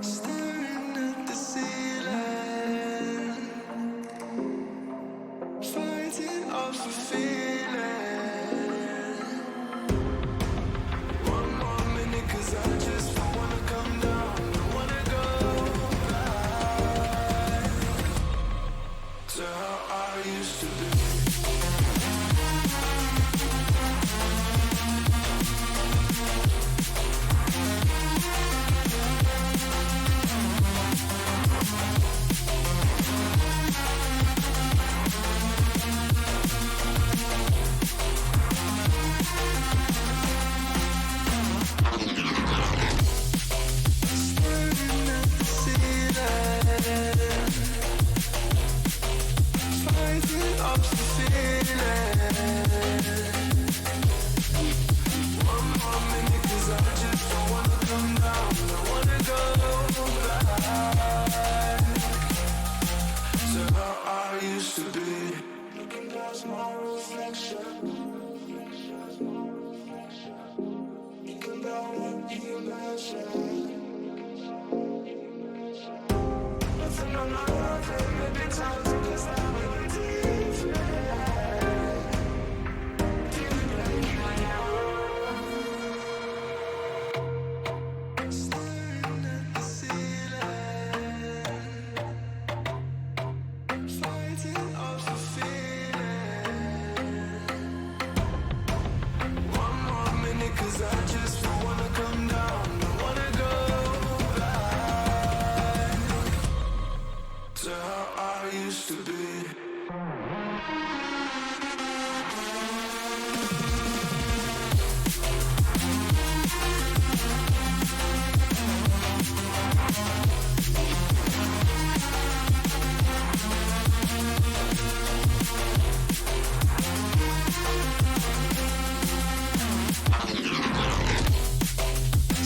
Staring at the ceiling. feeling. One more minute, 'cause I just don't wanna come down. Don't wanna go back to how I used to be. Fighting up the feeling. One more minute, 'cause I just don't wanna come down. Don't wanna go back to how I used to be. Looking past my reflection. Thinking about what you mentioned. Nothing on my life, maybe time to just have a deep staring at the ceiling, fighting off the feeling. One more minute, 'cause I just don't wanna come down. Don't wanna go back to how I used to be.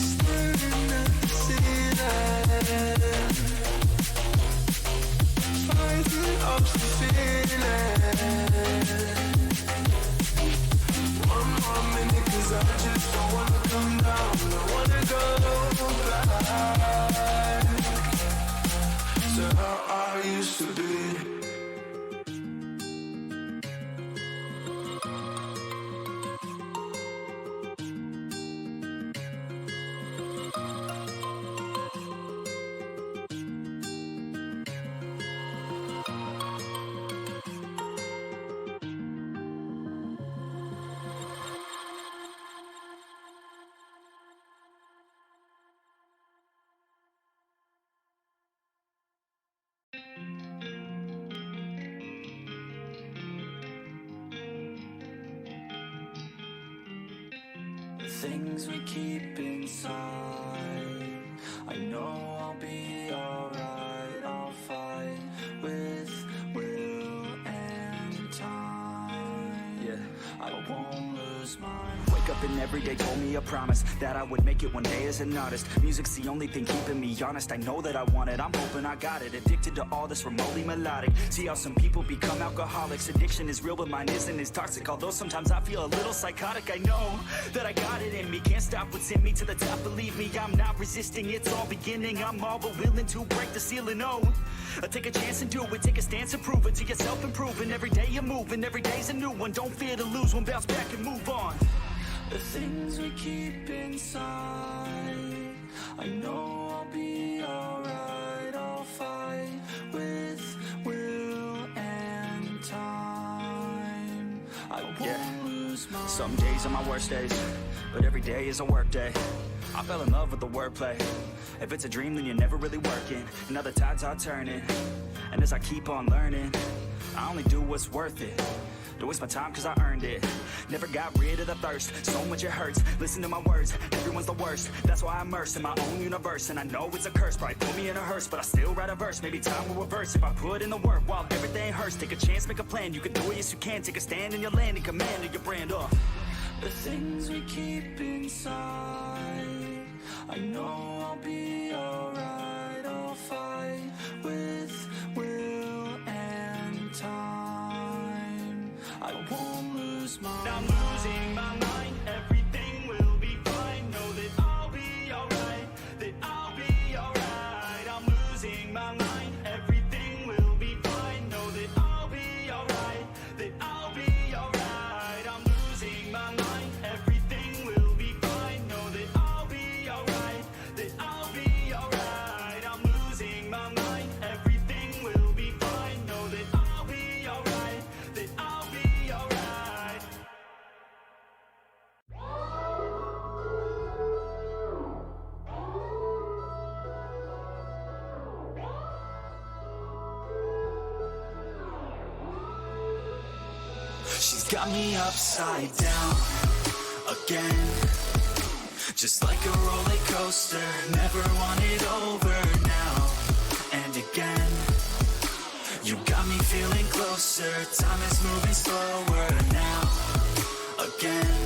Staring at the ceiling, fighting up the feeling. One more minute, 'cause I just don't wanna come down. Don't wanna go back to how I used to be. The things we keep inside, I know I'll be alright. I'll fight with will and time. Yeah, I won't lose mine. Wake up and every day told me a promise that I would make it one day as an artist. Music's the only thing keeping me honest. I know that I want it, I'm hoping I got it. Addicted to all this remotely melodic. See how some people become alcoholics. Addiction is real, but mine isn't as toxic. Although sometimes I feel a little psychotic. I know that I got it in me. Can't stop what's in me to the top. Believe me, I'm not resisting. It's all beginning. I'm all but willing to break the ceiling. Oh, take a chance and do it. Take a stance and prove it to yourself. Improving every day you're moving. Every day's a new one. Don't fear to lose one. Bounce back and move on. The things we keep inside, I know I'll be alright. I'll fight with will and time. I won't lose my. Some days are my worst days, but every day is a work day. I fell in love with the wordplay. If it's a dream, then you're never really working. And other tides are turning. And as I keep on learning, I only do what's worth it. Don't waste my time, 'cause I earned it. Never got rid of the thirst, so much it hurts. Listen to my words, everyone's the worst. That's why I'm immersed in my own universe. And I know it's a curse, probably put me in a hearse, but I still write a verse. Maybe time will reverse if I put in the work while everything hurts. Take a chance, make a plan, you can do it, yes you can. Take a stand in your land and command of your brand. The things we keep inside, I know I'll be alright. I'll fight with will and time. I won't lose my. I'm losing my mind, everything will be fine. Know that I'll be alright, that I'll be alright. I'm losing my mind, everything will be fine. Know that I'll be alright, that I'll be alright. got me upside down again. Just like a roller coaster, never want it over now and again. You got me feeling closer, time is moving slower now again.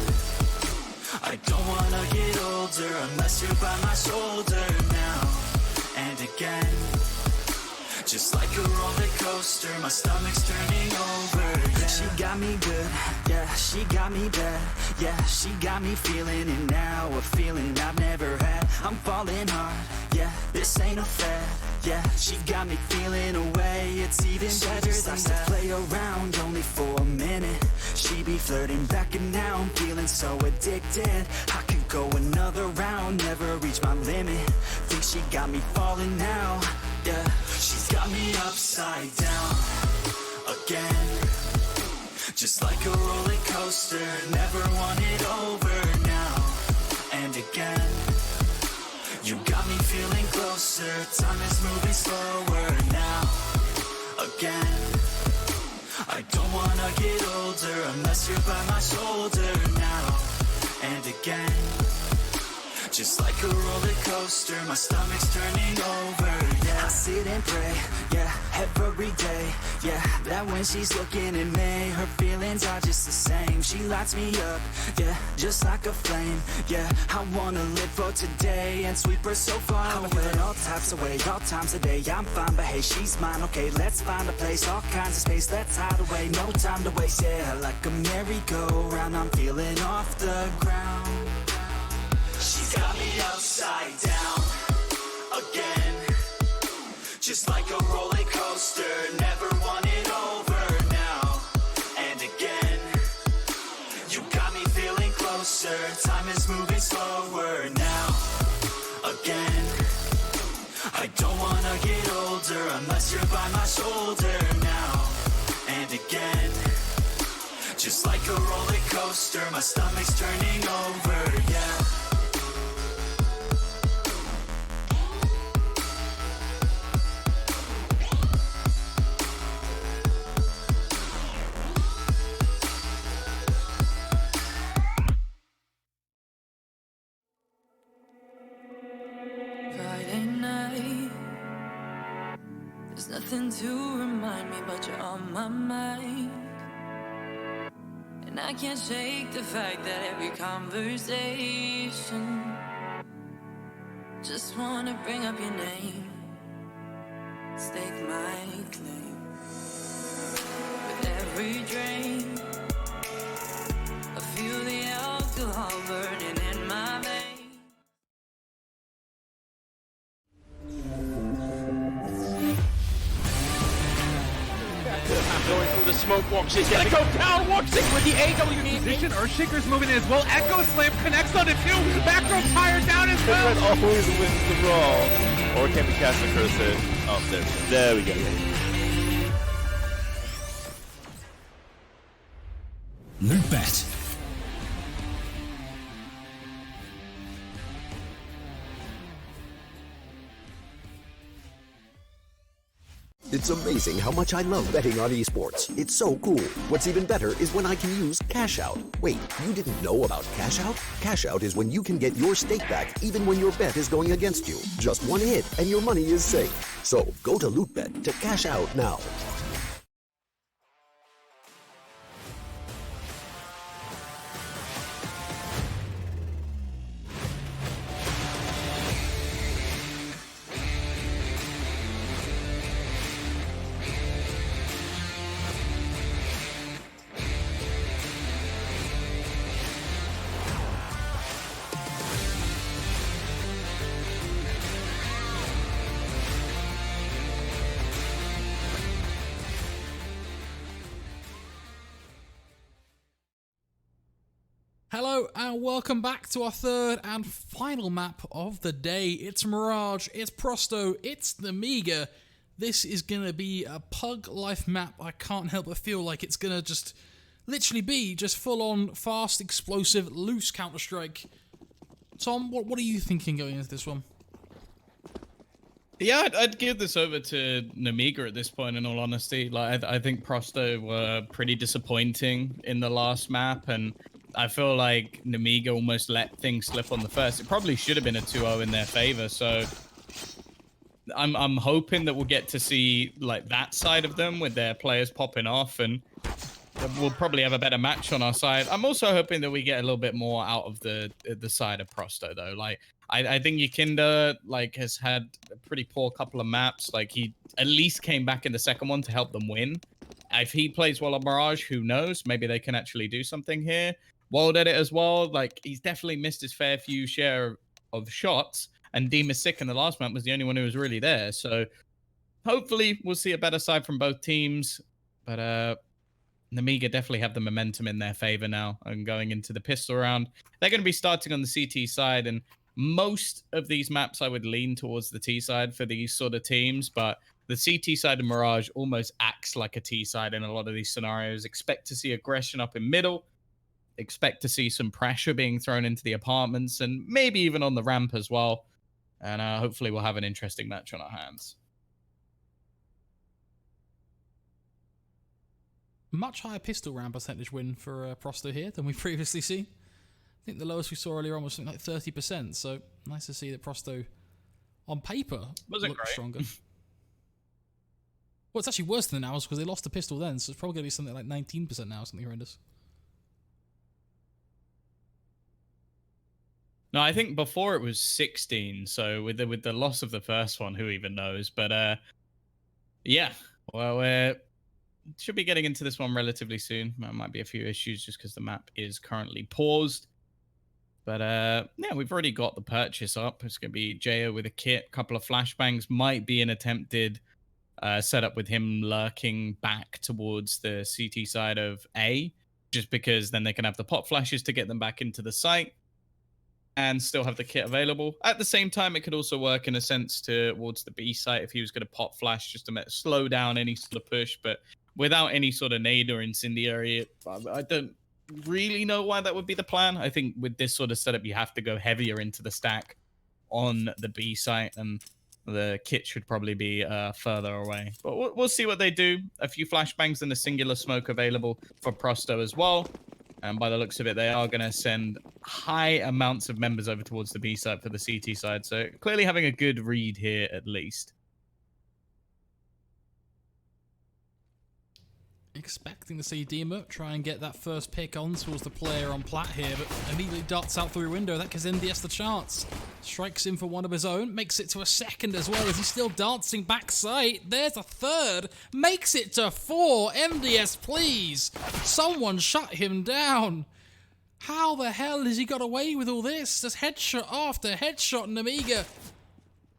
I don't wanna get older unless you're by my shoulder now and again. Just like a roller coaster, my stomach's turning over, yeah. She got me good, yeah, she got me bad, yeah, she got me feeling it now, a feeling I've never had. I'm falling hard, yeah, this ain't a fad, yeah, she got me feeling away, it's even better than that. To play around only for a minute, she be flirting back and now I'm feeling so addicted. I could go another round, never reach my limit, think she got me falling now, yeah. She's got me upside down again. Just like a roller coaster, never want it over now and again. You got me feeling closer, time is moving slower now again. I don't wanna get older unless you're by my shoulder now and again. Just like a roller coaster, my stomach's turning over, yeah. I sit and pray, yeah, every day, yeah, that when she's looking at me, her feelings are just the same. She lights me up, yeah, just like a flame, yeah. I wanna live for today and sweep her so far away. Feeling all types of ways, all times of day. I'm fine, but hey, she's mine, okay, let's find a place, all kinds of space, let's hide away, no time to waste, yeah. Like a merry-go-round, I'm feeling off the ground. She's got me upside down again. Just like a roller coaster, never want it over now and again. You got me feeling closer, time is moving slower now again. I don't wanna get older unless you're by my shoulder now and again. Just like a roller coaster, my stomach's turning over, yeah. Nothing to remind me, but you're on my mind. And I can't shake the fact that every conversation just wanna bring up your name, stake my claim. With every drink, I feel the alcohol burning in my veins. Going through the smoke, walks in, gonna go down, walks in with the AW. Position, Earthshaker's moving in as well. Echo Slam connects on it too. Back row tire down as well. Red always wins the brawl. Or can we cast the cursor? Oh, there we go. Lootbet. It's amazing how much I love betting on esports. It's so cool. What's even better is when I can use Cash Out. Wait, you didn't know about Cash Out? Cash Out is when you can get your stake back even when your bet is going against you. Just one hit and your money is safe. So go to Lootbet to cash out now. Hello and welcome back to our third and final map of the day. It's Mirage, it's Prosto, it's Nemiga. This is going to be a pug life map. I can't help but feel like it's going to just literally be just full on fast, explosive, loose Counter-Strike. Tom, what are you thinking going into this one? Yeah, I'd give this over to Nemiga at this point, in all honesty. Like, I think Prosto were pretty disappointing in the last map, and I feel like Nemiga almost let things slip on the first. It probably should have been a 2-0 in their favor, so I'm hoping that we'll get to see like that side of them with their players popping off, and we'll probably have a better match on our side. I'm also hoping that we get a little bit more out of the side of Prosto, though. Like, I think Yakinda like has had a pretty poor couple of maps. Like, he at least came back in the second one to help them win. If he plays well on Mirage, who knows? Maybe they can actually do something here. Wild Edit as well. Like, he's definitely missed his fair few share of shots. And Deem Sick in the last map was the only one who was really there. So hopefully we'll see a better side from both teams. But Nemiga definitely have the momentum in their favor now and going into the pistol round. They're going to be starting on the CT side, and most of these maps I would lean towards the T side for these sort of teams, but the CT side of Mirage almost acts like a T side in a lot of these scenarios. Expect to see aggression up in middle, expect to see some pressure being thrown into the apartments, and maybe even on the ramp as well. And hopefully we'll have an interesting match on our hands. Much higher pistol round percentage win for Prosto here than we've previously seen. I think the lowest we saw earlier on was something like 30%, so nice to see that Prosto, on paper, looked stronger. Well, it's actually worse than the Nows because they lost the pistol then, so it's probably going to be something like 19% now, something horrendous. No, I think before it was 16, so with the loss of the first one, who even knows? But yeah, well, we're should be getting into this one relatively soon. There might be a few issues just because the map is currently paused. But yeah, we've already got the purchase up. It's going to be Jo with a kit, a couple of flashbangs. Might be an attempted setup with him lurking back towards the CT side of A, just because then they can have the pop flashes to get them back into the site and still have the kit available. At the same time, it could also work in a sense towards the B site if he was going to pop flash just to slow down any sort of push. But without any sort of nade or incendiary, I don't really know why that would be the plan. I think with this sort of setup, you have to go heavier into the stack on the B site, and the kit should probably be further away. But we'll see what they do. A few flashbangs and a singular smoke available for Prosto as well. And by the looks of it, they are going to send high amounts of members over towards the B side for the CT side. So clearly having a good read here at least. Expecting to see Dima try and get that first pick on towards the player on plat here, but immediately darts out through a window. That gives MDS the chance. Strikes in for one of his own, makes it to a second as well as he's still dancing backside. There's a third, makes it to 4. MDS, please. Someone shut him down. How the hell has he got away with all this? There's headshot after headshot. Nemiga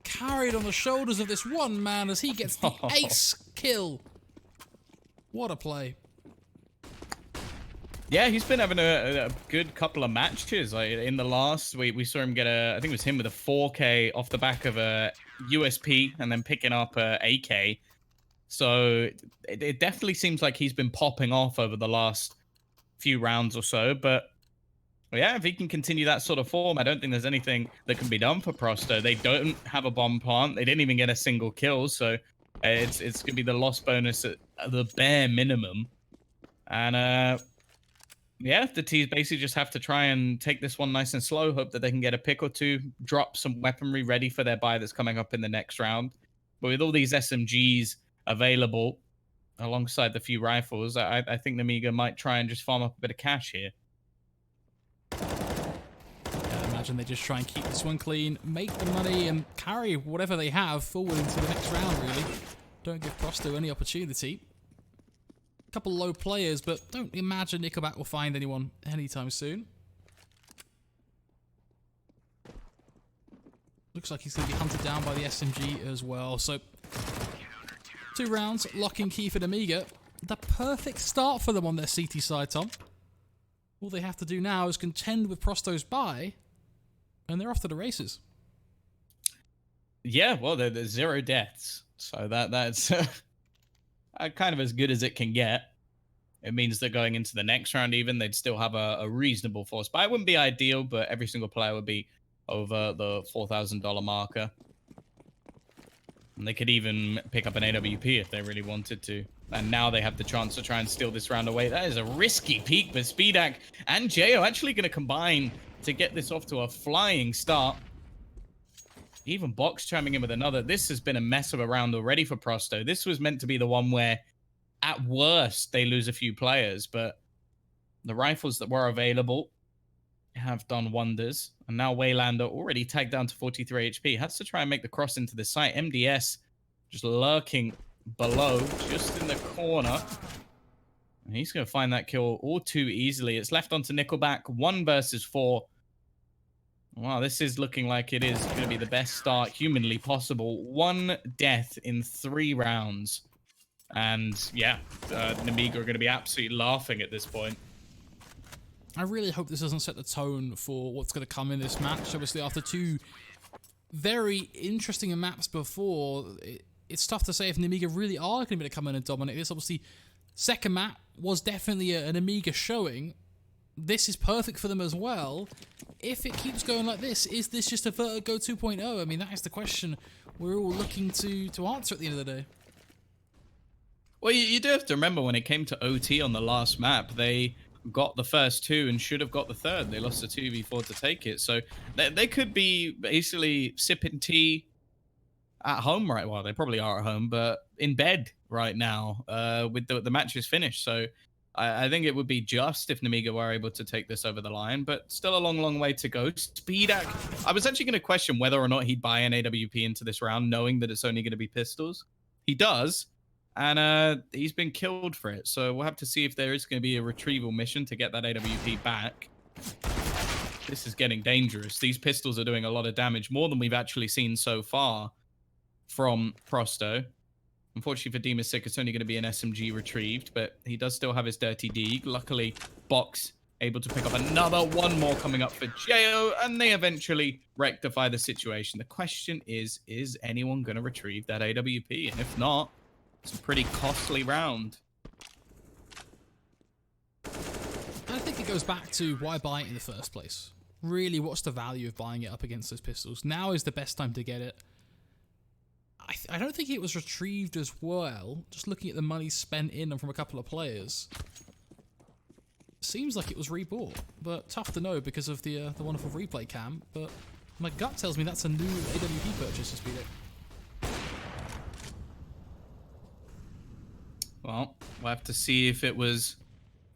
carried on the shoulders of this one man as he gets the ace kill. What a play. Yeah, he's been having a good couple of matches. Like in the last, we saw him get I think it was him with a 4K off the back of a USP and then picking up a AK. So it definitely seems like he's been popping off over the last few rounds or so. But yeah, if he can continue that sort of form, I don't think there's anything that can be done for Prosto. They don't have a bomb plant. They didn't even get a single kill. So it's going to be the loss bonus at the bare minimum. And yeah, the T's basically just have to try and take this one nice and slow, hope that they can get a pick or two, drop some weaponry ready for their buy that's coming up in the next round. But with all these SMGs available alongside the few rifles, I think Nemiga might try and just farm up a bit of cash here. I imagine they just try and keep this one clean, make the money, and carry whatever they have forward into the next round, really. Don't give Prosto any opportunity. Couple low players, but don't imagine Nickelback will find anyone anytime soon. Looks like he's going to be hunted down by the SMG as well. So, 2 rounds, locking key for Nemiga. The perfect start for them on their CT side, Tom. All they have to do now is contend with Prosto's buy, and they're off to the races. Yeah, well, there's 0 deaths, so that's kind of as good as it can get. It means that going into the next round even, they'd still have a reasonable force buy. It wouldn't be ideal, but every single player would be over the $4,000 marker. And they could even pick up an AWP if they really wanted to. And now they have the chance to try and steal this round away. That is a risky peek, but Speedak and Jo actually going to combine to get this off to a flying start. Even Box chiming in with another. This has been a mess of a round already for Prosto. This was meant to be the one where, at worst, they lose a few players. But the rifles that were available have done wonders. And now Waylander already tagged down to 43 HP. Has to try and make the cross into the site. MDS just lurking below, just in the corner. And he's going to find that kill all too easily. It's left onto Nickelback. 1 versus 4. Wow, this is looking like it is going to be the best start humanly possible. 1 death in 3 rounds. And yeah, Nemiga are going to be absolutely laughing at this point. I really hope this doesn't set the tone for what's going to come in this match. Obviously, after 2 very interesting maps before, it's tough to say if Nemiga really are going to be able to come in and dominate this. Obviously, second map was definitely an Nemiga showing. This is perfect for them as well. If it keeps going like this, is this just a Vertigo 2.0? I mean, that is the question we're all looking to answer at the end of the day. Well, you do have to remember when it came to OT on the last map, they got the first 2 and should have got the third. They lost the 2v4 to take it. So they could be basically sipping tea at home right. Well, they probably are at home, but in bed right now with the matches finished. So I think it would be just if Nemiga were able to take this over the line, but still a long way to go. Speedak, I was actually going to question whether or not he'd buy an AWP into this round, knowing that it's only going to be pistols. He does. And he's been killed for it. So we'll have to see if there is going to be a retrieval mission to get that AWP back. This is getting dangerous. These pistols are doing a lot of damage, more than we've actually seen so far from Prosto. Unfortunately for Demasic, it's only going to be an SMG retrieved, but he does still have his Dirty D. Luckily, Box able to pick up another 1 more coming up for Jo, and they eventually rectify the situation. The question is anyone going to retrieve that AWP? And if not, it's a pretty costly round. I think it goes back to why buy it in the first place. Really, what's the value of buying it up against those pistols? Now is the best time to get it. I don't think it was retrieved as well. Just looking at the money spent in and from a couple of players, seems like it was rebought, but tough to know because of the wonderful replay cam. But my gut tells me that's a new AWP purchase to speed it. Well, we'll have to see if it was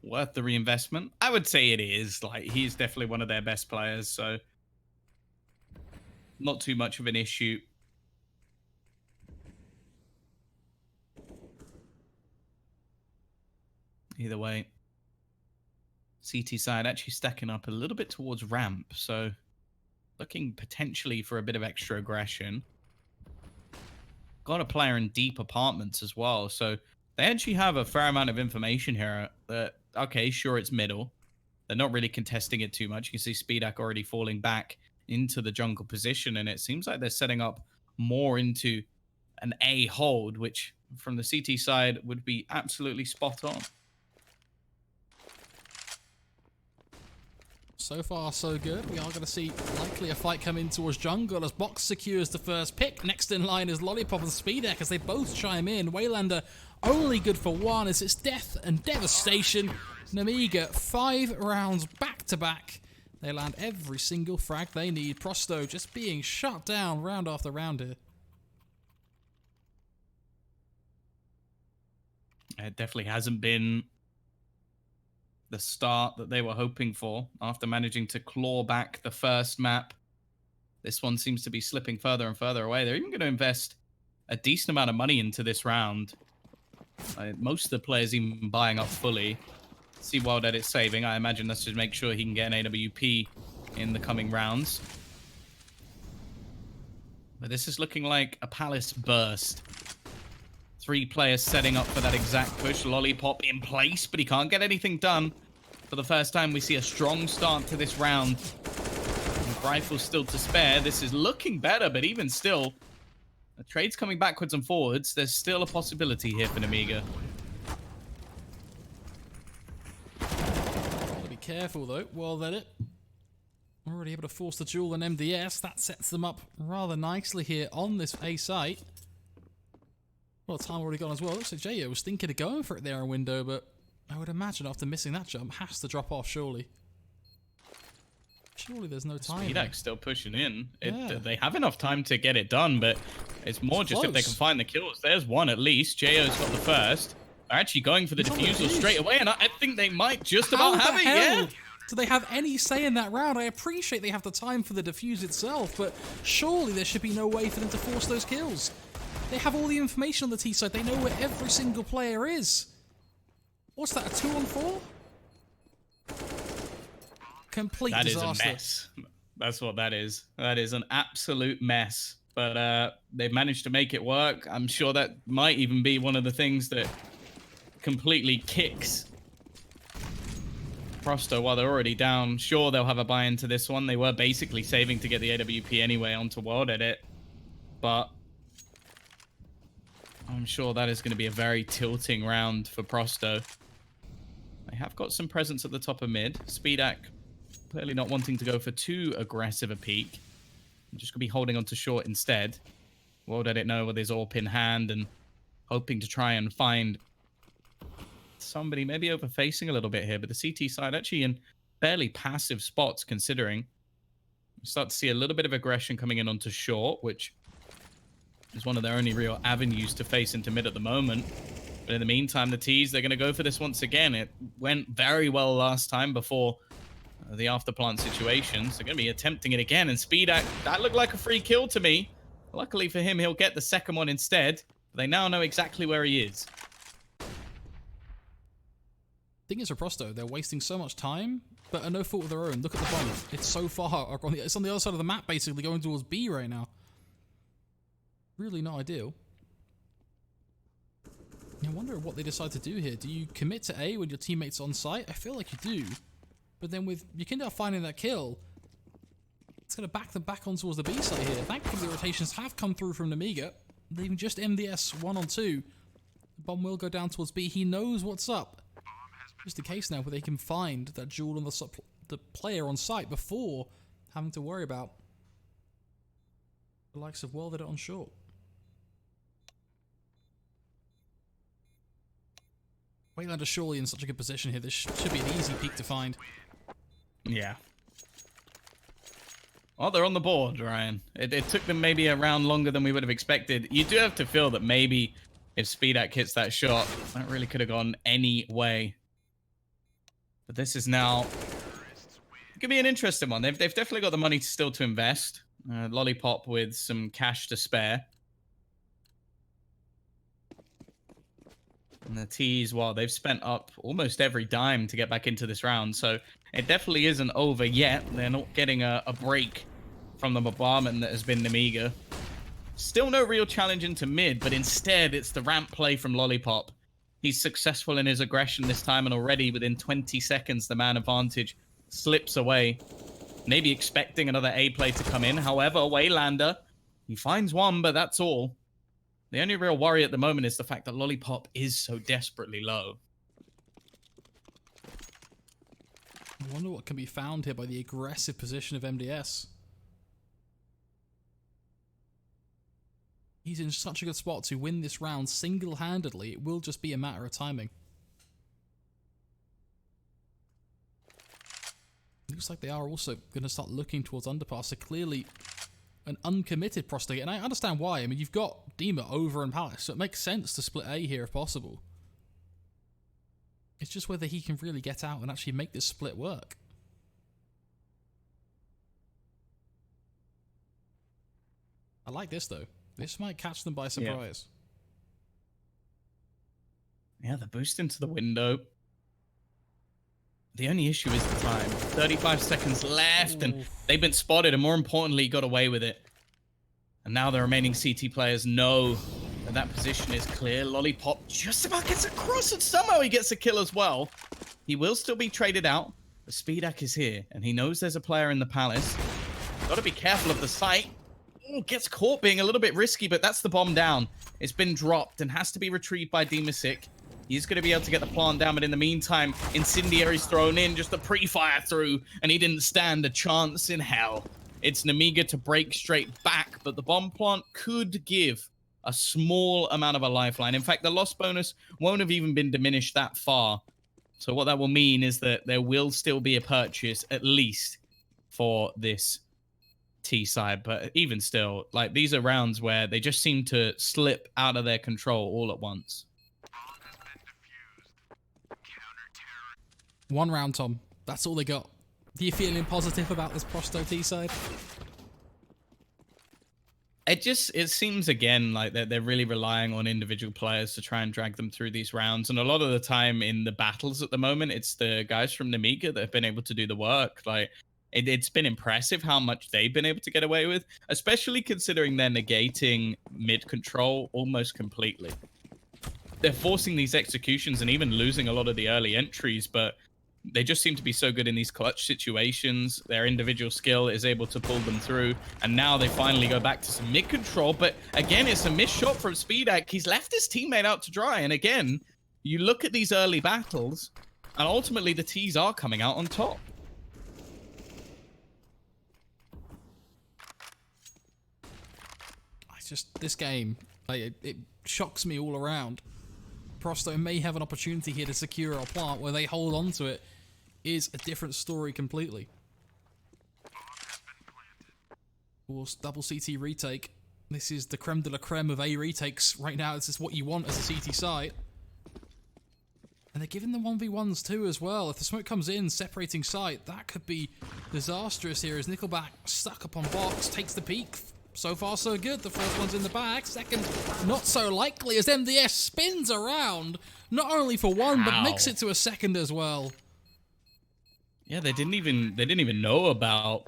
worth the reinvestment. I would say it is. Like, he's definitely one of their best players, so not too much of an issue. Either way, CT side actually stacking up a little bit towards ramp, so looking potentially for a bit of extra aggression. Got a player in deep apartments as well, so they actually have a fair amount of information here that, okay, sure, it's middle. They're not really contesting it too much. You can see Speedak already falling back into the jungle position, and it seems like they're setting up more into an A hold, which from the CT side would be absolutely spot on. So far, so good. We are going to see likely a fight come in towards jungle as Box secures the first pick. Next in line is Lollipop and Speedak as they both chime in. Waylander only good for 1 as it's death and devastation. Nemiga 5 rounds back to back. They land every single frag they need. Prosto just being shut down round after round here. It definitely hasn't been the start that they were hoping for after managing to claw back the first map. This one seems to be slipping further and further away. They're even going to invest a decent amount of money into this round. Most of the players even buying up fully. See Wild Edit saving. I imagine that's to make sure he can get an AWP in the coming rounds. But this is looking like a Palace burst. 3 players setting up for that exact push. Lollipop in place, but he can't get anything done. For the first time, we see a strong start to this round. With rifles still to spare. This is looking better, but even still, the trade's coming backwards and forwards. There's still a possibility here for Nemiga. Gotta be careful though. Well, then it. Already able to force the duel on MDS. That sets them up rather nicely here on this A site. Well, time already gone as well. Looks like Jayo was thinking of going for it there in window, but I would imagine after missing that jump, has to drop off, surely. Surely there's no time. Speedak's still pushing in. Yeah. They have enough time to get it done, but it's more just if they can find the kills. There's one at least. Jayo's got the first. They're actually going for the defusal straight away, and I think they might just about have it. Yeah. Do they have any say in that round? I appreciate they have the time for the defuse itself, but surely there should be no way for them to force those kills. They have all the information on the T side. They know where every single player is. What's that, a 2-on-4? Complete disaster. That is a mess. That's what that is. That is an absolute mess. But they've managed to make it work. I'm sure that might even be one of the things that completely kicks Prosto while they're already down. Sure, they'll have a buy into this one. They were basically saving to get the AWP anyway onto World Edit. But I'm sure that is going to be a very tilting round for Prosto. They have got some presence at the top of mid. Speedak clearly not wanting to go for too aggressive a peak. I'm just going to be holding on to short instead. World Edit know with his AWP in hand and hoping to try and find somebody maybe overfacing a little bit here. But the CT side actually in fairly passive spots considering. We start to see a little bit of aggression coming in onto short, which is one of their only real avenues to face into mid at the moment. But in the meantime, the T's, they're going to go for this once again. It went very well last time before the afterplant situations. They're going to be attempting it again. And Speedak, that looked like a free kill to me. Luckily for him, he'll get the second one instead. They now know exactly where he is. Thing is for Prosto, they're wasting so much time, but are no fault of their own. Look at the bomb. It's so far. It's on the other side of the map, basically, going towards B right now. Really not ideal. I wonder what they decide to do here. Do you commit to A when your teammate's on site? I feel like you do. But then with Yekindar finding that kill, it's going to back them back on towards the B side here. Thankfully, the rotations have come through from Nemiga, leaving just MDS 1-on-2. The bomb will go down towards B. He knows what's up. Just a case now where they can find that jewel on the player on site before having to worry about the likes of World Edit on short. Waylander surely in such a good position here. This should be an easy peak to find. Yeah. Well, they're on the board, Ryan. It took them maybe a round longer than we would have expected. You do have to feel that maybe if Speedak hits that shot, that really could have gone any way. But this is now... It could be an interesting one. They've definitely got the money still to invest. Lollipop with some cash to spare. And the T's, well, they've spent up almost every dime to get back into this round. So it definitely isn't over yet. They're not getting a break from the bombardment that has been Nemiga. Still no real challenge into mid, but instead it's the ramp play from Lollipop. He's successful in his aggression this time, and already within 20 seconds, the man advantage slips away. Maybe expecting another A play to come in. However, Waylander, he finds one, but that's all. The only real worry at the moment is the fact that Lollipop is so desperately low. I wonder what can be found here by the aggressive position of MDS. He's in such a good spot to win this round single-handedly. It will just be a matter of timing. Looks like they are also going to start looking towards underpass. So clearly an uncommitted Prosto. And I understand why. I mean, you've got Dima over in Palace, so it makes sense to split A here if possible. It's just whether he can really get out and actually make this split work. I like this, though. This might catch them by surprise. Yeah, the boost into the window. The only issue is the time. 35 seconds left, and they've been spotted, and more importantly, got away with it. And now the remaining CT players know that that position is clear. Lollipop just about gets across, and somehow he gets a kill as well. He will still be traded out. The Speedak is here, and he knows there's a player in the Palace. Got to be careful of the site. Ooh, gets caught being a little bit risky, but that's the bomb down. It's been dropped and has to be retrieved by Dimasic. He's going to be able to get the plant down, but in the meantime, Incendiary's thrown in, just a pre-fire through, and he didn't stand a chance in hell. It's Nemiga to break straight back, but the bomb plant could give a small amount of a lifeline. In fact, the loss bonus won't have even been diminished that far. So what that will mean is that there will still be a purchase, at least, for this T side. But even still, like, these are rounds where they just seem to slip out of their control all at once. One round, Tom. That's all they got. Are you feeling positive about this Prosto T side? It seems again like they're really relying on individual players to try and drag them through these rounds. And a lot of the time in the battles at the moment, it's the guys from Nemiga that have been able to do the work. Like, it's been impressive how much they've been able to get away with, especially considering they're negating mid control almost completely. They're forcing these executions and even losing a lot of the early entries, but they just seem to be so good in these clutch situations. Their individual skill is able to pull them through. And now they finally go back to some mid control. But again, it's a missed shot from Speedak. He's left his teammate out to dry. And again, you look at these early battles, and ultimately the T's are coming out on top. It's just this game, like, it shocks me all around. Prosto may have an opportunity here to secure a plant. Where they hold on to it is a different story completely. Double CT retake. This is the creme de la creme of A retakes right now. This is what you want as a CT site. And they're giving them 1v1s too as well. If the smoke comes in, separating site, that could be disastrous here as Nickelback stuck up on box, takes the peak. So far, so good. The first one's in the bag. Second, not so likely as MDS spins around. Not only for one, but makes it to a second as well. Yeah, they didn't even know about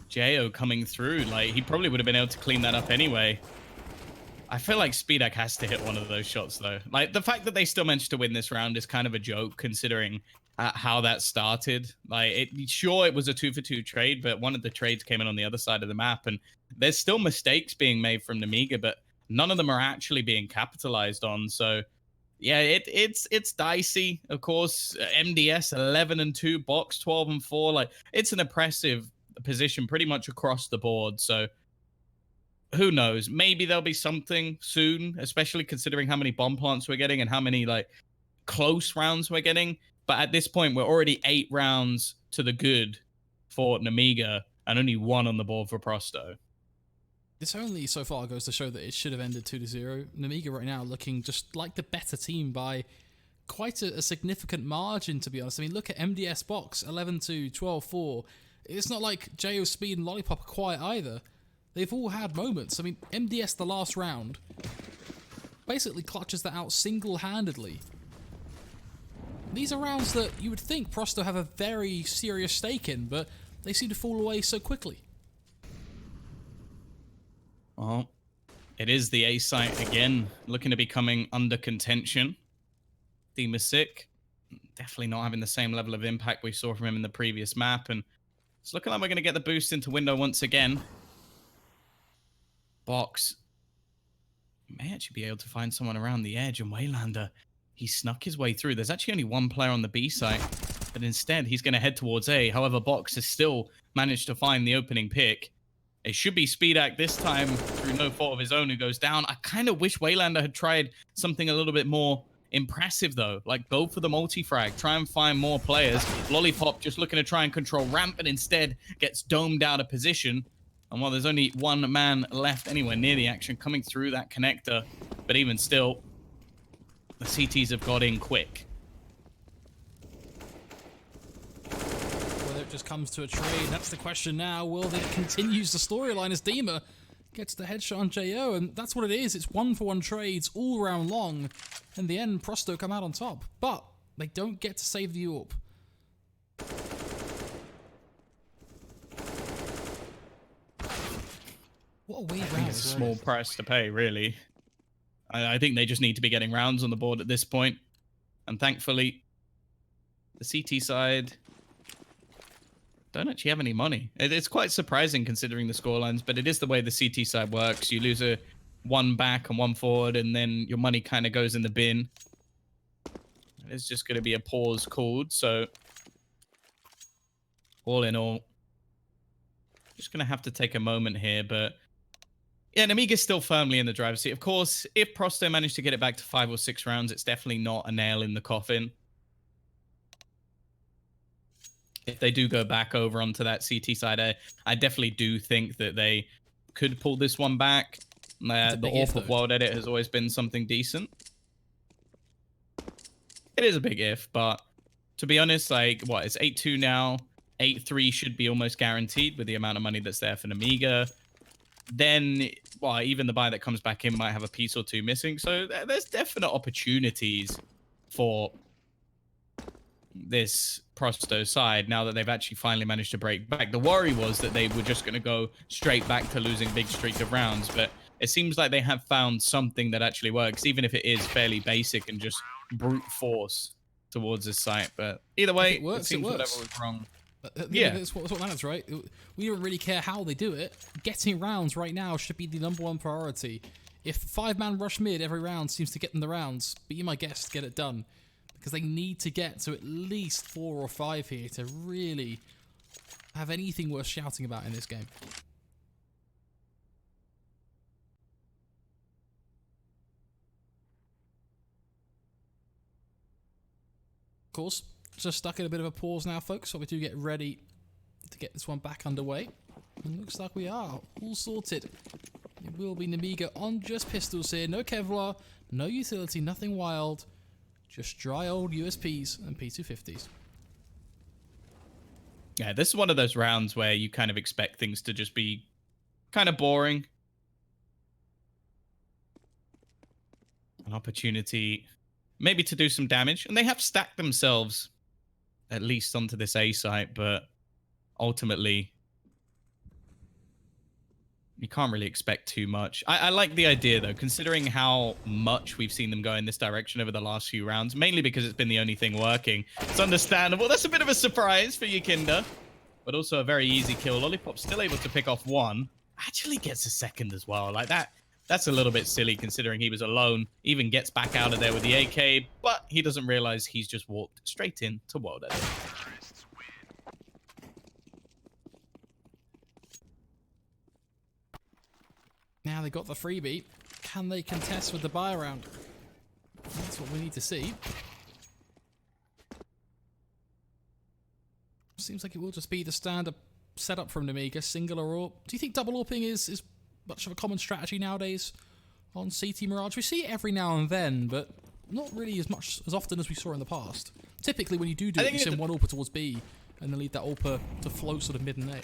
Jo coming through. Like, he probably would have been able to clean that up anyway. I feel like Speedak has to hit one of those shots, though. Like, the fact that they still managed to win this round is kind of a joke, considering how that started. Like, sure, it was a 2-for-2 trade, but one of the trades came in on the other side of the map, and there's still mistakes being made from Nemiga, but none of them are actually being capitalized on. So, yeah, it's dicey. Of course, MDS 11-2, Box 12-4. Like, it's an impressive position pretty much across the board. So, who knows? Maybe there'll be something soon, especially considering how many bomb plants we're getting and how many, like, close rounds we're getting. But at this point, we're already 8 rounds to the good for Nemiga and only 1 on the board for Prosto. This only so far goes to show that it should have ended 2-0. Nemiga right now looking just like the better team by quite a significant margin, to be honest. I mean, look at MDS Box, 11-2, 12-4. It's not like Jo, Speed, and Lollipop are quiet either. They've all had moments. I mean, MDS the last round basically clutches that out single-handedly. These are rounds that you would think Prosto have a very serious stake in, but they seem to fall away so quickly. Well, it is the A site again, looking to be coming under contention. Themasic, definitely not having the same level of impact we saw from him in the previous map, and it's looking like we're going to get the boost into window once again. Box may actually be able to find someone around the edge, and Waylander, he snuck his way through. There's actually only one player on the B site, but instead he's going to head towards A. However, Box has still managed to find the opening pick. It should be Speedak this time through no fault of his own who goes down. I kind of wish Waylander had tried something a little bit more impressive, though. Like, go for the multi-frag. Try and find more players. Lollipop just looking to try and control ramp, but instead gets domed out of position. And while there's only one man left anywhere near the action coming through that connector, but even still, the CTs have got in quick. Whether it just comes to a trade, that's the question now. Will it continues the storyline as Dima gets the headshot on Jo, and that's what it is. It's 1-for-1 trades all round long. In the end, Prosto come out on top, but they don't get to save the AWP. What a weird round. It's a small price to pay, really. I think they just need to be getting rounds on the board at this point. And thankfully, the CT side don't actually have any money. It's quite surprising considering the scorelines, but it is the way the CT side works. You lose one back and one forward, and then your money kind of goes in the bin. It's just going to be a pause called. So, all in all, just going to have to take a moment here, but Yeah, Nemiga's still firmly in the driver's seat. Of course, if Prosto managed to get it back to 5 or 6 rounds, it's definitely not a nail in the coffin. If they do go back over onto that CT side, I definitely do think that they could pull this one back. The off of World Edit has always been something decent. It is a big if, but to be honest, like, what, it's 8-2 now. 8-3 should be almost guaranteed with the amount of money that's there for Nemiga. Then, well, even the buy that comes back in might have a piece or two missing. So there's definite opportunities for this Prosto side now that they've actually finally managed to break back. The worry was that they were just going to go straight back to losing big streak of rounds, but it seems like they have found something that actually works, even if it is fairly basic and just brute force towards this site. But either way, it works, it seems whatever was wrong. Yeah, that's what matters, right? We don't really care how they do it. Getting rounds right now should be the #1 priority. If 5-man rush mid every round seems to get them the rounds, be my guest to get it done. Because they need to get to at least 4 or 5 here to really have anything worth shouting about in this game. Of course, just stuck in a bit of a pause now, folks, so we do get ready to get this one back underway. And looks like we are all sorted. It will be Nemiga on just pistols here. No Kevlar, no utility, nothing wild. Just dry old USPs and P250s. Yeah, this is one of those rounds where you kind of expect things to just be kind of boring. An opportunity maybe to do some damage. And they have stacked themselves at least onto this A site, but ultimately you can't really expect too much. I like the idea, though, considering how much we've seen them go in this direction over the last few rounds, mainly because it's been the only thing working. It's understandable. That's a bit of a surprise for Yakinda, but also a very easy kill. Lollipop's still able to pick off one. Actually gets a second as well. Like that. That's a little bit silly considering he was alone. Even gets back out of there with the AK, but he doesn't realize he's just walked straight into World Edit. Now they got the freebie. Can they contest with the buy round? That's what we need to see. Seems like it will just be the standard setup from Nemiga, single or AWP. Do you think double AWPing is much of a common strategy nowadays on CT Mirage? We see it every now and then, but not really as often as we saw in the past. Typically, when you do it, you send one AWPer towards B and then leave that AWPer to float sort of mid and A.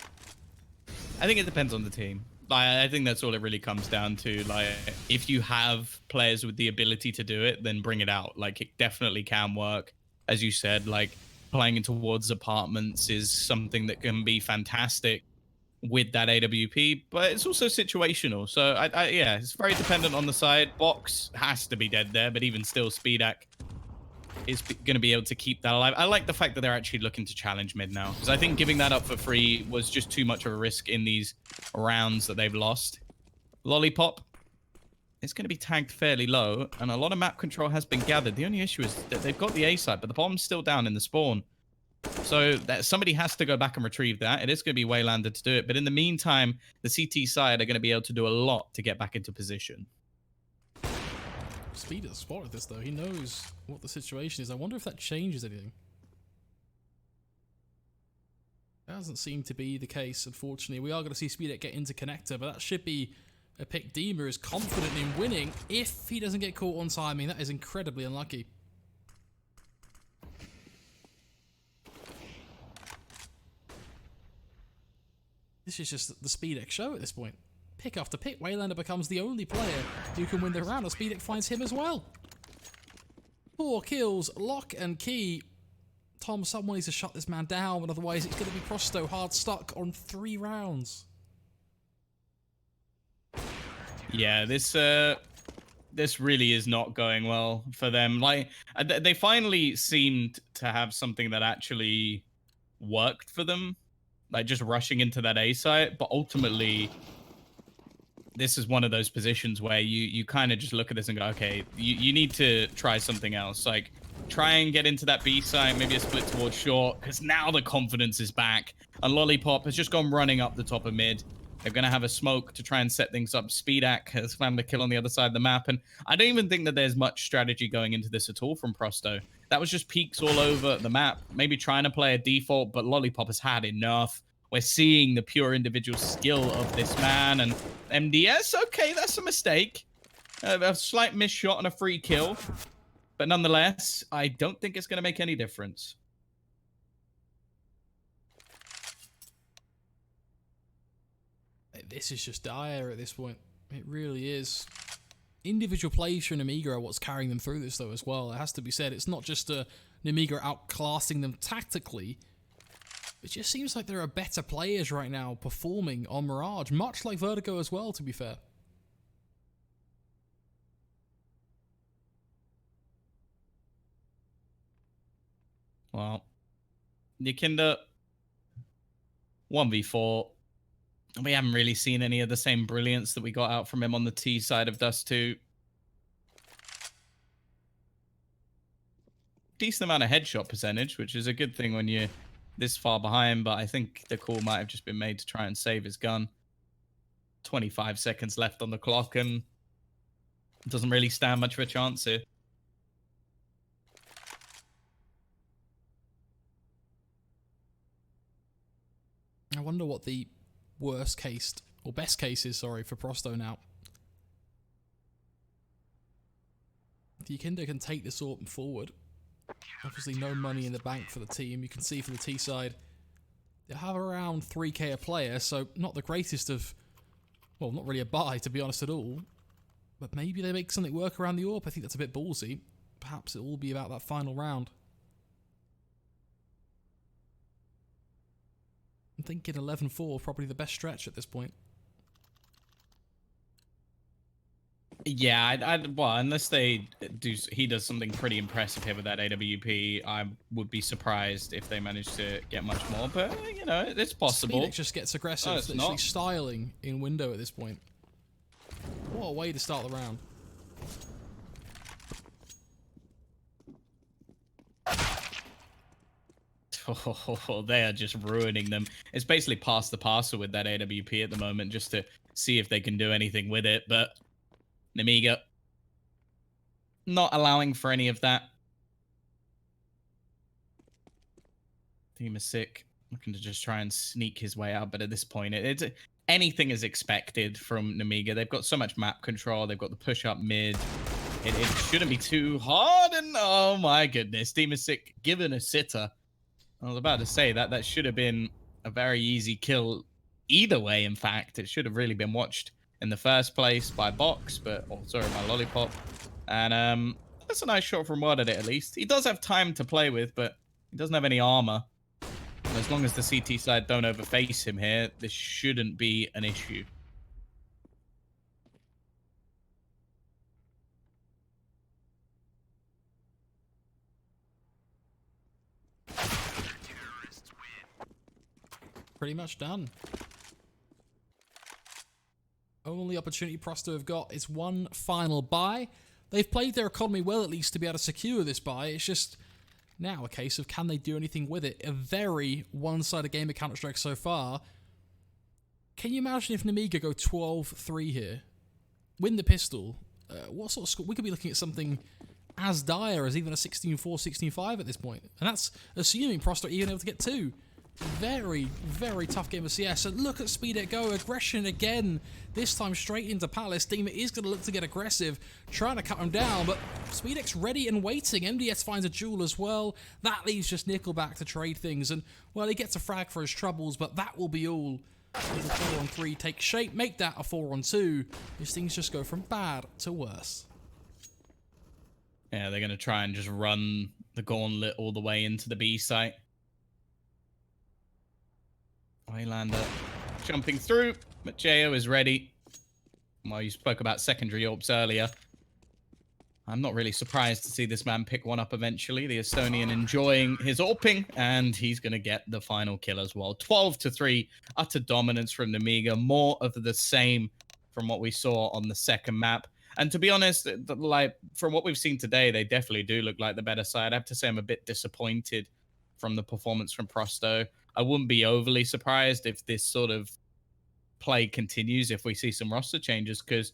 I think it depends on the team. I think that's all it really comes down to. Like, if you have players with the ability to do it, then bring it out. Like, it definitely can work. As you said, like, playing towards apartments is something that can be fantastic with that AWP, but it's also situational. So, yeah, it's very dependent on the side. Box has to be dead there, but even still, Speedak is going to be able to keep that alive. I like the fact that they're actually looking to challenge mid now, because I think giving that up for free was just too much of a risk in these rounds that they've lost. Lollipop is going to be tagged fairly low, and a lot of map control has been gathered. The only issue is that they've got the A site, but the bomb's still down in the spawn. So that somebody has to go back and retrieve that. It is going to be Waylander to do it, but in the meantime, the CT side are going to be able to do a lot to get back into position. Speed has spotted this, though. He knows what the situation is. I wonder if that changes anything. That doesn't seem to be the case, unfortunately. We are going to see Speedak get into connector, but that should be a pick. Dima is confident in winning if he doesn't get caught on timing. That is incredibly unlucky. This is just the Speedak show at this point. Pick after pick, Waylander becomes the only player who can win the round, and Speedak finds him as well. 4 kills, lock and key. Tom, someone needs to shut this man down, but otherwise it's going to be Prosto hard stuck on 3 rounds. Yeah, this really is not going well for them. Like, they finally seemed to have something that actually worked for them, like just rushing into that A site, but ultimately this is one of those positions where you kind of just look at this and go, okay, you need to try something else. Like, try and get into that B side, maybe a split towards short, because now the confidence is back. And Lollipop has just gone running up the top of mid. They're going to have a smoke to try and set things up. Speedak has found a kill on the other side of the map, and I don't even think that there's much strategy going into this at all from Prosto. That was just peeks all over the map, maybe trying to play a default, but Lollipop has had enough. We're seeing the pure individual skill of this man, and MDS, okay, that's a mistake. A slight miss shot and a free kill, but nonetheless, I don't think it's going to make any difference. This is just dire at this point. It really is. Individual plays from Nemiga are what's carrying them through this, though, as well. It has to be said. It's not just Nemiga outclassing them tactically. It just seems like there are better players right now performing on Mirage, much like Vertigo as well, to be fair. Well, Nikinda 1v4. We haven't really seen any of the same brilliance that we got out from him on the T side of Dust 2. Decent amount of headshot percentage, which is a good thing when you're this far behind, but I think the call might have just been made to try and save his gun. 25 seconds left on the clock, and doesn't really stand much of a chance here. I wonder what the worst case, or best case is, sorry, for Prosto now. The Yikinda can take this AWP forward. Obviously no money in the bank for the team. You can see for the T side, they have around 3k a player, so not the greatest of, well, not really a buy, to be honest, at all. But maybe they make something work around the AWP. I think that's a bit ballsy. Perhaps it will be about that final round. I'm thinking 11-4, probably the best stretch at this point. Yeah, well, unless they do, he does something pretty impressive here with that AWP, I would be surprised if they manage to get much more. But you know, it's possible. Speedex just gets aggressive, it's literally not. styling in window at this point. What a way to start the round. Oh, they are just ruining them. It's basically pass the parcel with that AWP at the moment, just to see if they can do anything with it. But Nemiga not allowing for any of that. Team is sick, looking to just try and sneak his way out. But at this point, anything is expected from Nemiga. They've got so much map control. They've got the push up mid. It shouldn't be too hard. And oh my goodness, Team is sick given a sitter. I was about to say that should have been a very easy kill either way. In fact, it should have really been watched in the first place by Box, but sorry, by Lollipop. And that's a nice shot from Ward at it, at least. He does have time to play with, but he doesn't have any armor. And as long as the CT side don't overface him here, this shouldn't be an issue. Pretty much done. Only opportunity Prosto have got is one final buy. They've played their economy well, at least, to be able to secure this buy. It's just now a case of can they do anything with it. A very one-sided game of Counter-Strike so far. Can you imagine if Nemiga go 12-3 here? Win the pistol. What sort of score? We could be looking at something as dire as even a 16-4, 16-5 at this point. And that's assuming Prosto are even able to get 2. Very, very tough game of CS. And look at Speedex go. Aggression again. This time straight into Palace. Demon is going to look to get aggressive, trying to cut him down. But Speedex ready and waiting. MDS finds a jewel as well. That leaves just Nickelback to trade things. And, well, he gets a frag for his troubles, but that will be all. As a 4-on-3 takes shape, make that a 4-on-2. These things just go from bad to worse. Yeah, they're going to try and just run the gauntlet all the way into the B site. Highlander jumping through, but Jo is ready. Well, you spoke about secondary AWPs earlier. I'm not really surprised to see this man pick one up eventually. The Estonian enjoying his AWPing, and he's going to get the final kill as well. 12-3, utter dominance from Nemiga. More of the same from what we saw on the second map. And to be honest, like from what we've seen today, they definitely do look like the better side. I have to say I'm a bit disappointed from the performance from Prosto. I wouldn't be overly surprised if this sort of play continues if we see some roster changes, because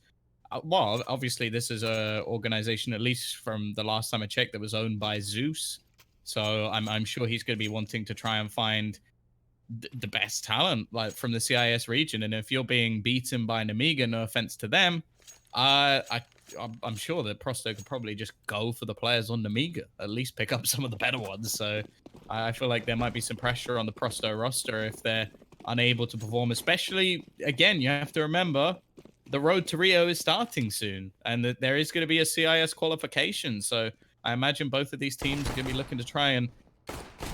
well, obviously this is a organization, at least from the last time I checked, that was owned by Zeus. So I'm sure he's going to be wanting to try and find the best talent, like from the CIS region. And if you're being beaten by Nemiga, no offense to them, I'm sure that Prosto could probably just go for the players on Nemiga, at least pick up some of the better ones. So I feel like there might be some pressure on the Prosto roster if they're unable to perform, especially, again, you have to remember the road to Rio is starting soon, and that there is going to be a CIS qualification. So I imagine both of these teams are going to be looking to try and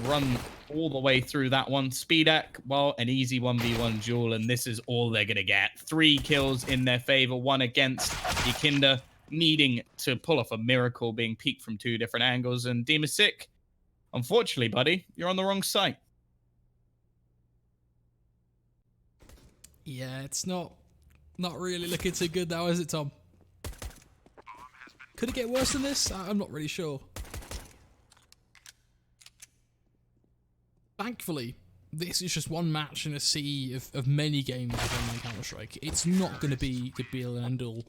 run all the way through that one. Speedak, well, an easy 1v1 duel, and this is all they're going to get. 3 kills in their favor, 1 against Yakinda, needing to pull off a miracle, being peeked from 2 different angles. And Demasik, unfortunately, buddy, you're on the wrong site. Yeah, it's not really looking too good now, is it, Tom? Could it get worse than this? I'm not really sure. Thankfully, this is just one match in a sea of many games of online Counter-Strike. It's not going to be the be-all and end-all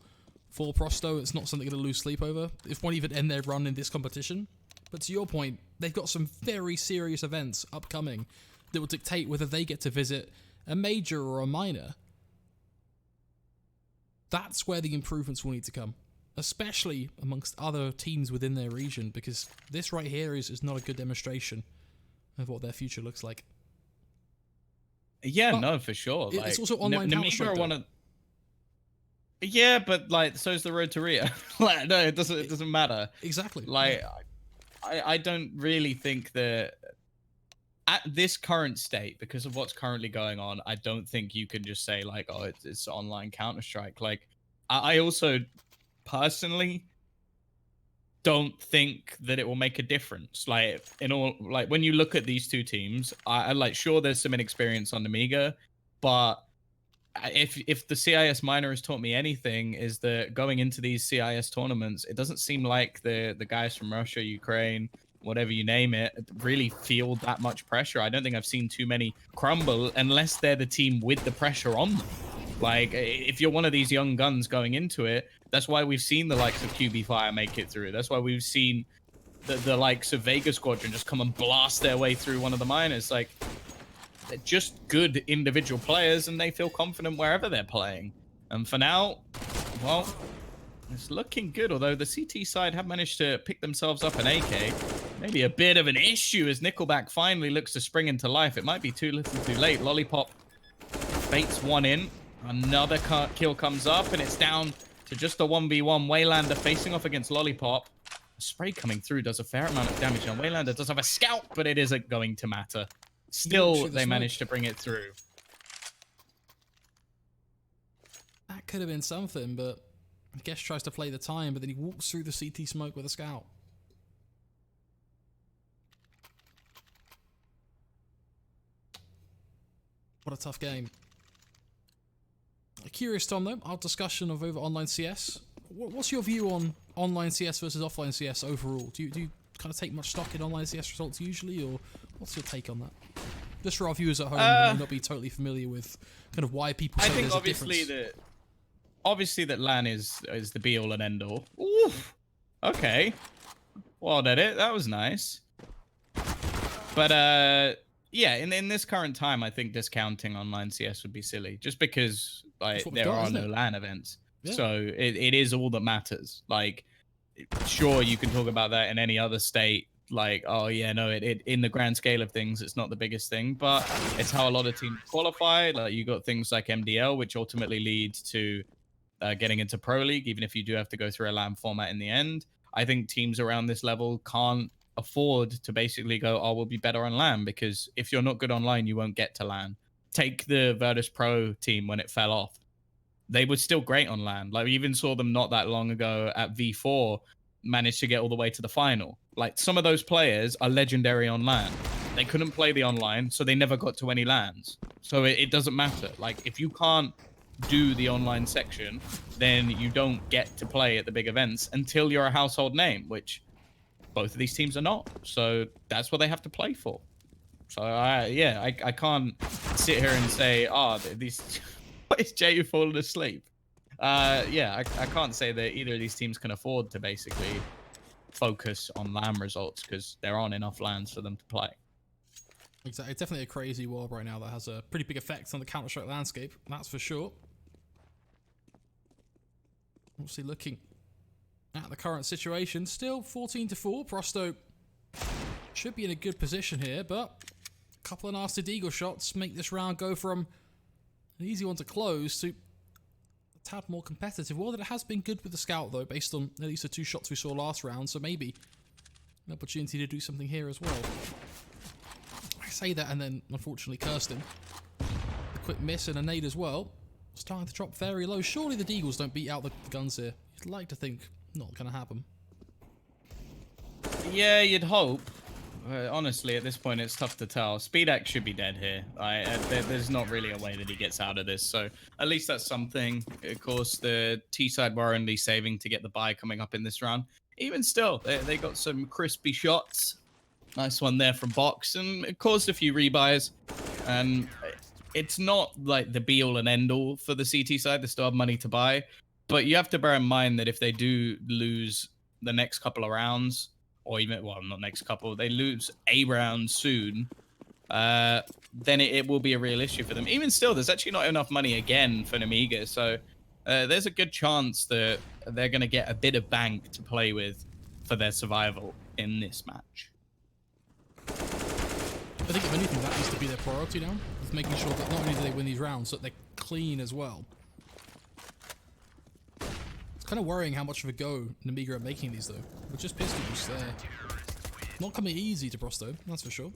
for Prosto. It's not something they're going to lose sleep over. It won't even end their run in this competition. But to your point, they've got some very serious events upcoming that will dictate whether they get to visit a major or a minor. That's where the improvements will need to come, especially amongst other teams within their region, because this right here is not a good demonstration of what their future looks like. Yeah, but no, for sure. It's also online Counter-Strike, though. Yeah, but like, so is the road to Rio. Like, no, it doesn't matter. Exactly. Like, I don't really think that at this current state, because of what's currently going on, I don't think you can just say like, oh, it's online Counter-Strike. Like, I also personally don't think that it will make a difference. Like, when you look at these two teams, I like, sure, there's some inexperience on Nemiga, but if the CIS minor has taught me anything, is that going into these CIS tournaments, it doesn't seem like the guys from Russia, Ukraine, whatever you name it, really feel that much pressure. I don't think I've seen too many crumble unless they're the team with the pressure on them. Like, if you're one of these young guns going into it, that's why we've seen the likes of QB Fire make it through. That's why we've seen the likes of Vega Squadron just come and blast their way through one of the minors. Like, they're just good individual players, and they feel confident wherever they're playing. And for now, well, it's looking good, although the CT side have managed to pick themselves up an AK. Maybe a bit of an issue as Nickelback finally looks to spring into life. It might be too little too late. Lollipop baits one in. Another kill comes up, and it's down to just a 1v1. Waylander facing off against Lollipop. The spray coming through does a fair amount of damage. Now, Waylander does have a scout, but it isn't going to matter. Still, they managed to bring it through. That could have been something, but I guess tries to play the time, but then he walks through the CT smoke with a scout. What a tough game. Curious, Tom, though, our discussion of over online CS. What's your view on online CS versus offline CS overall? Do you kind of take much stock in online CS results usually, or what's your take on that? Just for our viewers at home who may not be totally familiar with kind of why people say there's a difference. Obviously that LAN is the be-all and end-all. Ooh, okay. Well, that was nice. But yeah, in this current time, I think discounting online CS would be silly, just because like there are no LAN events. Yeah. So it is all that matters. Like, sure, you can talk about that in any other state. Like, oh yeah, no, it in the grand scale of things, it's not the biggest thing, but it's how a lot of teams qualify. Like, you got things like MDL, which ultimately leads to getting into Pro League, even if you do have to go through a LAN format in the end. I think teams around this level can't afford to basically go, oh, we'll be better on LAN, because if you're not good online, you won't get to LAN. Take the Virtus Pro team when it fell off. They were still great on LAN. Like, we even saw them not that long ago at V4 managed to get all the way to the final. Like, some of those players are legendary on LAN. They couldn't play the online, so they never got to any LANs. So it doesn't matter. Like, if you can't do the online section, then you don't get to play at the big events until you're a household name, which both of these teams are not. So that's what they have to play for. So I can't sit here and say, oh, these is Jay falling asleep? Yeah, I can't say that either of these teams can afford to basically focus on LAN results because there aren't enough LANs for them to play. Exactly. It's definitely a crazy world right now that has a pretty big effect on the Counter-Strike landscape, that's for sure. Obviously looking at the current situation, still 14-4. Prosto should be in a good position here, but a couple of nasty deagle shots make this round go from an easy one to close to a tad more competitive. Well, that it has been good with the scout though, based on at least the 2 shots we saw last round, so maybe an opportunity to do something here as well. I say that and then unfortunately cursed him. A quick miss and a nade as well. Starting to drop very low. Surely the deagles don't beat out the guns here. You'd like to think not gonna happen. Yeah, you'd hope. Honestly, at this point, it's tough to tell. SpeedX should be dead here. There's not really a way that he gets out of this, so at least that's something. Of course, the T-side were only saving to get the buy coming up in this round. Even still, they got some crispy shots. Nice one there from Box, and it caused a few rebuys. And it's not like the be-all and end-all for the CT side. They still have money to buy. But you have to bear in mind that if they do lose the next couple of rounds, or even, well, not next couple, they lose a round soon, then it will be a real issue for them. Even still, there's actually not enough money again for Nemiga, so there's a good chance that they're going to get a bit of bank to play with for their survival in this match. I think if anything, that needs to be their priority now, is making sure that not only do they win these rounds, but they're clean as well. It's kind of worrying how much of a go Nemiga are making these, though. With just pistol boosts there. Not coming easy to Prosto, that's for sure.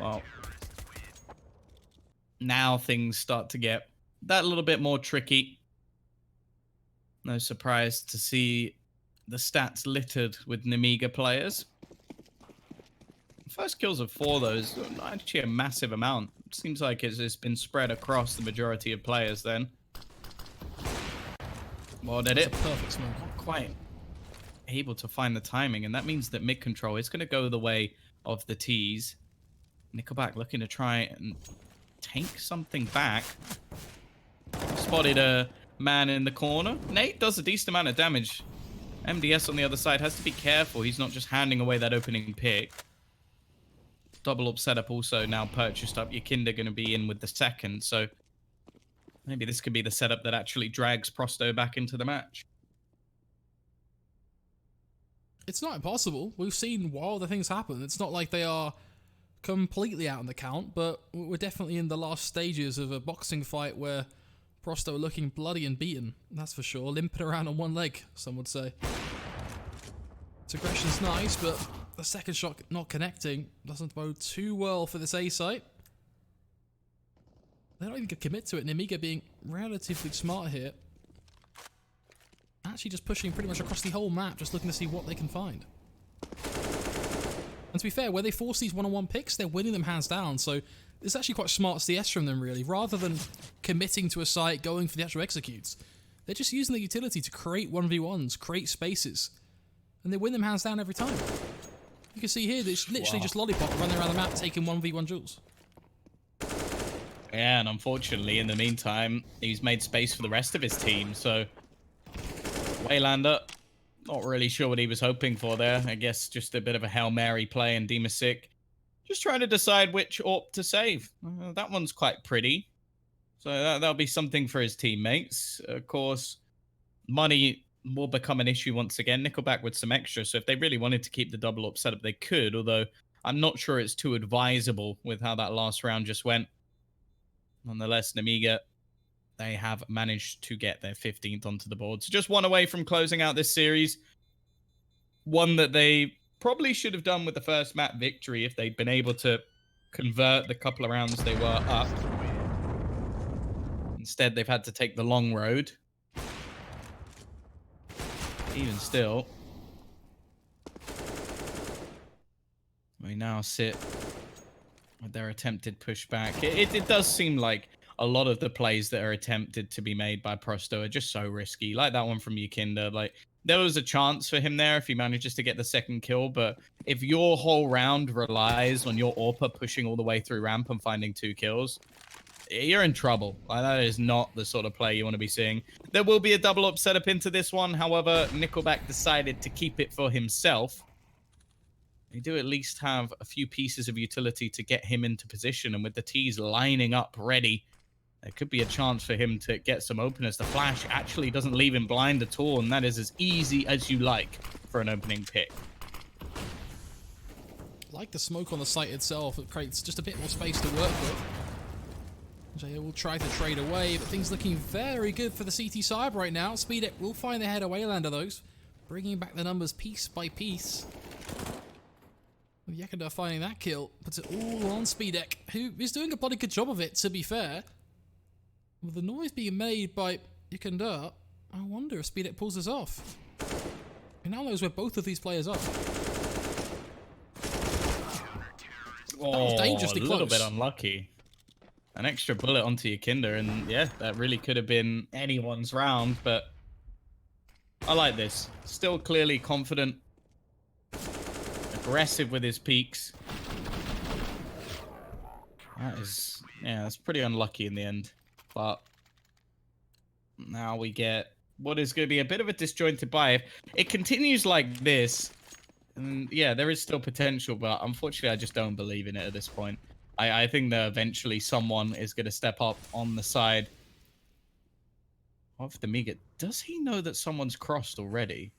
Well, now things start to get that little bit more tricky. No surprise to see the stats littered with Nemiga players. First kills of 4, though, is not actually a massive amount. It seems like it's been spread across the majority of players then. Well, did it? Perfect smoke. Not quite able to find the timing, and that means that mid control is going to go the way of the T's. Nickelback looking to try and tank something back. Spotted a man in the corner. Nate does a decent amount of damage. MDS on the other side has to be careful. He's not just handing away that opening pick. Double up setup also now purchased up. Yakinda going to be in with the second, so maybe this could be the setup that actually drags Prosto back into the match. It's not impossible. We've seen wilder things happen. It's not like they are completely out on the count, but we're definitely in the last stages of a boxing fight where Prosto are looking bloody and beaten, that's for sure. Limping around on one leg, some would say. Its aggression's nice, but the second shot not connecting doesn't bode too well for this A site. They don't even commit to it. Nemiga being relatively smart here. Actually just pushing pretty much across the whole map, just looking to see what they can find. And to be fair, where they force these one-on-one picks, they're winning them hands down, so it's actually quite smart CS from them, really. Rather than committing to a site, going for the actual executes, they're just using the utility to create 1v1s, create spaces, and they win them hands down every time. You can see here that it's literally just Lollipop running around the map taking 1v1 duels. Yeah, and unfortunately, in the meantime, he's made space for the rest of his team, so Waylander, not really sure what he was hoping for there. I guess just a bit of a Hail Mary play, and Demasic just trying to decide which AWP to save. That one's quite pretty. So that'll be something for his teammates. Of course, money will become an issue once again. Nickelback with some extra, so if they really wanted to keep the double up setup, they could, although I'm not sure it's too advisable with how that last round just went. Nonetheless, Nemiga, they have managed to get their 15th onto the board. So just one away from closing out this series. One that they probably should have done with the first map victory if they'd been able to convert the couple of rounds they were up. Instead, they've had to take the long road. Even still, we now sit with their attempted pushback. It does seem like a lot of the plays that are attempted to be made by Prosto are just so risky. Like that one from Yakinda. Like, there was a chance for him there if he manages to get the second kill, but if your whole round relies on your AWPer pushing all the way through ramp and finding 2 kills, you're in trouble. Like, that is not the sort of play you want to be seeing. There will be a double up setup into this one. However, Nickelback decided to keep it for himself. They do at least have a few pieces of utility to get him into position, and with the T's lining up ready, there could be a chance for him to get some openness. The flash actually doesn't leave him blind at all, and that is as easy as you like for an opening pick. Like the smoke on the site itself, it creates just a bit more space to work with. Jaya will try to trade away, but things looking very good for the CT side right now. Speedek will find the head of Waylander, though, bringing back the numbers piece by piece. With Yakunda finding that kill, puts it all on Speedek, who is doing a bloody good job of it, to be fair. With the noise being made by Yakunda, I wonder if Speedek pulls this off. He now knows where both of these players are. That was dangerously close. A little bit unlucky. An extra bullet onto Yakunda, and yeah, that really could have been anyone's round, but I like this. Still clearly confident. Aggressive with his peaks. That is, yeah, that's pretty unlucky in the end. But now we get what is going to be a bit of a disjointed buy. If it continues like this, and yeah, there is still potential, but unfortunately, I just don't believe in it at this point. I think that eventually someone is going to step up on the side of the Nemiga. Does he know that someone's crossed already?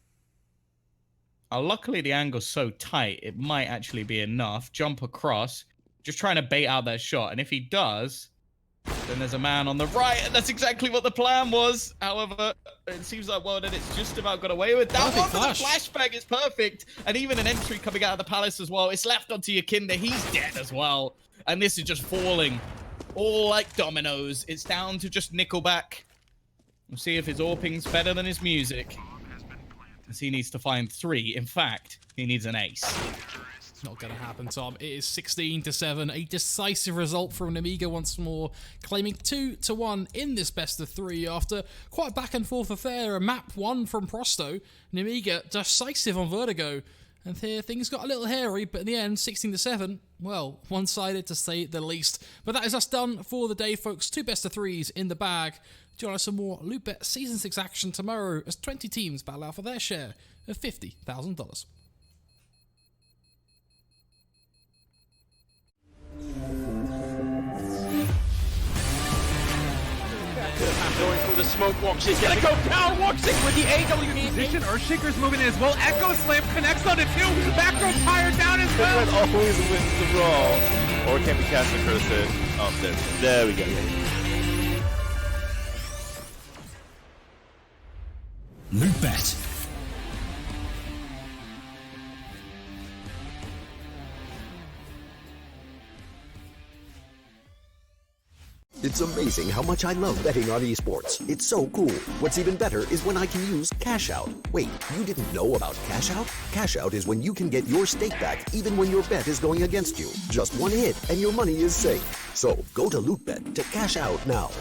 Luckily, the angle's so tight, it might actually be enough. Jump across, just trying to bait out that shot. And if he does, then there's a man on the right, and that's exactly what the plan was. However, it seems like World Edit's just about got away with that one, but the flashbang is perfect. And even an entry coming out of the palace as well. It's left onto Yakunda. He's dead as well. And this is just falling all like dominoes. It's down to just Nickelback. We'll see if his AWPing's better than his music, as he needs to find 3. In fact, he needs an ace. It's not going to happen, Tom. It is 16-7. A decisive result from Nemiga once more, claiming 2-1 in this best of 3 after quite a back and forth affair. A map 1 from Prosto. Nemiga decisive on Vertigo. And here things got a little hairy, but in the end, 16-7, well, one-sided to say the least. But that is us done for the day, folks. 2 best of 3s in the bag. Join us some more Loot Bet Season 6 action tomorrow as 20 teams battle out for their share of $50,000. Going through the smoke, walks in, gonna go down, walks in with the AW. Position, Earthshaker's moving in as well. Echo Slam connects on it too. Back row tired down as well. Red always wins the brawl. Or can we cast the cursor? Oh, there we go. Loot Bet. It's amazing how much I love betting on esports. It's so cool. What's even better is when I can use Cash Out. Wait, you didn't know about Cash Out? Cash Out is when you can get your stake back even when your bet is going against you. Just one hit and your money is safe. So go to LootBet to cash out now.